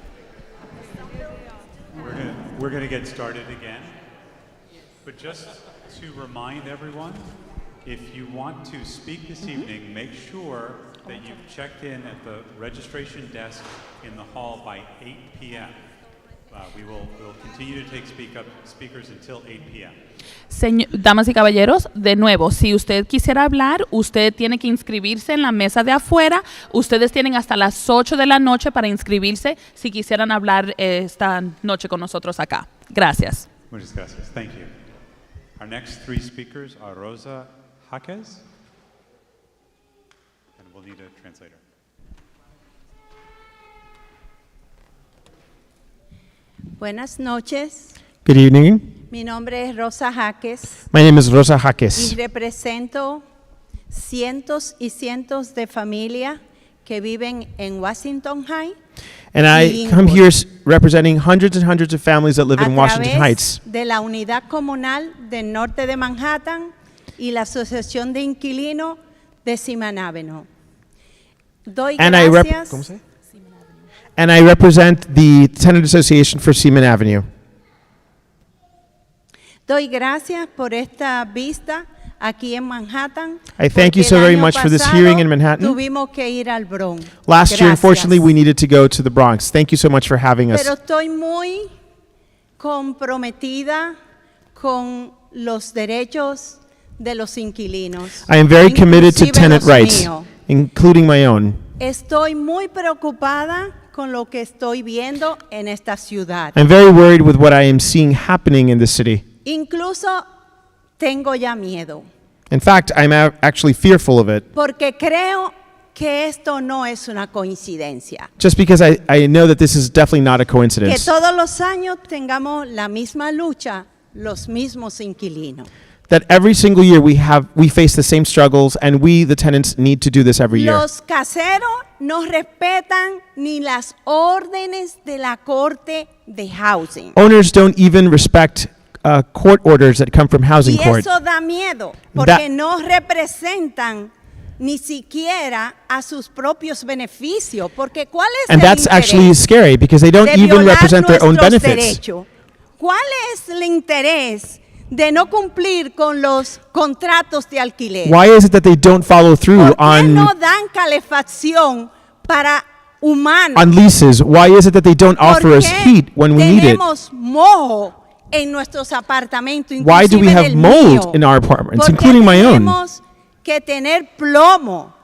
We're going to get started again. But just to remind everyone, if you want to speak this evening, make sure that you've checked in at the registration desk in the hall by 8 p.m. We'll continue to take speakers until 8 p.m. Damas y caballeros, de nuevo, si usted quisiera hablar, usted tiene que inscribirse en la mesa de afuera. Ustedes tienen hasta las 8 de la noche para inscribirse si quisieran hablar esta noche con nosotros acá. Gracias. Muchas gracias. Thank you. Our next three speakers are Rosa Jaques, and we'll need a translator. Buenas noches. Good evening. Mi nombre es Rosa Jaques. My name is Rosa Y Jaques. represento cientos y cientos de familias que viven en Washington Heights. And I come here representing hundreds and hundreds of families that live in Washington Heights. De la Unidad Comunal del Norte de Manhattan y la Asociación de Inquilinos de Seaman Avenue. Doy And gracias. ¿Cómo se? And I represent the Tenant Association for Seaman Avenue. Doy gracias por esta vista aquí en Manhattan. I thank you porque so el very año much for this pasado hearing in Manhattan. Tuvimos que ir al Bronx. Last year, Gracias. unfortunately, we needed to go to the Bronx. Thank you so much for having us. Pero estoy muy comprometida con los derechos de los inquilinos. I am very committed to inclusive tenant los rights, míos. including my own. Estoy muy preocupada con lo que estoy viendo en esta ciudad. I'm very worried with what I am seeing happening in the city. Incluso tengo ya miedo, In fact, I'm actually fearful of it, porque creo que esto no es una coincidencia. just because I know that this is definitely not a Que coincidence. todos los años tengamos la misma lucha, los mismos inquilinos. That every single year we face the same struggles, and we, the tenants, need to do this every year. Los caseros no respetan ni las órdenes de la Corte de Housing. Owners don't even respect court orders that come from housing Y court. eso da miedo, porque no representan ni siquiera a sus propios beneficios, porque ¿cuál es And el that's interés actually scary because they don't de even violar represent their own nuestros benefits. derechos? ¿Cuál es el interés de no cumplir con los contratos de alquiler? Why is it that they don't follow through ¿Por qué on no dan calefacción para humanos? on leases? Why is it that they don't offer ¿Por us qué heat when we need it? tenemos moho en nuestros apartamentos, Why do we inclusive en have el mold mío? in our apartments, ¿Por qué including my own? tenemos que tener plomo,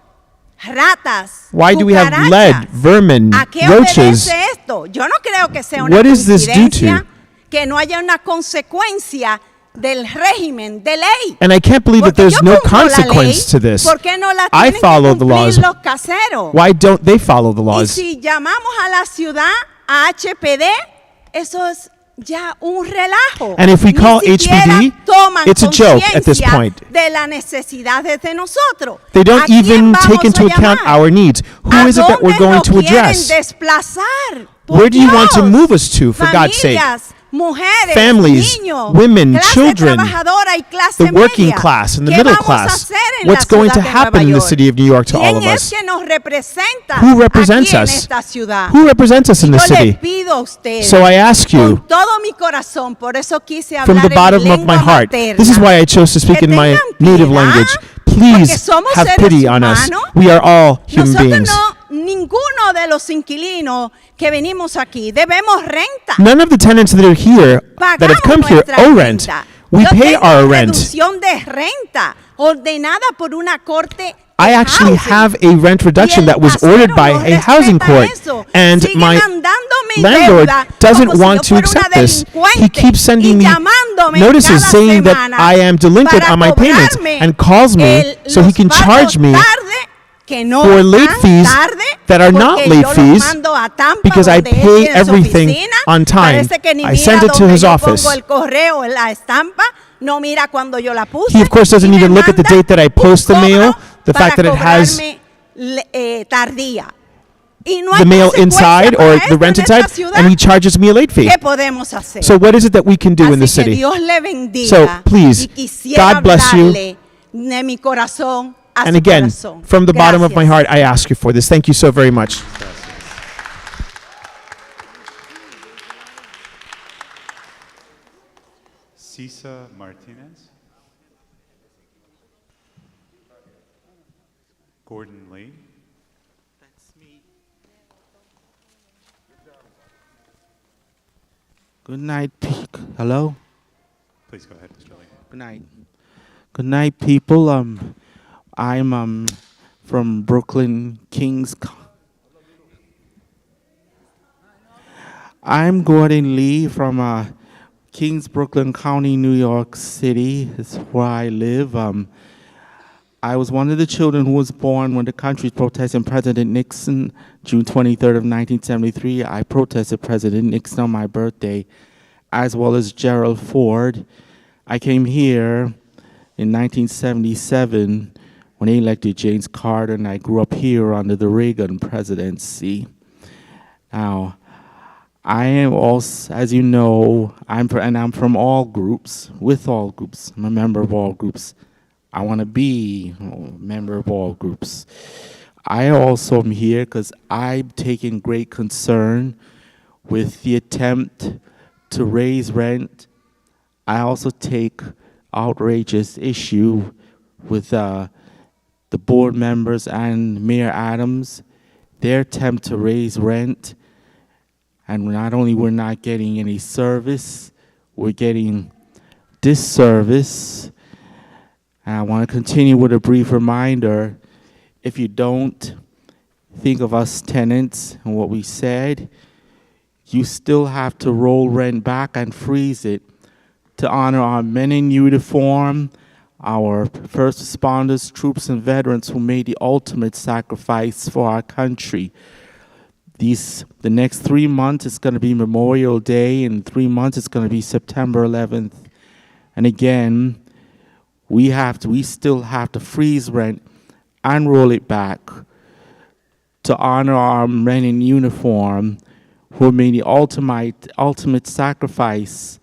ratas, Why do we have lead, cucarachas? vermin, ¿A qué roaches? obedece esto? Yo no creo que sea una What is this due coincidencia to? que no haya una consecuencia del régimen, de ley. And I can't believe that Porque there's yo no cumplo la ley, consequence to this. ¿por qué no la I tienen follow que the cumplir laws. los caseros? Why don't they follow the Y laws? si llamamos a la ciudad a HPD, eso es ya un relajo. And if we Ni call siquiera HPD, toman it's a joke at this conciencia point. de las necesidades de nosotros. They don't ¿A quién even vamos take into a account llamar? our needs. Who ¿A is it that we're dónde going nos to quieren address? desplazar? Por Where do you want to Dios. move us to, for God's sake? Familias, mujeres, Families, niños, women, clase children, trabajadora y clase the working media. class and the ¿Qué middle vamos a class. hacer en What's la going to ciudad de happen in Nueva the York? city of New York to all ¿Quién of es us? que nos representa Who represents aquí en us? esta ciudad? Who represents us in the Yo city? le pido a ustedes, So I ask you, con todo mi corazón, por eso quise from hablar the en mi bottom of my lengua heart, materna, this is why I chose to speak que in my tengan native piedad, language. porque Please somos have seres pity on us. humanos. We are all human Nosotros beings. ninguno de los inquilinos que venimos aquí debemos renta. None of the tenants that are here, that have come here, Nuestra owe rent. renta. We Yo pay tengo our rent. reducción de renta ordenada por una corte. I actually have a rent reduction that was ordered by a housing court, and my landlord doesn't want to accept this. He keeps sending me notices saying that I am delinquent on my payments and calls me so he can charge me for late fees that are not late fees because I pay everything on time. I send it to his office. He, of course, doesn't even look at the date that I post the mail, the fact that it has the mail inside or the rent inside, and he charges me a late fee. So what is it that we can do in the city? So please, God bless you. And again, from the bottom of my heart, I ask you for this. Thank you so very much. Cisa Martinez. Gordon Lee. Good night. Hello? Please go ahead, Mr. Lee. Good night. Good night, people. I'm from Brooklyn, Kings. I'm Gordon Lee from Kings, Brooklyn County, New York City. Is where I live. I was one of the children who was born when the country protested President Nixon, June 23rd of 1973. I protested President Nixon on my birthday, as well as Gerald Ford. I came here in 1977 when they elected James Carter, and I grew up here under the Reagan presidency. Now, I am also, as you know, I'm from all groups, with all groups. I'm a member of all groups. I want to be a member of all groups. I also am here because I'm taking great concern with the attempt to raise rent. I also take outrageous issue with the board members and Mayor Adams, their attempt to raise rent. And not only we're not getting any service, we're getting disservice. And I want to continue with a brief reminder. If you don't think of us tenants and what we said, you still have to roll rent back and freeze it to honor our men in uniform, our first responders, troops, and veterans who made the ultimate sacrifice for our country. The next 3 months is going to be Memorial Day, and 3 months it's going to be September 11th. And again, we still have to freeze rent and roll it back to honor our men in uniform who made the ultimate sacrifice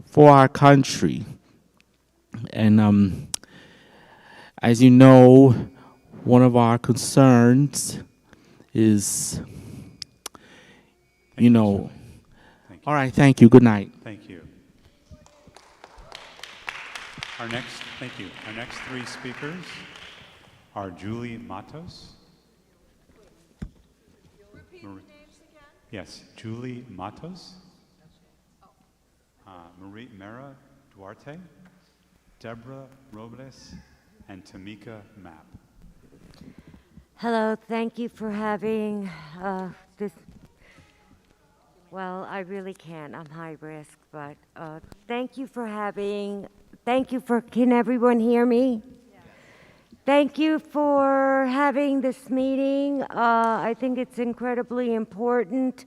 for our country. And as you know, one of our concerns is, all right, thank you, good night. Thank you. Our next 3 speakers are Julie Matos. Repeat your names again? Yes, Julie Matos, Marie Mera Duarte, Deborah Robles, and Tamika Mapp. Hello, thank you for having this. Well, I really can't, I'm high risk, but thank you for, can everyone hear me? Yeah. Thank you for having this meeting. I think it's incredibly important.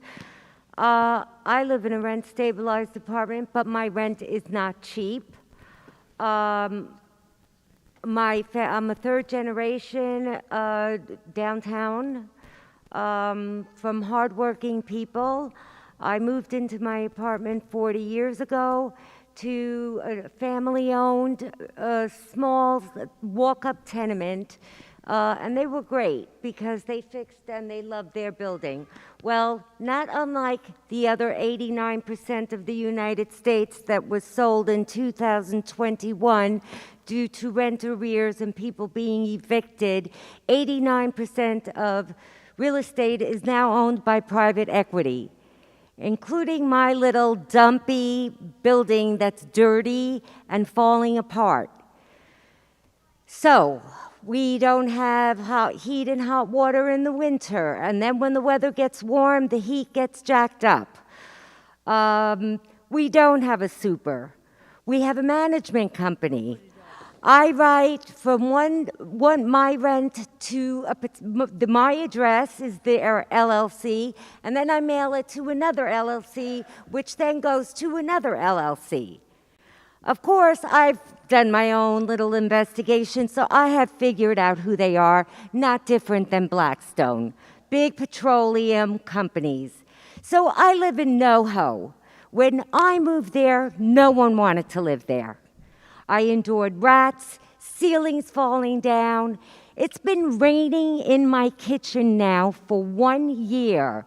I live in a rent-stabilized apartment, but my rent is not cheap. I'm a third generation downtown from hardworking people. I moved into my apartment 40 years ago to a family-owned, small walk-up tenement, and they were great because they fixed and they loved their building. Well, not unlike the other 89% of the United States that was sold in 2021 due to rent arrears and people being evicted, 89% of real estate is now owned by private equity, including my little dumpy building that's dirty and falling apart. So, we don't have hot heat and hot water in the winter, and then when the weather gets warm, the heat gets jacked up. We don't have a super. We have a management company. I write from my rent to my address is their LLC, and then I mail it to another LLC, which then goes to another LLC. Of course, I've done my own little investigation, so I have figured out who they are, not different than Blackstone, big petroleum companies. So I live in NoHo. When I moved there, no one wanted to live there. I endured rats, ceilings falling down. It's been raining in my kitchen now for 1 year.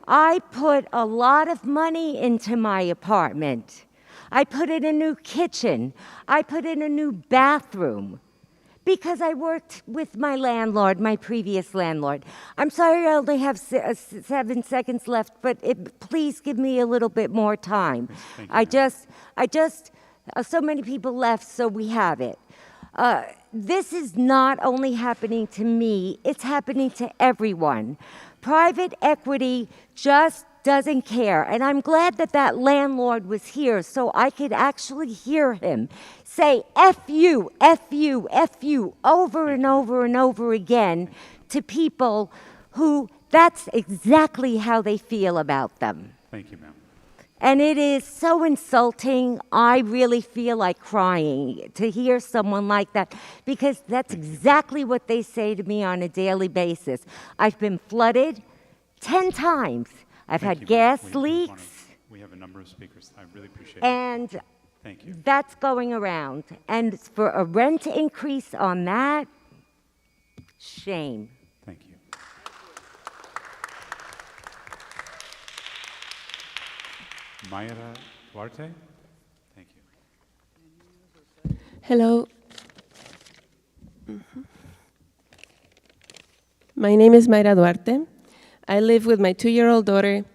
I put a lot of money into my apartment. I put in a new kitchen. I put in a new bathroom because I worked with my landlord, my previous landlord. I'm sorry I only have 7 seconds left, but please give me a little bit more time. So many people left, so we have it. This is not only happening to me, it's happening to everyone. Private equity just doesn't care. And I'm glad that that landlord was here so I could actually hear him say F you, F you, F you over and over and over again to people who that's exactly how they feel about them. Thank you, ma'am. And it is so insulting. I really feel like crying to hear someone like that because that's exactly what they say to me on a daily basis. I've been flooded 10 times. I've had gas leaks. We have a number of speakers. I really appreciate it. And thank you. That's going around. And for a rent increase on that, shame. Thank you. Mayra Duarte. Thank you. Hello. My name is Mayra Duarte. I live with my 2-year-old daughter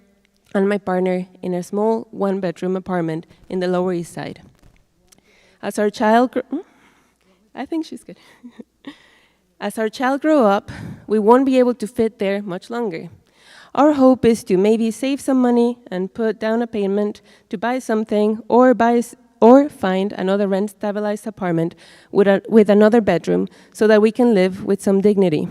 and my partner in a small one-bedroom apartment in the Lower East Side. As our child, I think she's good. As our child grow up, we won't be able to fit there much longer. Our hope is to maybe save some money and put down a payment to buy something or find another rent-stabilized apartment with another bedroom so that we can live with some dignity.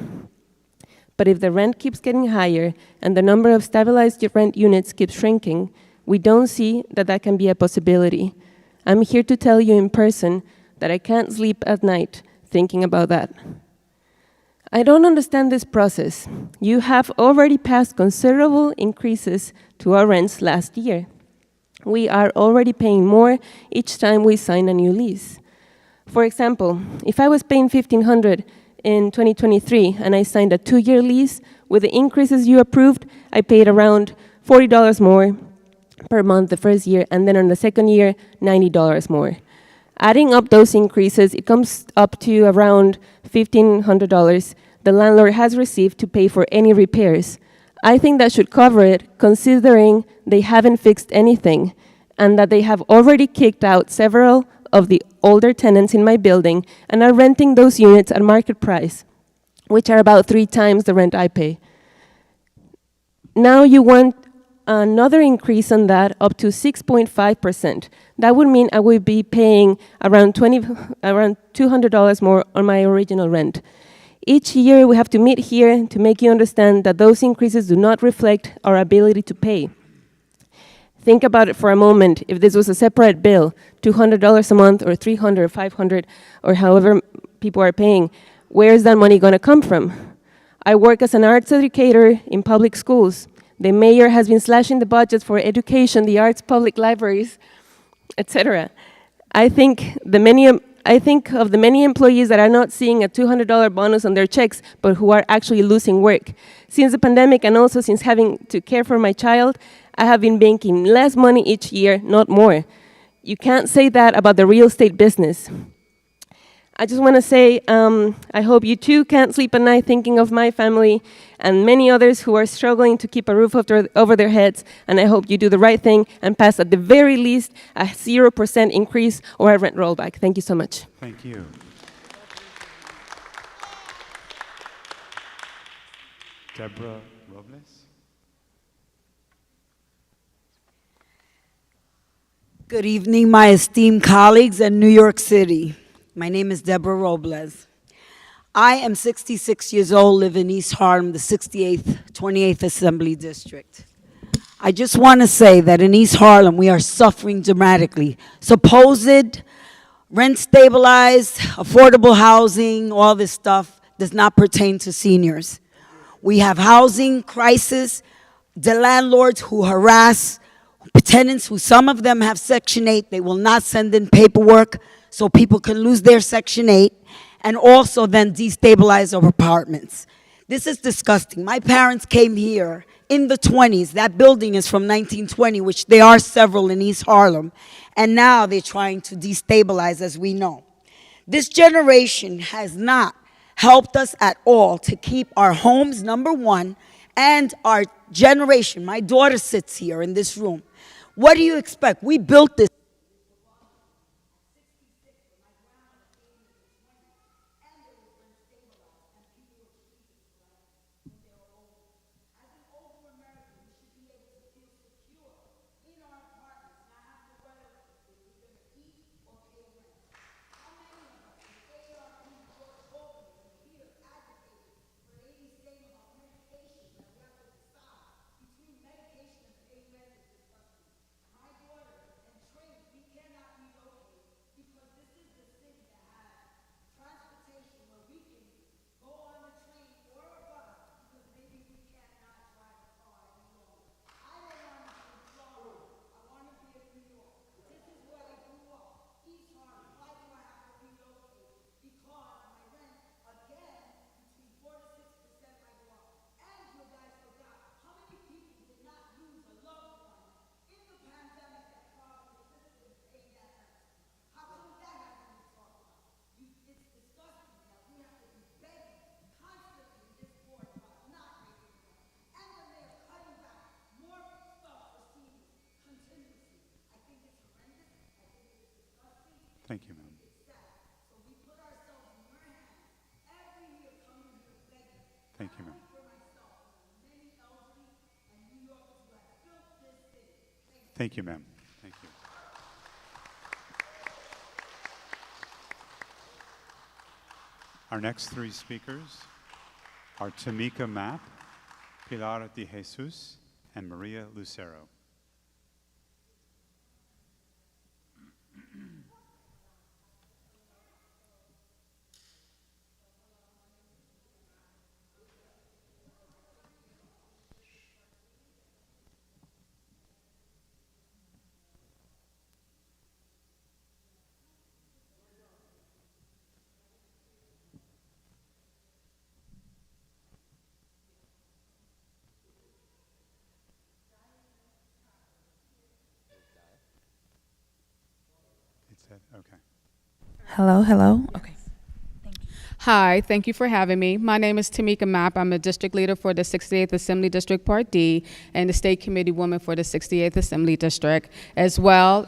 But if the rent keeps getting higher and the number of stabilized rent units keeps shrinking, we don't see that that can be a possibility. I'm here to tell you in person that I can't sleep at night thinking about that. I don't understand this process. You have already passed considerable increases to our rents last year. We are already paying more each time we sign a new lease. For example, if I was paying $1,500 in 2023 and I signed a 2-year lease, with the increases you approved, I paid around $40 more per month the first year, and then on the second year, $90 more. Adding up those increases, it comes up to around $1,500 the landlord has received to pay for any repairs. I think that should cover it, considering they haven't fixed anything, and that they have already kicked out several of the older tenants in my building and are renting those units at market price, which are about 3 times the rent I pay. Now you want another increase on that up to 6.5%. That would mean I would be paying around $200 more on my original rent. Each year we have to meet here to make you understand that those increases do not reflect our ability to pay. Think about it for a moment. If this was a separate bill, $200 a month or $300 or $500 or however people are paying, where is that money going to come from? I work as an arts educator in public schools. The mayor has been slashing the budget for education, the arts, public libraries, etc. I think of the many employees that are not seeing a $200 bonus on their checks, but who are actually losing work. Since the pandemic and also since having to care for my child, I have been making less money each year, not more. You can't say that about the real estate business. I just want to say, I hope you too can't sleep at night thinking of my family and many others who are struggling to keep a roof over their heads, and I hope you do the right thing and pass at the very least a 0% increase or a rent rollback. Thank you so much. Thank you. Deborah Robles. Good evening, my esteemed colleagues in New York City. My name is Deborah Robles. I am 66 years old, live in East Harlem, the 28th Assembly District. I just want to say that in East Harlem, we are suffering dramatically. Supposed rent stabilized, affordable housing, all this stuff does not pertain to seniors. We have housing crisis, the landlords who harass tenants, who some of them have Section 8, they will not send in paperwork so people can lose their Section 8, and also then destabilize our apartments. This is disgusting. My parents came here in the 20s. That building is from 1920, which there are several in East Harlem, and now they're trying to destabilize, as we know. This generation has not helped us at all to keep our homes, number one, and our generation. My daughter sits here in this room. What do you expect? We built this. Thank you, ma'am. Thank you, ma'am. Thank you, ma'am. Thank you. Our next three speakers are Tamika Mapp, Pilar de Jesus, and Maria Lucero. Okay. Hello. Okay. Hi, thank you for having me. My name is Tamika Mapp. I'm a district leader for the 68th Assembly District Part D and the state committee woman for the 68th Assembly District, as well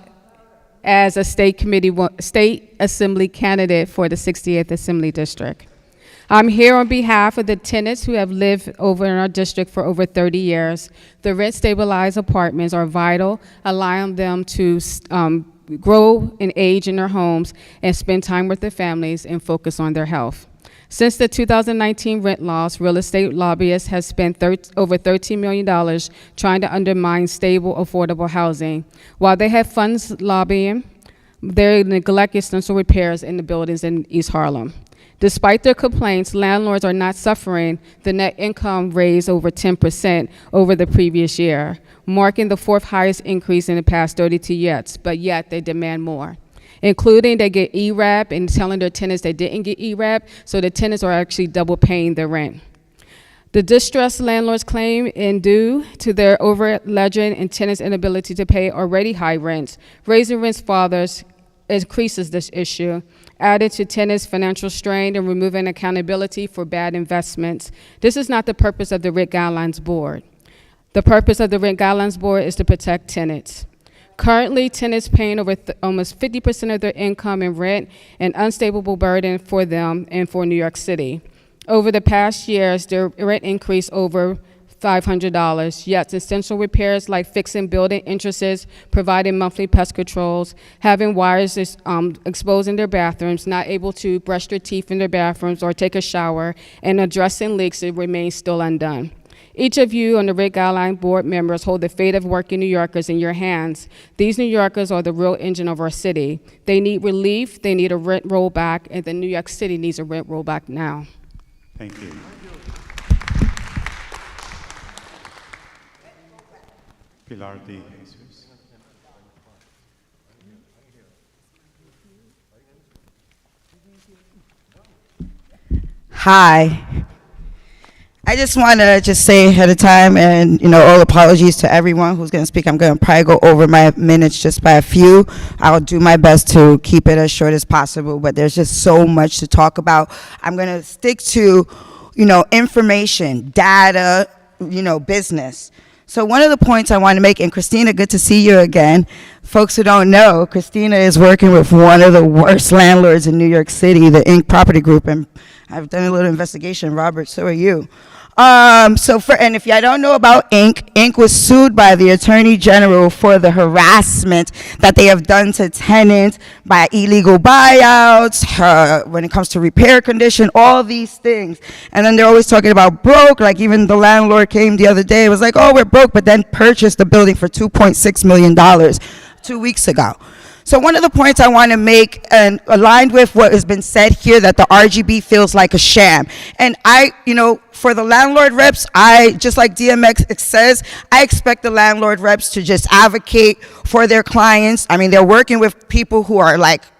as a state assembly candidate for the 68th Assembly District. I'm here on behalf of the tenants who have lived over in our district for over 30 years. The rent-stabilized apartments are vital, allowing them to grow and age in their homes and spend time with their families and focus on their health. Since the 2019 rent laws, real estate lobbyists have spent over $13 million trying to undermine stable, affordable housing. While they have funds lobbying, they neglect essential repairs in the buildings in East Harlem. Despite their complaints, landlords are not suffering. The net income raised over 10% over the previous year, marking the fourth highest increase in the past 32 years, but yet they demand more, including they get ERAP and telling their tenants they didn't get ERAP, so the tenants are actually double paying their rent. The distressed landlords claim in due to their over-leveraging and tenants' inability to pay already high rents. Raising rents fathers increases this issue, added to tenants' financial strain and removing accountability for bad investments. This is not the purpose of the Rent Guidelines Board. The purpose of the Rent Guidelines Board is to protect tenants. Currently, tenants paying over almost 50% of their income in rent, an unstable burden for them and for New York City. Over the past years, their rent increased over $500, yet essential repairs like fixing building entrances, providing monthly pest controls, having wires exposed in their bathrooms, not able to brush their teeth in their bathrooms or take a shower, and addressing leaks, it remains still undone. Each of you on the Rent Guideline Board members hold the fate of working New Yorkers in your hands. These New Yorkers are the real engine of our city. They need relief, they need a rent rollback, and the New York City needs a rent rollback now. Thank you. Pilar de Jesus. Hi. I just want to say ahead of time, and all apologies to everyone who's going to speak. I'm going to probably go over my minutes just by a few. I'll do my best to keep it as short as possible, but there's just so much to talk about. I'm going to stick to, information, data, business. So one of the points I want to make, and Christina, good to see you again. Folks who don't know, Christina is working with one of the worst landlords in New York City, the Inc. Property Group, and I've done a little investigation, Robert, so are you. And if you don't know about Inc. was sued by the Attorney General for the harassment that they have done to tenants by illegal buyouts, when it comes to repair condition, all these things. And then they're always talking about broke, like even the landlord came the other day, it was like, oh, we're broke, but then purchased the building for $2.6 million 2 weeks ago. So one of the points I want to make, and aligned with what has been said here, that the RGB feels like a sham. And for the landlord reps, just like DMX says, I expect the landlord reps to just advocate for their clients. I mean, they're working with people who are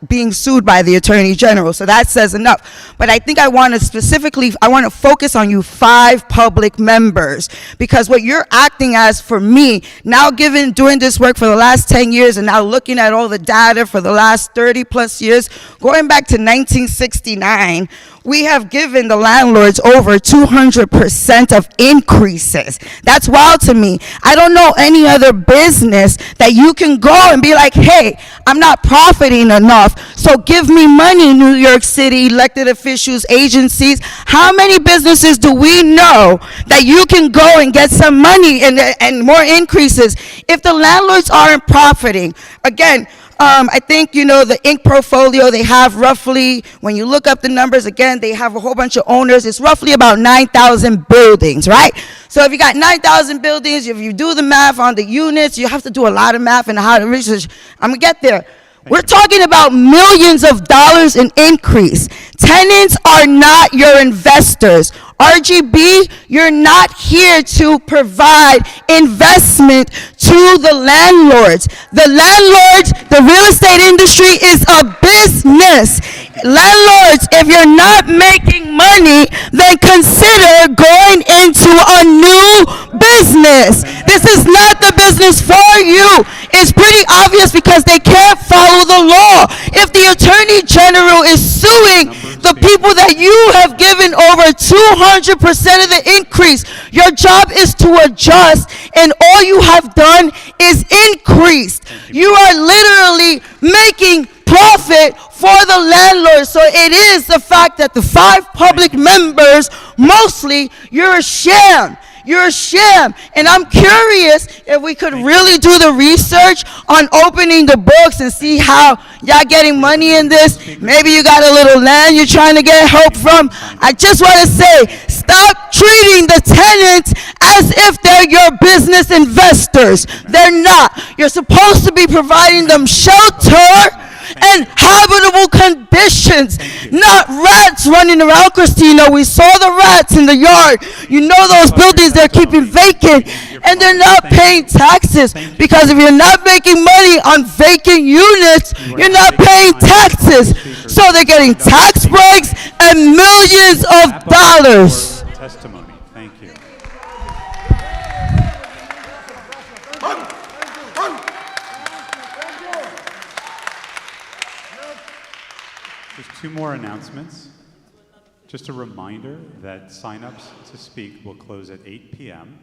being sued by the Attorney General, so that says enough. But I think I want to focus on you 5 public members, because what you're acting as for me, now doing this work for the last 10 years and now looking at all the data for the last 30 plus years, going back to 1969, we have given the landlords over 200% of increases. That's wild to me. I don't know any other business that you can go and be like, hey, I'm not profiting enough, so give me money, New York City elected officials, agencies. How many businesses do we know that you can go and get some money and more increases if the landlords aren't profiting? Again, I think, you know, the Inc. portfolio, they have roughly, when you look up the numbers, again, they have a whole bunch of owners. It's roughly about 9,000 buildings, right? So if you got 9,000 buildings, if you do the math on the units, you have to do a lot of math and how to research. I'm going to get there. We're talking about millions of dollars in increase. Tenants are not your investors. RGB, you're not here to provide investment to the landlords. The landlords, the real estate industry is a business. Landlords, if you're not making money, then consider going into a new business. This is not the business for you. It's pretty obvious because they can't follow the law. If the Attorney General is suing the people that you have given over 200% of the increase, your job is to adjust, and all you have done is increased. You are literally making profit for the landlord. So it is the fact that the 5 public members, mostly, you're a sham. You're a sham. And I'm curious if we could really do the research on opening the books and see how y'all getting money in this. Maybe you got a little land you're trying to get help from. I just want to say, stop treating the tenants as if they're your business investors. They're not. You're supposed to be providing them shelter and habitable conditions, not rats running around. Christina, we saw the rats in the yard. You know those buildings they're keeping vacant, and they're not paying taxes, because if you're not making money on vacant units, you're not paying taxes. So they're getting tax breaks and millions of dollars. Testimony. Thank you. There's 2 more announcements. Just a reminder that sign-ups to speak will close at 8 p.m.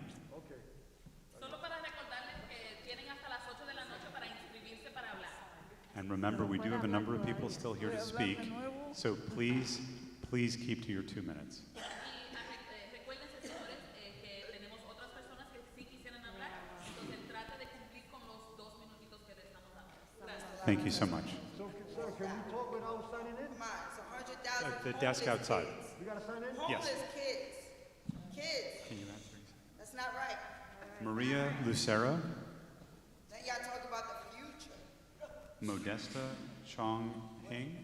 And remember, we do have a number of people still here to speak, so please keep to your 2 minutes. Thank you so much. The desk outside. We gotta sign in? Yes. Homeless kids. Can you answer? That's not right. Maria Lucero. Then y'all talk about the future. Modesta Chong Hing.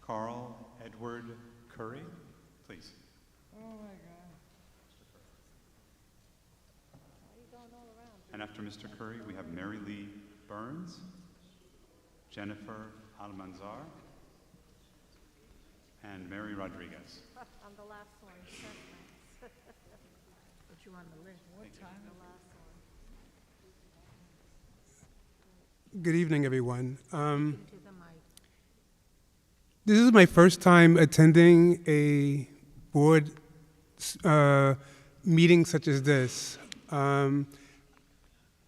Carl Edward Curry, please. Oh my God. And after Mr. Curry, we have Mary Lee Burns, Jennifer Almanzar, and Mary Rodriguez. I'm the last one. Put you on the list. What time? The last one. Good evening, everyone. This is my first time attending a board meeting such as this.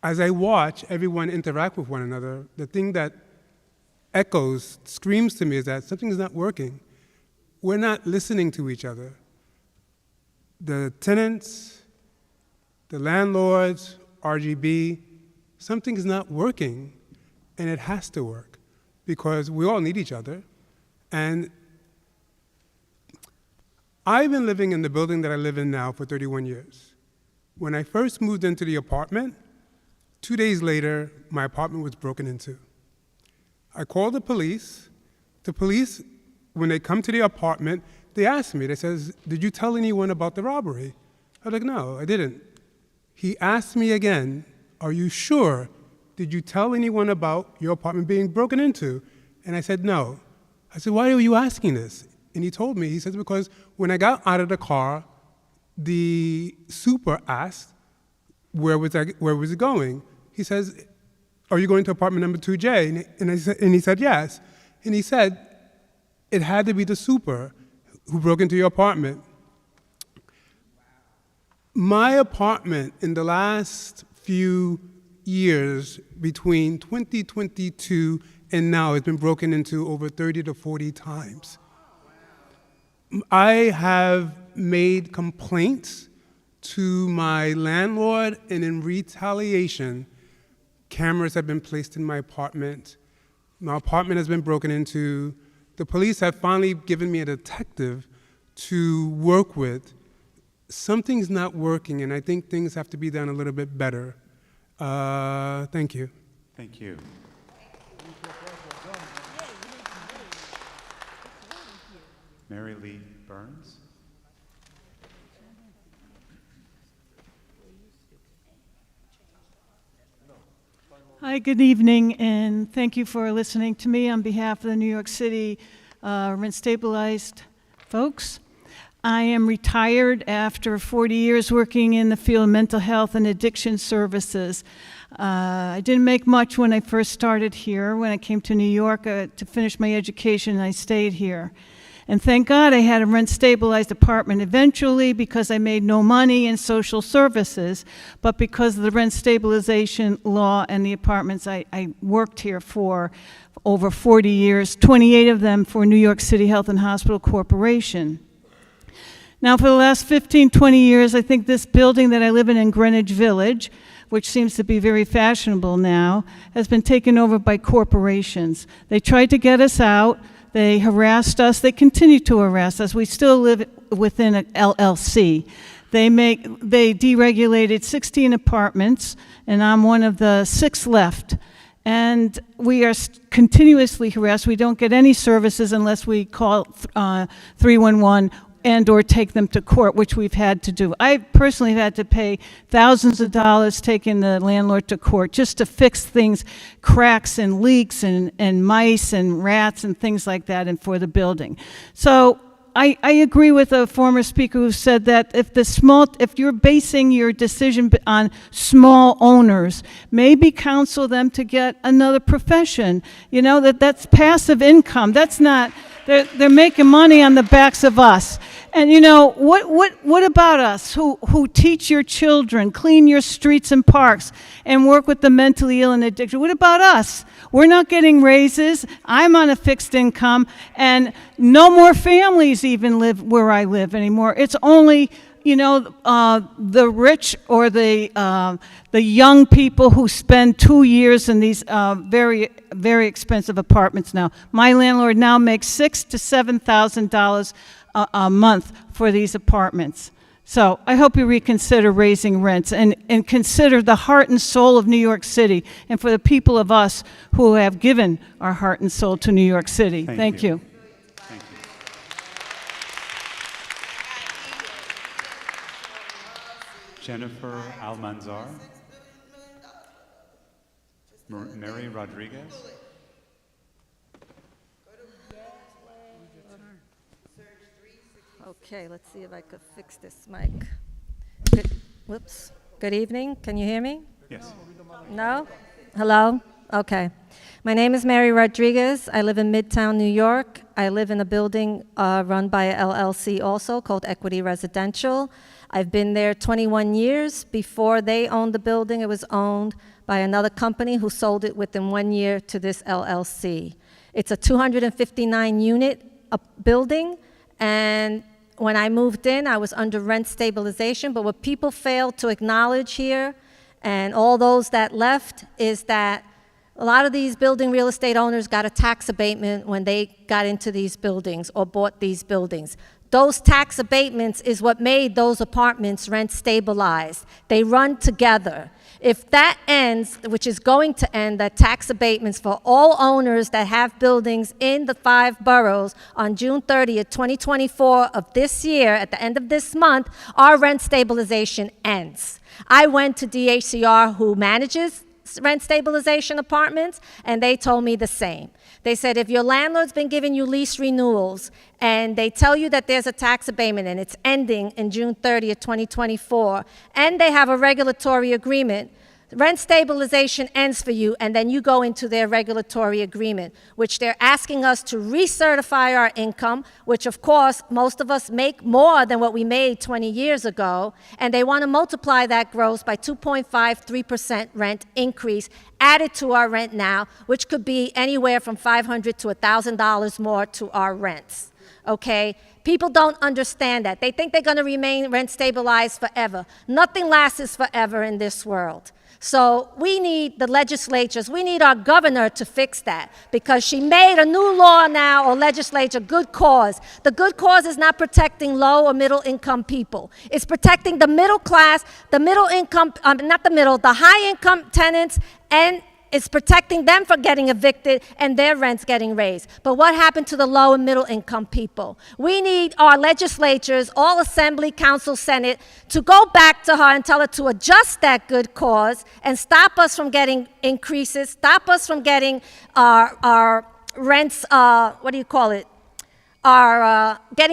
As I watch everyone interact with one another, the thing that screams to me is that something's not working. We're not listening to each other. The tenants, the landlords, RGB, something's not working, and it has to work because we all need each other. And I've been living in the building that I live in now for 31 years. When I first moved into the apartment, 2 days later, my apartment was broken into. I called the police. The police, when they come to the apartment, they ask me, they says, did you tell anyone about the robbery? I was like, no, I didn't. He asked me again, are you sure? Did you tell anyone about your apartment being broken into? And I said, no. I said, why are you asking this? And he told me, he says, because when I got out of the car, the super asked, where was it going? He says, are you going to apartment number 2J? And he said, yes. And he said, it had to be the super who broke into your apartment. My apartment in the last few years, between 2022 and now, has been broken into over 30 to 40 times. I have made complaints to my landlord, and in retaliation, cameras have been placed in my apartment. My apartment has been broken into. The police have finally given me a detective to work with. Something's not working, and I think things have to be done a little bit better. Thank you. Thank you. Mary Lee Burns. Hi, good evening, and thank you for listening to me on behalf of the New York City rent stabilized folks. I am retired after 40 years working in the field of mental health and addiction services. I didn't make much when I first started here. When I came to New York to finish my education, I stayed here. And thank God I had a rent-stabilized apartment eventually, because I made no money in social services, but because of the rent stabilization law and the apartments I worked here for over 40 years, 28 of them for New York City Health and Hospital Corporation. Now, for the last 15, 20 years, I think this building that I live in Greenwich Village, which seems to be very fashionable now, has been taken over by corporations. They tried to get us out. They harassed us. They continue to harass us. We still live within an LLC. They deregulated 16 apartments, and I'm one of the 6 left. And we are continuously harassed. We don't get any services unless we call 311 and or take them to court, which we've had to do. I personally have had to pay thousands of dollars taking the landlord to court just to fix things, cracks and leaks and mice and rats and things like that, and for the building. So I agree with a former speaker who said that if you're basing your decision on small owners, maybe counsel them to get another profession. You know, that's passive income. That's not, they're making money on the backs of us. And you know, what about us who teach your children, clean your streets and parks, and work with the mentally ill and addicted? What about us? We're not getting raises. I'm on a fixed income, and no more families even live where I live anymore. It's only, you know, the rich or the young people who spend 2 years in these very, very expensive apartments now. My landlord now makes $6,000 to $7,000 a month for these apartments. So I hope you reconsider raising rents and consider the heart and soul of New York City, and for the people of us who have given our heart and soul to New York City. Thank you. Thank you. Jennifer Almanzar. Mary Rodriguez. Okay, let's see if I could fix this mic. Whoops. Good evening. Can you hear me? Yes. No? Hello? Okay. My name is Mary Rodriguez. I live in Midtown, New York. I live in a building run by a LLC also called Equity Residential. I've been there 21 years. Before they owned the building, it was owned by another company who sold it within 1 year to this LLC. It's a 259-unit building, and when I moved in, I was under rent stabilization, but what people failed to acknowledge here, and all those that left, is that a lot of these building real estate owners got a tax abatement when they got into these buildings or bought these buildings. Those tax abatements is what made those apartments rent stabilized. They run together. If that ends, which is going to end, that tax abatements for all owners that have buildings in the 5 boroughs on June 30th, 2024 of this year, at the end of this month, our rent stabilization ends. I went to DHCR, who manages rent stabilization apartments, and they told me the same. They said, if your landlord's been giving you lease renewals and they tell you that there's a tax abatement and it's ending in June 30th, 2024, and they have a regulatory agreement, Rent stabilization ends for you, and then you go into their regulatory agreement, which they're asking us to recertify our income, which of course most of us make more than what we made 20 years ago, and they want to multiply that gross by 2.53% rent increase added to our rent now, which could be anywhere from $500 to $1,000 more to our rents. Okay? People don't understand that. They think they're going to remain rent stabilized forever. Nothing lasts forever in this world. So we need the legislatures, we need our governor to fix that, because she made a new law now, or legislature, good cause. The good cause is not protecting low or middle income people. It's protecting the middle class, the middle income, the high income tenants, and it's protecting them from getting evicted and their rents getting raised. But what happened to the low and middle income people? We need our legislatures, all Assembly, Council, Senate, to go back to her and tell her to adjust that good cause and stop us from getting increases, stop us from getting our rents, getting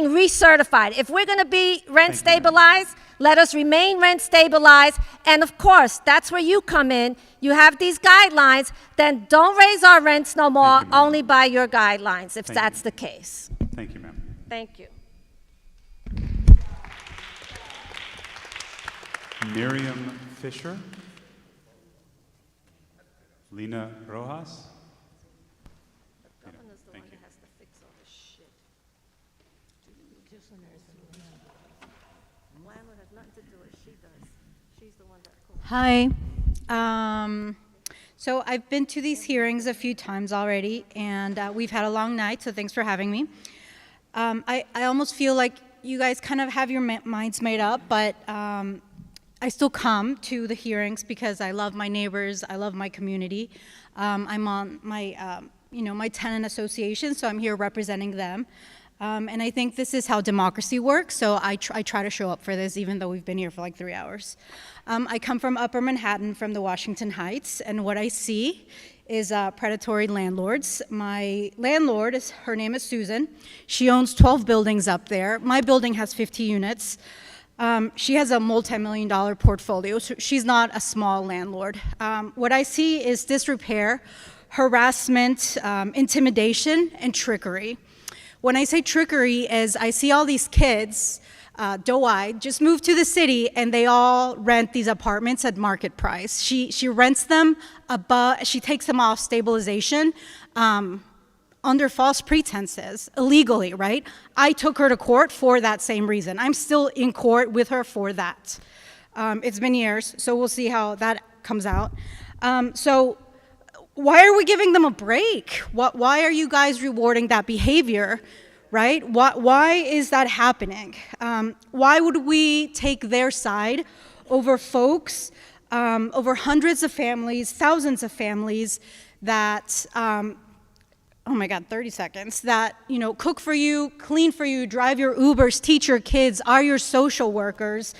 recertified. If we're going to be rent stabilized, let us remain rent stabilized. And of course, that's where you come in. You have these guidelines, then don't raise our rents no more, only by your guidelines, if that's the case. Thank you, ma'am. Thank you. Miriam Fisher. Lena Rojas. Hi. So I've been to these hearings a few times already, and we've had a long night, so thanks for having me. I almost feel like you guys kind of have your minds made up, but I still come to the hearings because I love my neighbors, I love my community. I'm on my, my tenant association, so I'm here representing them. And I think this is how democracy works, so I try to show up for this, even though we've been here for like 3 hours. I come from Upper Manhattan, from the Washington Heights, and what I see is predatory landlords. My landlord, her name is Susan. She owns 12 buildings up there. My building has 50 units. She has a multi-million-dollar portfolio, so she's not a small landlord. What I see is disrepair, harassment, intimidation, and trickery. When I say trickery, is I see all these kids, doe-eyed, just moved to the city, and they all rent these apartments at market price. She rents them above, she takes them off stabilization under false pretenses, illegally, right? I took her to court for that same reason. I'm still in court with her for that. It's been years, so we'll see how that comes out. So why are we giving them a break? Why are you guys rewarding that behavior, right? Why is that happening? Why would we take their side over folks, over hundreds of families, thousands of families that, oh my God, 30 seconds, that, cook for you, clean for you, drive your Ubers, teach your kids, are your social workers,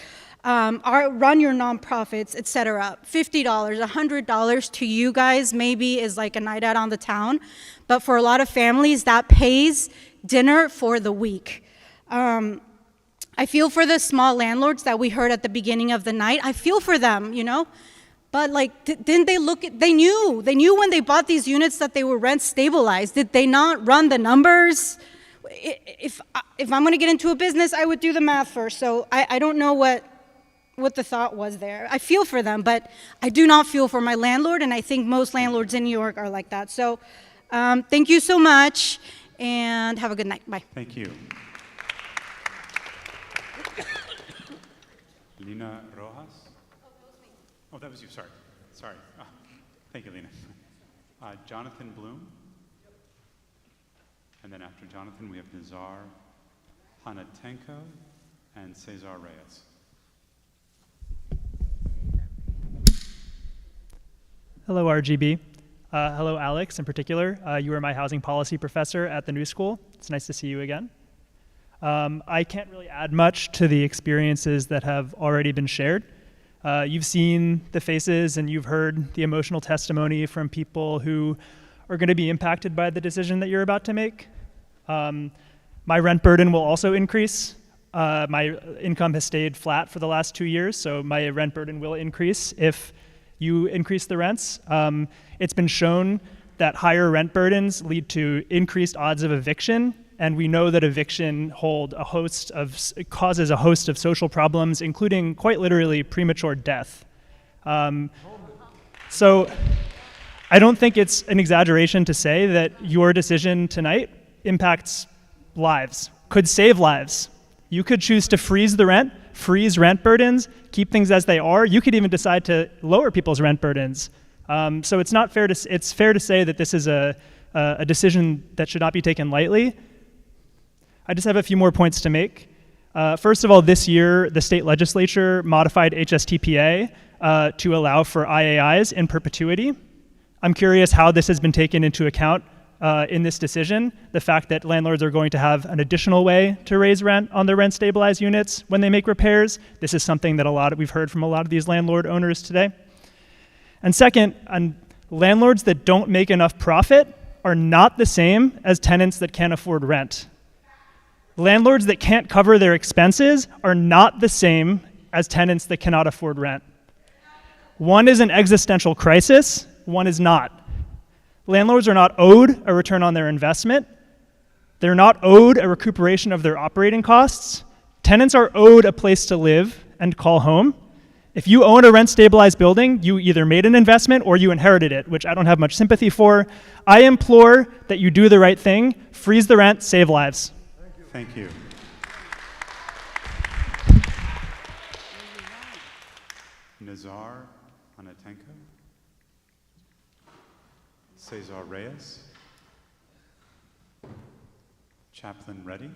run your nonprofits, etc. $50, $100 to you guys maybe is like a night out on the town, but for a lot of families that pays dinner for the week. I feel for the small landlords that we heard at the beginning of the night. I feel for them, but like, didn't they look at, they knew when they bought these units that they were rent stabilized. Did they not run the numbers? If I'm gonna get into a business, I would do the math first. So I don't know what the thought was there. I feel for them, but I do not feel for my landlord, and I think most landlords in New York are like that. So thank you so much, and have a good night. Bye. Thank you. Lena Rojas? Oh, that was you, sorry. Sorry. Oh, thank you, Lena. Jonathan Bloom? And then after Jonathan, we have Nizar Hanatenko and Cesar Reyes. Hello, RGB. Hello, Alex, in particular. You were my housing policy professor at the New School. It's nice to see you again. I can't really add much to the experiences that have already been shared. You've seen the faces and you've heard the emotional testimony from people who are going to be impacted by the decision that you're about to make. My rent burden will also increase. My income has stayed flat for the last 2 years, so my rent burden will increase if you increase the rents. It's been shown that higher rent burdens lead to increased odds of eviction, and we know that eviction causes a host of social problems, including quite literally premature death. So I don't think it's an exaggeration to say that your decision tonight impacts lives, could save lives. You could choose to freeze the rent, freeze rent burdens, keep things as they are. You could even decide to lower people's rent burdens. So it's not fair to, it's fair to say that this is a decision that should not be taken lightly. I just have a few more points to make. First of all, this year, the state legislature modified HSTPA to allow for IAIs in perpetuity. I'm curious how this has been taken into account in this decision, the fact that landlords are going to have an additional way to raise rent on their rent-stabilized units when they make repairs. This is something that we've heard from a lot of these landlord owners today. And second, landlords that don't make enough profit are not the same as tenants that can't afford rent. Landlords that can't cover their expenses are not the same as tenants that cannot afford rent. One is an existential crisis, one is not. Landlords are not owed a return on their investment. They're not owed a recuperation of their operating costs. Tenants are owed a place to live and call home. If you own a rent-stabilized building, you either made an investment or you inherited it, which I don't have much sympathy for. I implore that you do the right thing, freeze the rent, save lives. Thank you. Nazar Anatenko. Cesar Reyes. Chaplain Reddy.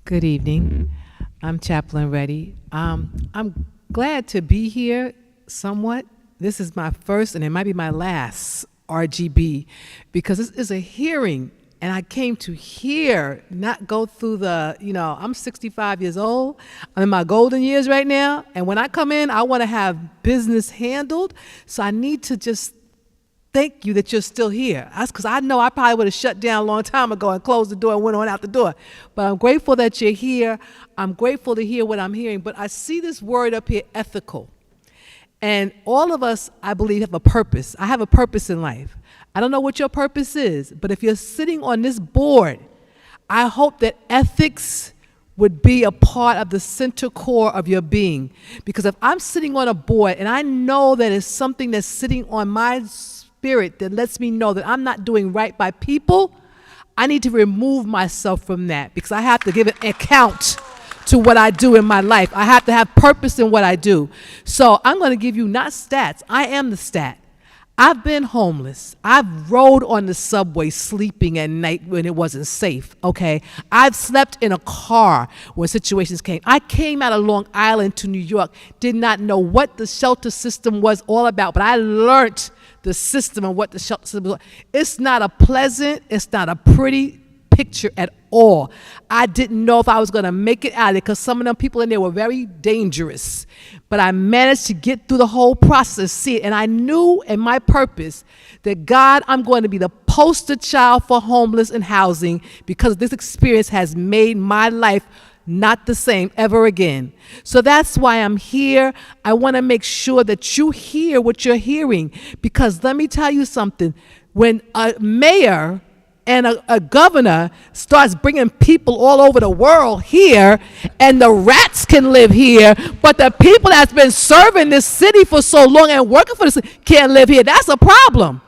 Good evening. I'm Chaplain Reddy. I'm glad to be here somewhat. This is my first, and it might be my last RGB, because this is a hearing, and I came to hear, not go through the, I'm 65 years old. I'm in my golden years right now, and when I come in, I want to have business handled, so I need to just thank you that you're still here. That's because I know I probably would have shut down a long time ago and closed the door and went on out the door. But I'm grateful that you're here. I'm grateful to hear what I'm hearing. But I see this word up here, ethical. And all of us, I believe, have a purpose. I have a purpose in life. I don't know what your purpose is, but if you're sitting on this board, I hope that ethics would be a part of the center core of your being. Because if I'm sitting on a board and I know that it's something that's sitting on my spirit that lets me know that I'm not doing right by people, I need to remove myself from that, because I have to give an account to what I do in my life. I have to have purpose in what I do. So I'm going to give you not stats. I am the stat. I've been homeless. I've rode on the subway sleeping at night when it wasn't safe, okay? I've slept in a car when situations came. I came out of Long Island to New York, did not know what the shelter system was all about, but I learned the system and what the shelter system was. It's not a pleasant, it's not a pretty picture at all. I didn't know if I was going to make it out of it, because some of them people in there were very dangerous. But I managed to get through the whole process, see it, and I knew in my purpose that, God, I'm going to be the poster child for homeless and housing, because this experience has made my life not the same ever again. So that's why I'm here. I want to make sure that you hear what you're hearing, because let me tell you something. When a mayor and a governor starts bringing people all over the world here, and the rats can live here, but the people that's been serving this city for so long and working for this city can't live here, that's a problem.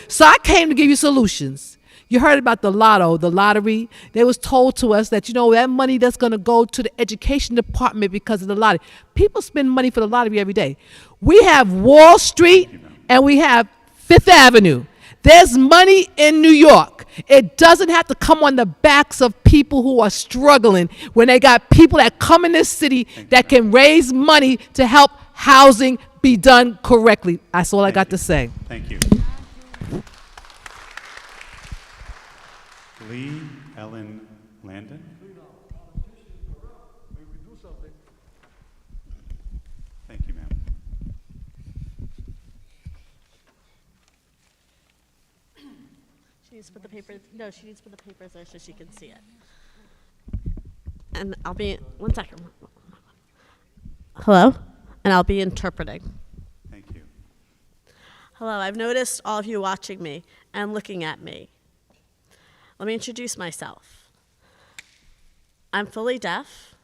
So I came to give you solutions. You heard about the lotto, the lottery. They was told to us that, that money that's going to go to the education department because of the lottery. People spend money for the lottery every day. We have Wall Street and we have Fifth Avenue. There's money in New York. It doesn't have to come on the backs of people who are struggling, when they got people that come in this city that can raise money to help housing be done correctly. That's all I got to say. Thank you. Lee Ellen Landon. Thank you, ma'am. She needs to put the papers, no, she needs to put the papers there so she can see it. And I'll be, one second. Hello? And I'll be interpreting. Thank you. Hello, I've noticed all of you watching me and looking at me. Let me introduce myself. I'm fully deaf,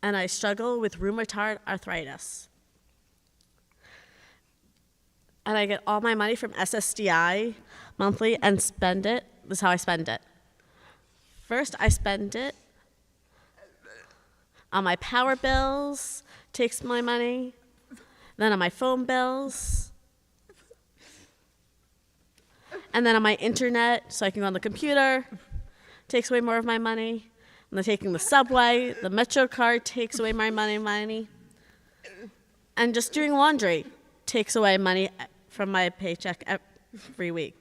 and I struggle with rheumatoid arthritis. And I get all my money from SSDI monthly and spend it. This is how I spend it. First, I spend it on my power bills, takes my money, then on my phone bills, and then on my internet, so I can go on the computer, takes away more of my money. And then taking the subway, the Metro card takes away my money. And just doing laundry takes away money from my paycheck every week.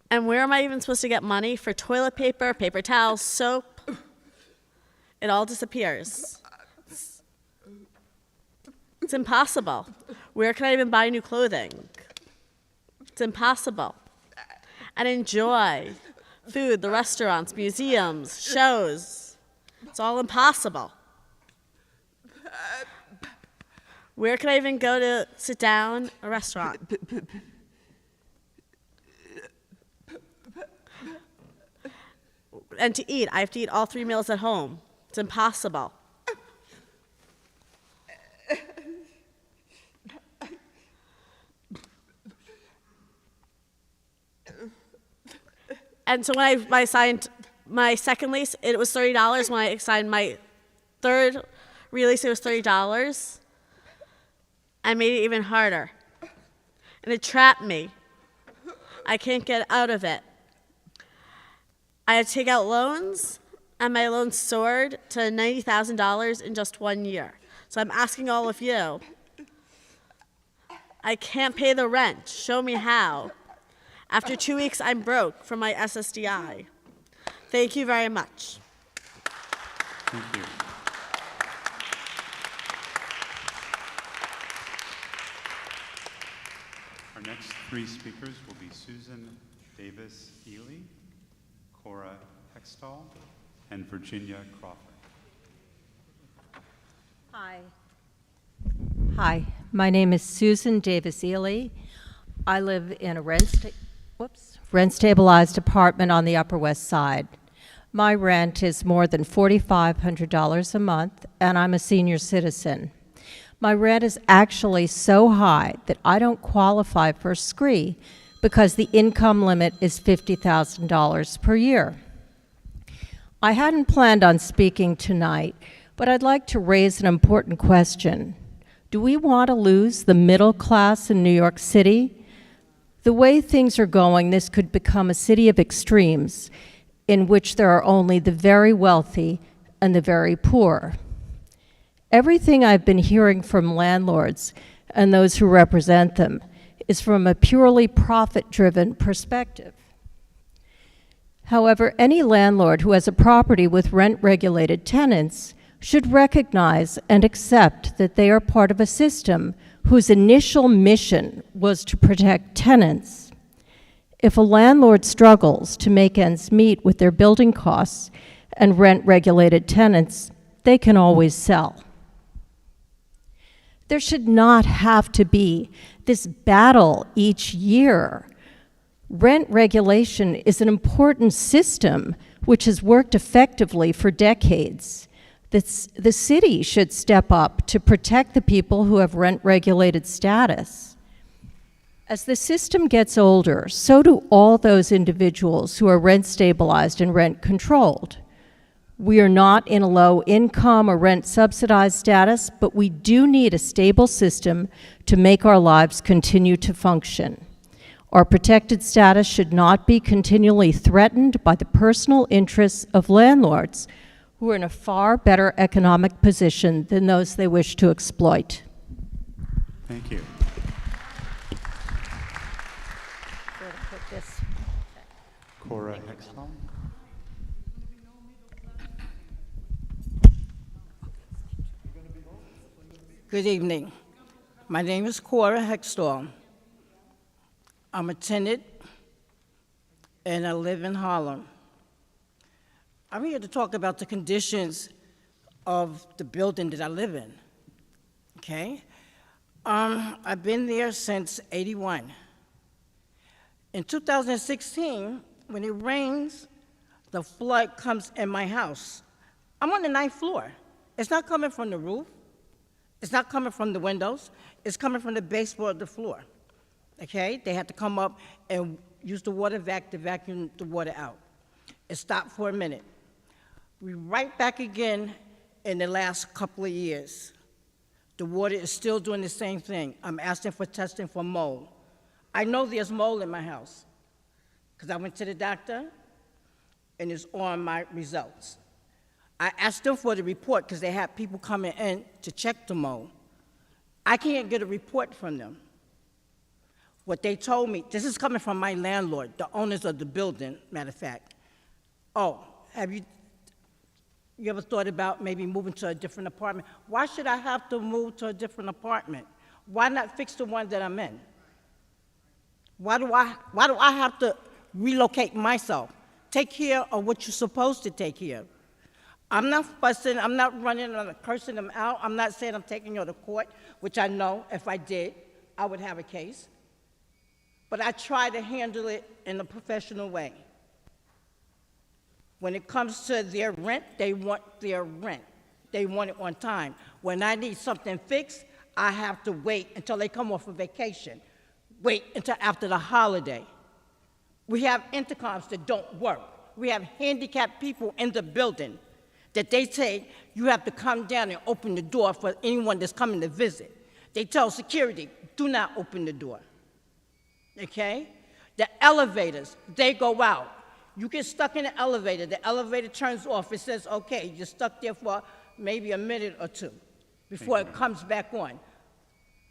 And where am I even supposed to get money for toilet paper, paper towels, soap? It all disappears. It's impossible. Where can I even buy new clothing? It's impossible. And enjoy food, the restaurants, museums, shows. It's all impossible. Where can I even go to sit down? A restaurant. And to eat, I have to eat all 3 meals at home. It's impossible. And so when I signed my second lease, it was $30. When I signed my third release, it was $30. I made it even harder. And it trapped me. I can't get out of it. I had to take out loans, and my loans soared to $90,000 in just 1 year. So I'm asking all of you, I can't pay the rent. Show me how. After 2 weeks, I'm broke from my SSDI. Thank you very much. Thank you. Our next 3 speakers will be Susan Davis-Ely, Cora Hextall, and Virginia Crawford. Hi. Hi, my name is Susan Davis-Ely. I live in a rent-stabilized apartment on the Upper West Side. My rent is more than $4,500 a month, and I'm a senior citizen. My rent is actually so high that I don't qualify for SCREE because the income limit is $50,000 per year. I hadn't planned on speaking tonight, but I'd like to raise an important question. Do we want to lose the middle class in New York City? The way things are going, this could become a city of extremes in which there are only the very wealthy and the very poor. Everything I've been hearing from landlords and those who represent them is from a purely profit-driven perspective. However, any landlord who has a property with rent-regulated tenants should recognize and accept that they are part of a system whose initial mission was to protect tenants. If a landlord struggles to make ends meet with their building costs and rent-regulated tenants, they can always sell. There should not have to be this battle each year. Rent regulation is an important system which has worked effectively for decades. The city should step up to protect the people who have rent-regulated status. As the system gets older, so do all those individuals who are rent-stabilized and rent-controlled. We are not in a low-income or rent-subsidized status, but we do need a stable system to make our lives continue to function. Our protected status should not be continually threatened by the personal interests of landlords who are in a far better economic position than those they wish to exploit. Thank you. Cora Hextall. Good evening. My name is Cora Hextall. I'm a tenant, and I live in Harlem. I'm here to talk about the conditions of the building that I live in, okay? I've been there since '81. In 2016, when it rains, the flood comes in my house. I'm on the 9th floor. It's not coming from the roof. It's not coming from the windows. It's coming from the baseboard of the floor, okay? They had to come up and use the water vac to vacuum the water out. It stopped for a minute. We're right back again in the last couple of years. The water is still doing the same thing. I'm asking for testing for mold. I know there's mold in my house because I went to the doctor and it's on my results. I asked them for the report because they had people coming in to check the mold. I can't get a report from them. What they told me, this is coming from my landlord, the owners of the building, matter of fact. Oh, have you ever thought about maybe moving to a different apartment? Why should I have to move to a different apartment? Why not fix the one that I'm in? Why do I have to relocate myself? Take care of what you're supposed to take care of. I'm not fussing, I'm not running and cursing them out. I'm not saying I'm taking you to court, which I know if I did, I would have a case. But I try to handle it in a professional way. When it comes to their rent, they want their rent. They want it on time. When I need something fixed, I have to wait until they come off of vacation. Wait until after the holiday. We have intercoms that don't work. We have handicapped people in the building that they say you have to come down and open the door for anyone that's coming to visit. They tell security, do not open the door, okay? The elevators, they go out. You get stuck in the elevator turns off, it says, okay, you're stuck there for maybe a minute or two before it comes back on.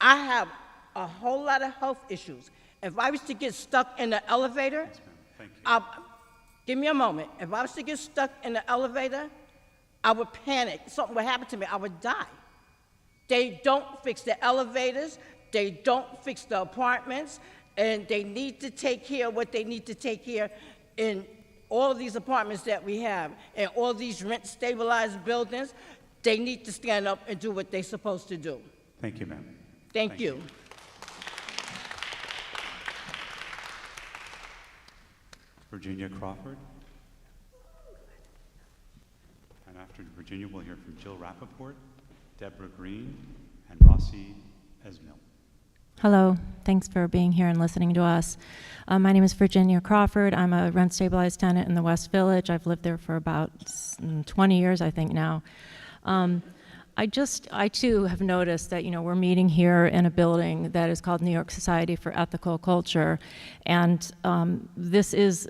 I have a whole lot of health issues. If I was to get stuck in the elevator, give me a moment. If I was to get stuck in the elevator, I would panic. Something would happen to me. I would die. They don't fix the elevators. They don't fix the apartments. And they need to take care of what they need to take care in all these apartments that we have and all these rent-stabilized buildings. They need to stand up and do what they're supposed to do. Thank you, ma'am. Thank you. Virginia Crawford. And after Virginia, we'll hear from Jill Rappaport, Deborah Green, and Rossi Esmil. Hello, thanks for being here and listening to us. My name is Virginia Crawford. I'm a rent-stabilized tenant in the West Village. I've lived there for about 20 years, I think now. I too have noticed that, we're meeting here in a building that is called New York Society for Ethical Culture, and this is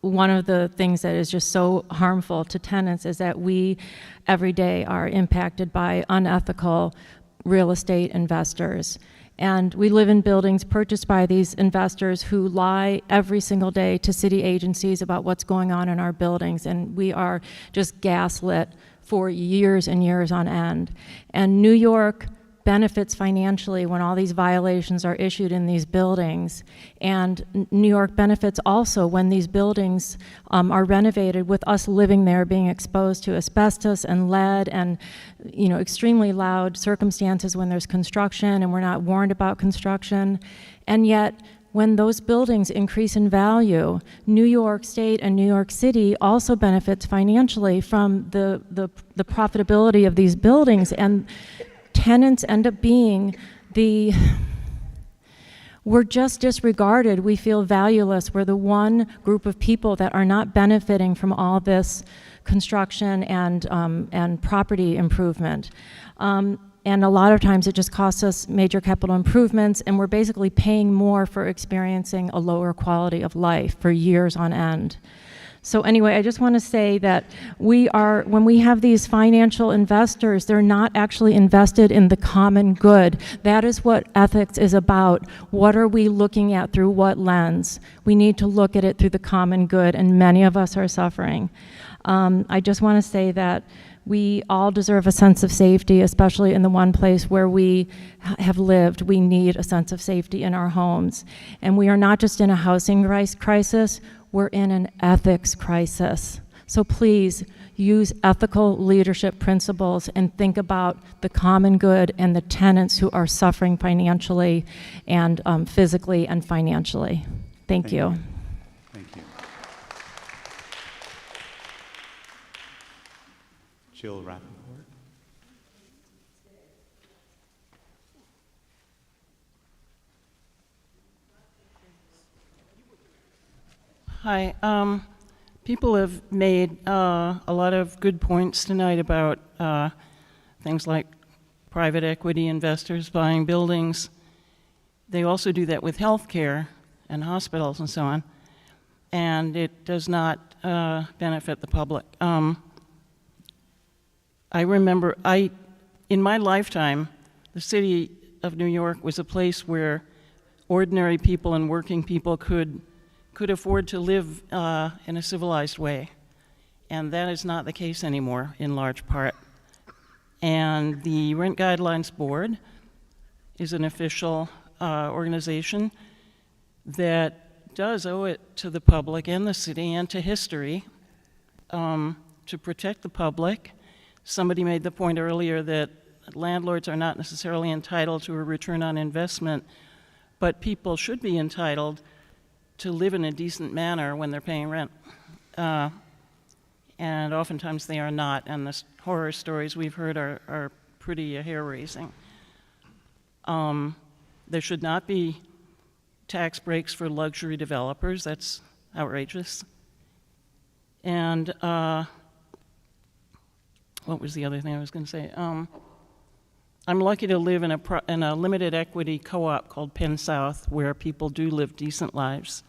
one of the things that is just so harmful to tenants is that we every day are impacted by unethical real estate investors. And we live in buildings purchased by these investors who lie every single day to city agencies about what's going on in our buildings, and we are just gaslit for years and years on end. And New York benefits financially when all these violations are issued in these buildings. And New York benefits also when these buildings are renovated with us living there, being exposed to asbestos and lead and extremely loud circumstances when there's construction and we're not warned about construction. And yet, when those buildings increase in value, New York State and New York City also benefits financially from the profitability of these buildings, and tenants end up being we're just disregarded. We feel valueless. We're the one group of people that are not benefiting from all this construction and property improvement. And a lot of times it just costs us major capital improvements, and we're basically paying more for experiencing a lower quality of life for years on end. So anyway, I just want to say that when we have these financial investors, they're not actually invested in the common good. That is what ethics is about. What are we looking at through what lens? We need to look at it through the common good, and many of us are suffering. I just want to say that we all deserve a sense of safety, especially in the one place where we have lived. We need a sense of safety in our homes. And we are not just in a housing crisis, we're in an ethics crisis. So please use ethical leadership principles and think about the common good and the tenants who are suffering financially and physically and financially. Thank you. Thank you. Jill Rappaport. Hi. People have made a lot of good points tonight about things like private equity investors buying buildings. They also do that with healthcare and hospitals and so on, and it does not benefit the public. I remember, in my lifetime, the city of New York was a place where ordinary people and working people could afford to live in a civilized way. And that is not the case anymore, in large part. And the Rent Guidelines Board is an official organization that does owe it to the public and the city and to history to protect the public. Somebody made the point earlier that landlords are not necessarily entitled to a return on investment, but people should be entitled to live in a decent manner when they're paying rent. And oftentimes they are not, and the horror stories we've heard are pretty hair-raising. There should not be tax breaks for luxury developers. That's outrageous. And what was the other thing I was going to say? I'm lucky to live in a limited equity co-op called Penn South, where people do live decent lives.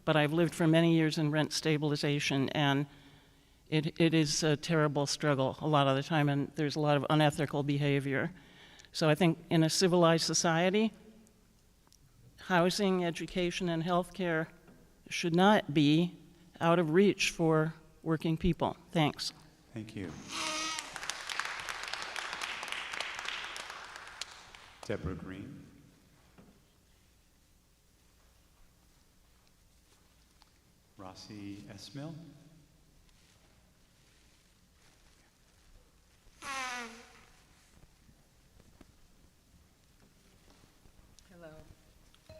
But I've lived for many years in rent stabilization, and it is a terrible struggle a lot of the time, and there's a lot of unethical behavior. So I think in a civilized society, housing, education, and healthcare should not be out of reach for working people. Thanks. Thank you. Deborah Green. Rossi Esmil. Hello.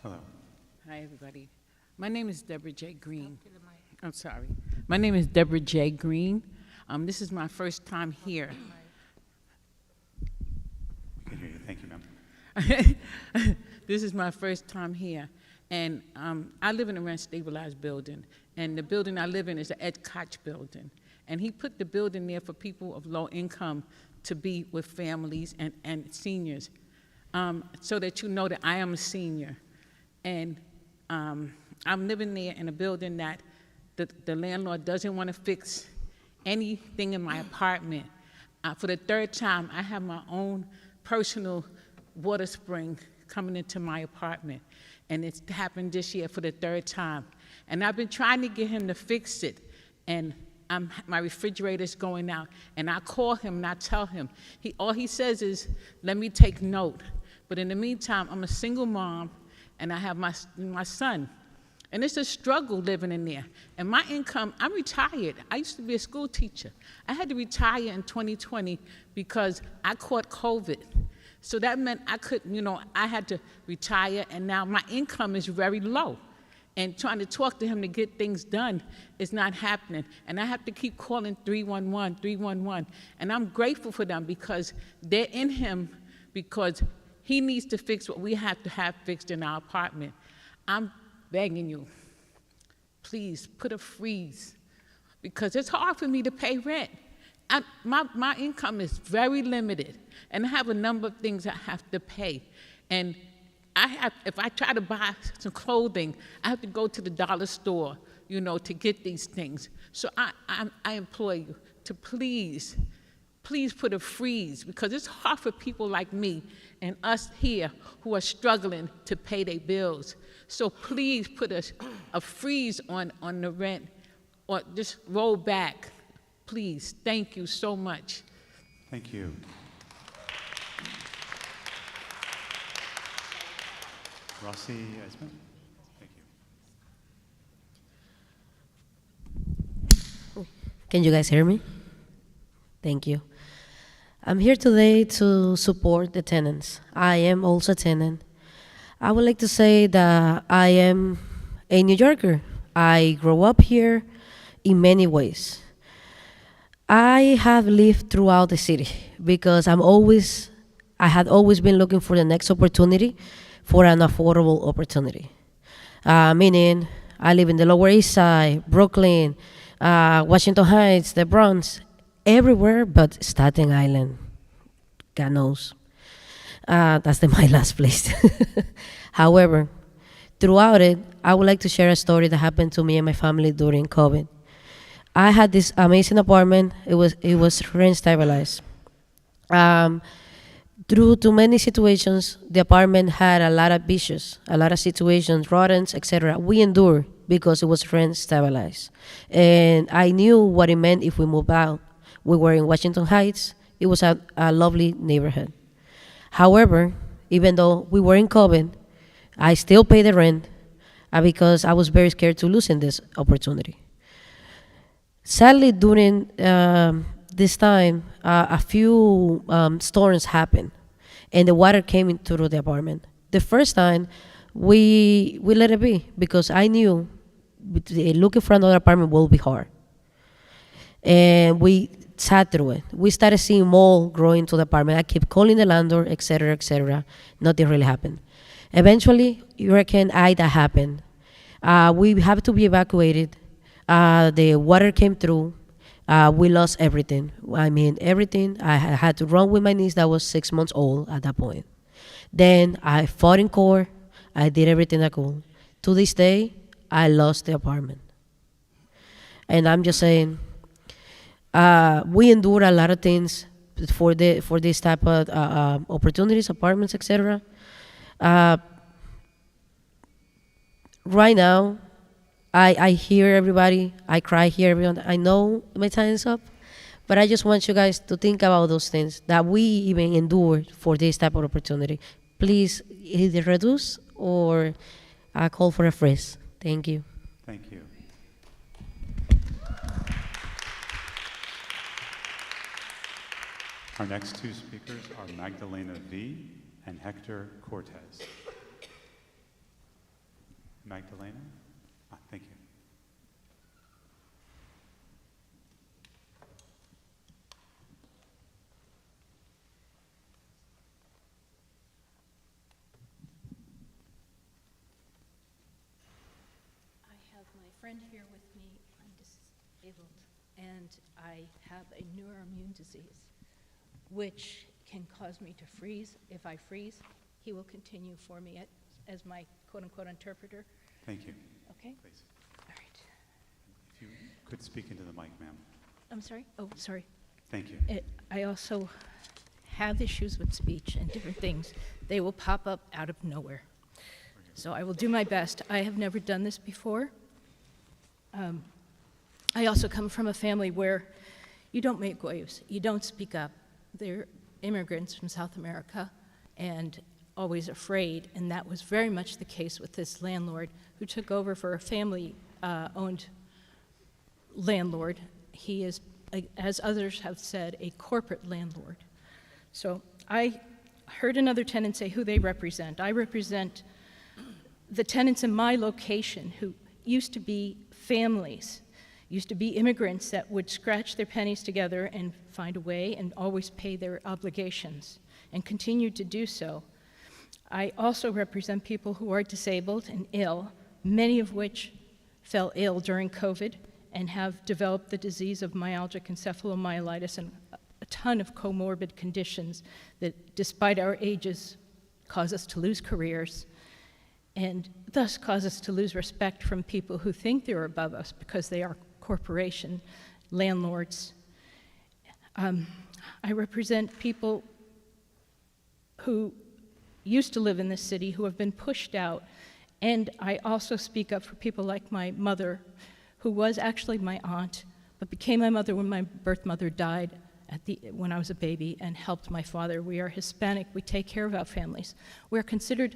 Hello. Hi, everybody. My name is Deborah J. Green. I'm sorry. My name is Deborah J. Green. This is my first time here. We can hear you. Thank you, ma'am. This is my first time here, and I live in a rent-stabilized building, and the building I live in is the Ed Koch building, and he put the building there for people of low income to be with families and seniors, so that you know that I am a senior, and I'm living there in a building that the landlord doesn't want to fix anything in my apartment. For the third time, I have my own personal water spring coming into my apartment, and it's happened this year for the third time. And I've been trying to get him to fix it, and my refrigerator's going out, and I call him and I tell him. All he says is, let me take note. But in the meantime, I'm a single mom, and I have my son. And it's a struggle living in there. And my income, I'm retired. I used to be a school teacher. I had to retire in 2020 because I caught COVID. So that meant I couldn't, I had to retire, and now my income is very low. And trying to talk to him to get things done is not happening. And I have to keep calling 311, 311. And I'm grateful for them because they're in him, because he needs to fix what we have to have fixed in our apartment. I'm begging you, please put a freeze, because it's hard for me to pay rent. My income is very limited, and I have a number of things I have to pay. And if I try to buy some clothing, I have to go to the dollar store, to get these things. So I implore you to please put a freeze, because it's hard for people like me and us here who are struggling to pay their bills. So please put a freeze on the rent, or just roll back. Please, thank you so much. Thank you. Rossi Esmond. Thank you. Can you guys hear me? Thank you. I'm here today to support the tenants. I am also a tenant. I would like to say that I am a New Yorker. I grew up here in many ways. I have lived throughout the city because I had always been looking for the next opportunity, for an affordable opportunity. Meaning, I live in the Lower East Side, Brooklyn, Washington Heights, the Bronx, everywhere but Staten Island. God knows. That's my last place. However, throughout it, I would like to share a story that happened to me and my family during COVID. I had this amazing apartment. It was rent stabilized. Through too many situations, the apartment had a lot of issues, a lot of situations, rodents, etc. We endured because it was rent stabilized. And I knew what it meant if we moved out. We were in Washington Heights. It was a lovely neighborhood. However, even though we were in COVID, I still paid the rent because I was very scared to losing this opportunity. Sadly, during this time, a few storms happened, and the water came into the apartment. The first time, we let it be because I knew looking for another apartment will be hard. And we sat through it. We started seeing mold growing to the apartment. I kept calling the landlord, etc., etc. Nothing really happened. Eventually, Hurricane Ida happened. We had to be evacuated. The water came through. We lost everything. I mean, everything. I had to run with my niece that was 6 months old at that point. Then I fought in court. I did everything I could. To this day, I lost the apartment. And I'm just saying, we endure a lot of things for this type of opportunities, apartments, etc. Right now, I hear everybody, I cry, hear everyone. I know my time is up, but I just want you guys to think about those things that we even endured for this type of opportunity. Please either reduce or call for a freeze. Thank you. Thank you. Our next two speakers are Magdalena V. and Hector Cortez. Magdalena? Thank you. I have my friend here with me. I'm disabled, and I have a neuroimmune disease, which can cause me to freeze. If I freeze, he will continue for me as my quote-unquote interpreter. Thank you. Okay? Please. All right. If you could speak into the mic, ma'am. I'm sorry? Oh, sorry. Thank you. I also have issues with speech and different things. They will pop up out of nowhere. So I will do my best. I have never done this before. I also come from a family where you don't make waves. You don't speak up. They're immigrants from South America and always afraid, and that was very much the case with this landlord who took over for a family-owned landlord. He is, as others have said, a corporate landlord. So I heard another tenant say who they represent. I represent the tenants in my location who used to be families, used to be immigrants that would scratch their pennies together and find a way and always pay their obligations and continue to do so. I also represent people who are disabled and ill, many of which fell ill during COVID and have developed the disease of myalgic encephalomyelitis and a ton of comorbid conditions that, despite our ages, cause us to lose careers and thus cause us to lose respect from people who think they're above us because they are corporation landlords. I represent people who used to live in this city who have been pushed out, and I also speak up for people like my mother, who was actually my aunt, but became my mother when my birth mother died when I was a baby and helped my father. We are Hispanic. We take care of our families. We are considered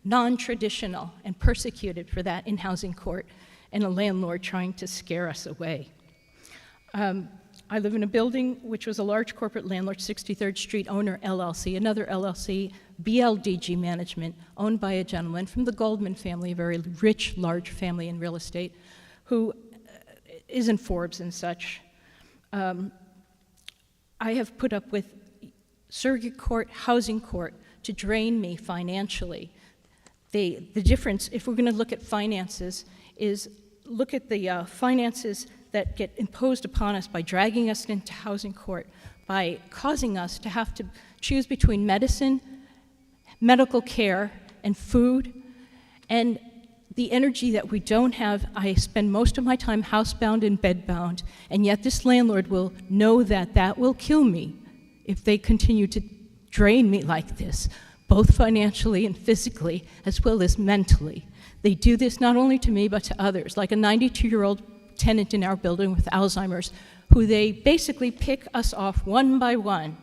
non-traditional and persecuted for that in housing court, and a landlord trying to scare us away. I live in a building which was a large corporate landlord, 63rd Street owner LLC, another LLC, BLDG Management, owned by a gentleman from the Goldman family, a very rich, large family in real estate, who is in Forbes and such. I have put up with circuit court, housing court, to drain me financially. The difference, if we're going to look at finances, is look at the finances that get imposed upon us by dragging us into housing court, by causing us to have to choose between medicine, medical care, and food, and the energy that we don't have. I spend most of my time housebound and bedbound, and yet this landlord will know that that will kill me if they continue to drain me like this, both financially and physically, as well as mentally. They do this not only to me, but to others, like a 92-year-old tenant in our building with Alzheimer's, who they basically pick us off one by one.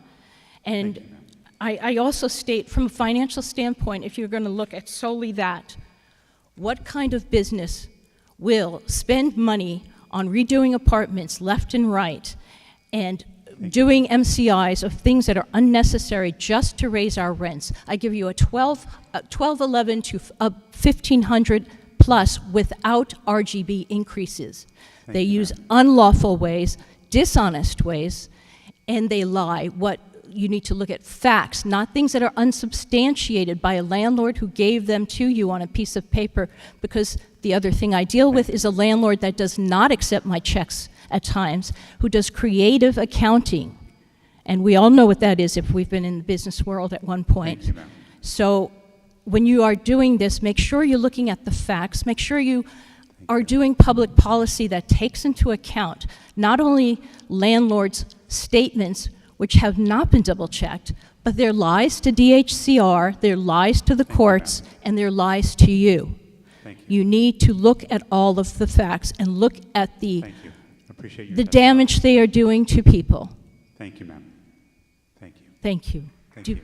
And I also state, from a financial standpoint, if you're going to look at solely that, what kind of business will spend money on redoing apartments left and right and doing MCIs of things that are unnecessary just to raise our rents? I give you a 1211 to 1500 plus without RGB increases. They use unlawful ways, dishonest ways, and they lie. What you need to look at facts, not things that are unsubstantiated by a landlord who gave them to you on a piece of paper, because the other thing I deal with is a landlord that does not accept my checks at times, who does creative accounting. And we all know what that is if we've been in the business world at one point. Thank you, ma'am. So when you are doing this, make sure you're looking at the facts, make sure you are doing public policy that takes into account not only landlords' statements, which have not been double-checked, but their lies to DHCR, their lies to the courts, and their lies to you. Thank you. You need to look at all of the facts and look at the, Thank you. Appreciate your the testimony. damage they are doing to people. Thank you, ma'am. Thank you. Thank you. Thank you.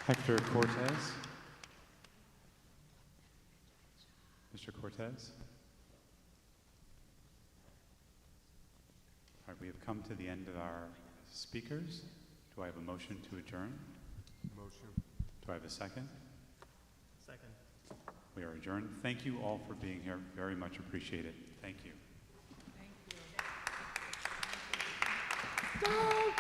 Hector Cortez. Mr. Cortez. All right, we have come to the end of our speakers. Do I have a motion to adjourn? Motion. Do I have a second? Second. We are adjourned. Thank you all for being here. Very much appreciate it. Thank you. Go